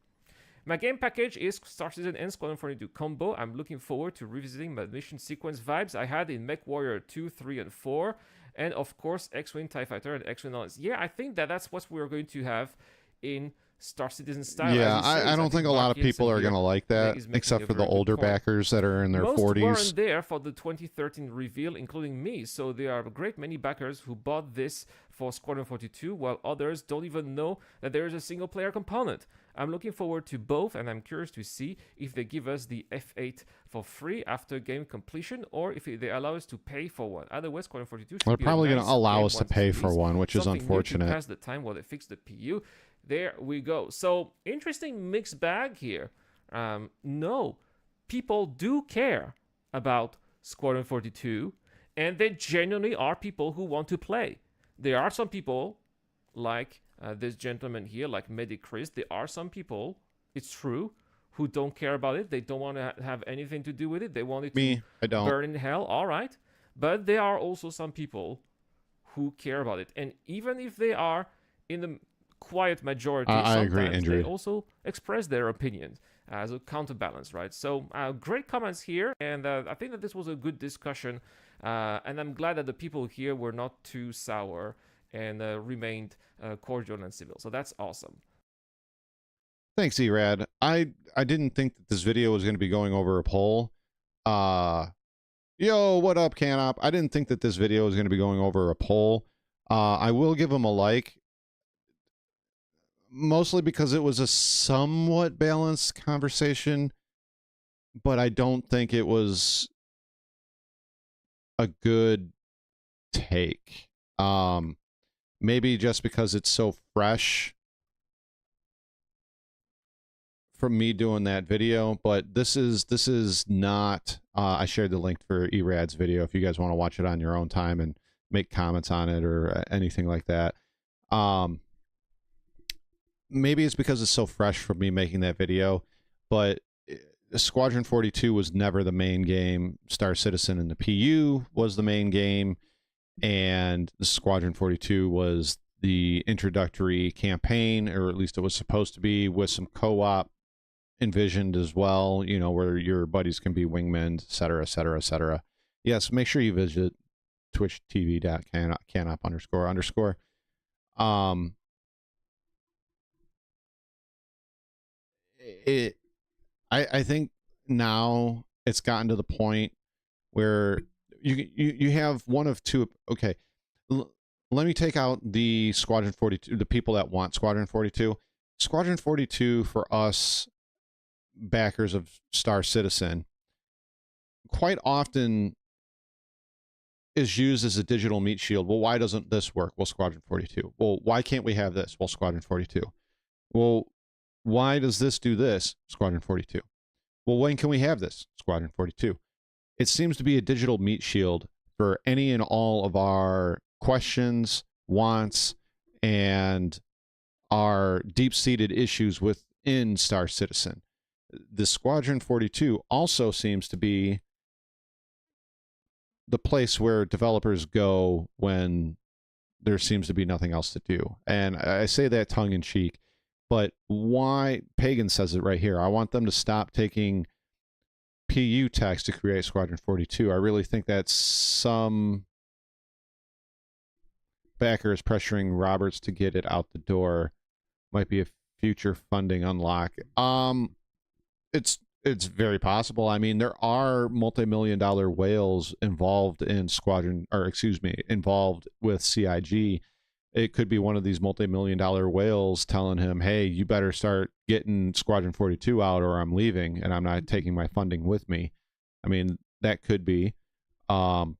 My game package is Star Citizen and Squadron 42 combo. I'm looking forward to revisiting my mission sequence vibes I had in MechWarrior 2, 3, and 4. And of course, X-Wing TIE Fighter and X-Wing Alliance. Yeah, I think that's what we're going to have in Star Citizen style. Yeah, as he says. I don't think a lot of people are going to like that, is making except a for the very good older point. backers that are in their Most 40s. weren't there for the 2013 reveal, including me, so there are a great many backers who bought this for Squadron 42, while others don't even know that there is a single-player component. I'm looking forward to both, and I'm curious to see if they give us the F8 for free after game completion, or if they allow us to pay for one. Either way, Squadron 42 should They're be probably a going nice to allow game us to once pay released. for one, which is Something new to unfortunate. pass the time while they fix the PU. There we go. So, interesting mixed bag here. No, people do care about Squadron 42, and there genuinely are people who want to play. There are some people, like this gentleman here, like Medicris, there are some people, it's true, who don't care about it. They don't want to have anything to do with it. They want it Me, I to don't. burn in hell. All right. But there are also some people who care about it. And even if they are in the quiet majority, I agree, sometimes Andrew. they also express their opinions as a counterbalance, right? So great comments here. And I think that this was a good discussion. And I'm glad that the people here were not too sour and remained cordial and civil. So that's awesome. Thanks, Erad. I didn't think that this video was going to be going over a poll. Yo, what up, Canop? I didn't think that this video was going to be going over a poll. I will give him a like, mostly because it was a somewhat balanced conversation, but I don't think it was a good take. Maybe just because it's so fresh from me doing that video, but this is not I shared the link for Erad's video if you guys want to watch it on your own time and make comments on it or anything like that. Maybe it's because it's so fresh from me making that video, but Squadron 42 was never the main game. Star Citizen and the PU was the main game, and the Squadron 42 was the introductory campaign, or at least it was supposed to be, with some co-op envisioned as well, you know, where your buddies can be wingmen, etc., etc., etc. Yes, make sure you visit twitch.tv.canop__. I think now it's gotten to the point where you have one of two. Okay, let me take out the Squadron 42, the people that want Squadron 42. Squadron 42 for us backers of Star Citizen quite often is used as a digital meat shield. Well, why doesn't this work? Well, Squadron 42. Well, why can't we have this? Well, Squadron 42. Well, why does this do this? Squadron 42. Well, when can we have this? Squadron 42. It seems to be a digital meat shield for any and all of our questions, wants, and our deep-seated issues within Star Citizen. The Squadron 42 also seems to be the place where developers go when there seems to be nothing else to do. And I say that tongue-in-cheek, but why? Pagan says it right here. I want them to stop taking PU text to create Squadron 42. I really think that's some backers pressuring Roberts to get it out the door. Might be a future funding unlock. It's very possible. I mean, there are multi-million-dollar whales involved in Squadron, or excuse me, involved with CIG. It could be one of these multi-million-dollar whales telling him, hey, you better start getting Squadron 42 out or I'm leaving and I'm not taking my funding with me. I mean, that could be. Or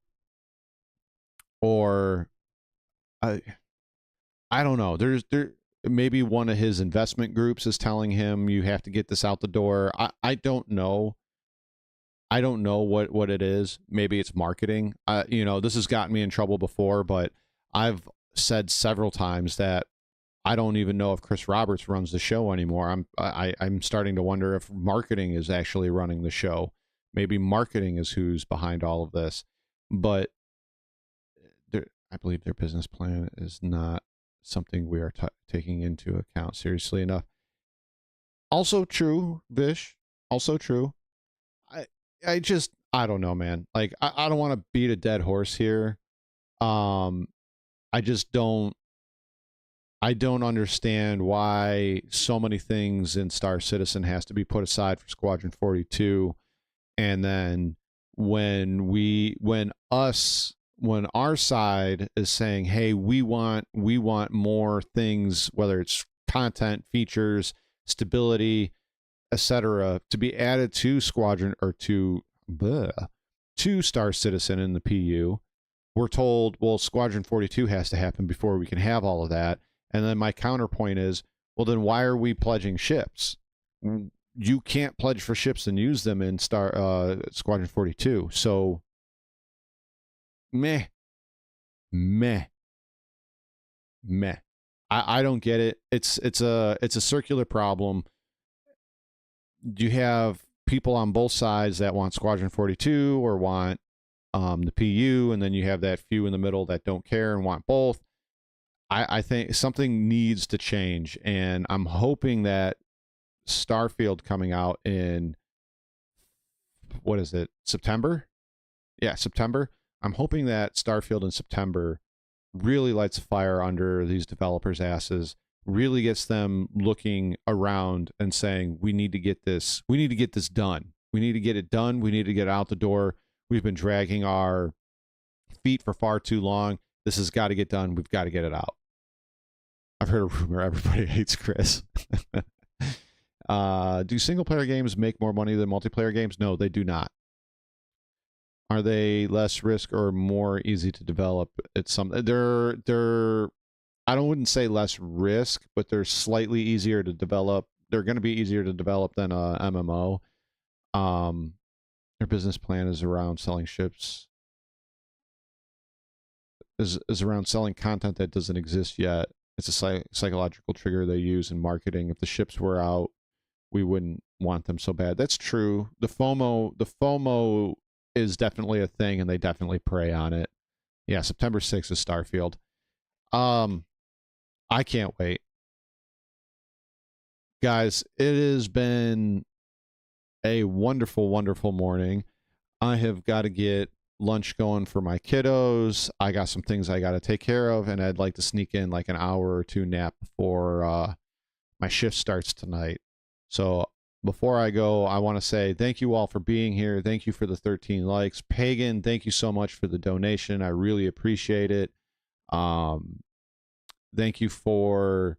I don't know. There maybe one of his investment groups is telling him you have to get this out the door. I don't know. I don't know what it is. Maybe it's marketing. You know, this has gotten me in trouble before, but I've said several times that I don't even know if Chris Roberts runs the show anymore. I'm starting to wonder if marketing is actually running the show. Maybe marketing is who's behind all of this. But I believe their business plan is not something we are taking into account seriously enough. Also true, Vish. Also true. I don't know, man. Like, I don't want to beat a dead horse here. I just don't. I don't understand why so many things in Star Citizen has to be put aside for Squadron 42. And then when our side is saying, hey, we want more things, whether it's content, features, stability, etc., to be added to Squadron or to Star Citizen in the PU, we're told, well, Squadron 42 has to happen before we can have all of that. And then my counterpoint is, well, then why are we pledging ships? You can't pledge for ships and use them in Squadron 42. So, meh. I don't get it. It's a circular problem. You have people on both sides that want Squadron 42 or want the PU, and then you have that few in the middle that don't care and want both. I think something needs to change, and I'm hoping that Starfield coming out in, what is it, September? Yeah, September. I'm hoping that Starfield in September really lights a fire under these developers' asses, really gets them looking around and saying, we need to get this done. We need to get it done. We need to get it out the door. We've been dragging our feet for far too long. This has got to get done. We've got to get it out. I've heard a rumor everybody hates Chris. Do single-player games make more money than multiplayer games? No, they do not. Are they less risk or more easy to develop? It's some they're I wouldn't say less risk, but they're slightly easier to develop. They're going to be easier to develop than a MMO. Their business plan is around selling ships. Is around selling content that doesn't exist yet. It's a psychological trigger they use in marketing. If the ships were out, we wouldn't want them so bad. That's true. The FOMO is definitely a thing, and they definitely prey on it. Yeah, September 6th is Starfield. I can't wait. Guys, it has been a wonderful, wonderful morning. I have got to get lunch going for my kiddos. I got some things I got to take care of, and I'd like to sneak in like an hour or two nap before my shift starts tonight. So before I go, I want to say thank you all for being here. Thank you for the 13 likes. Pagan, thank you so much for the donation. I really appreciate it. Thank you for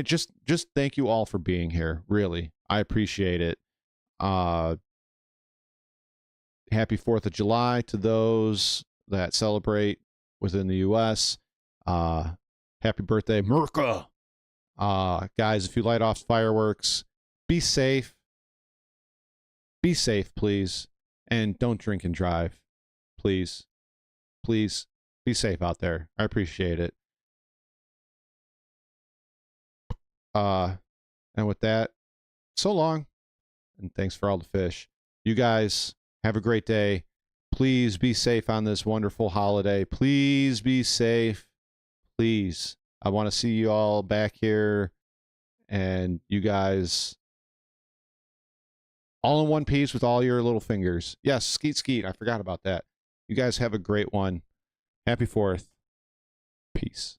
just thank you all for being here. Really, I appreciate it. Happy 4th of July to those that celebrate within the U.S. Happy birthday, Merca. Guys, if you light off fireworks, be safe. Be safe, please. And don't drink and drive. Please. Please be safe out there. I appreciate it. And with that, so long. And thanks for all the fish. You guys have a great day. Please be safe on this wonderful holiday. Please be safe. Please. I want to see you all back here. And you guys all in one piece with all your little fingers. Yes, skeet skeet. I forgot about that. You guys have a great one. Happy 4th. Peace.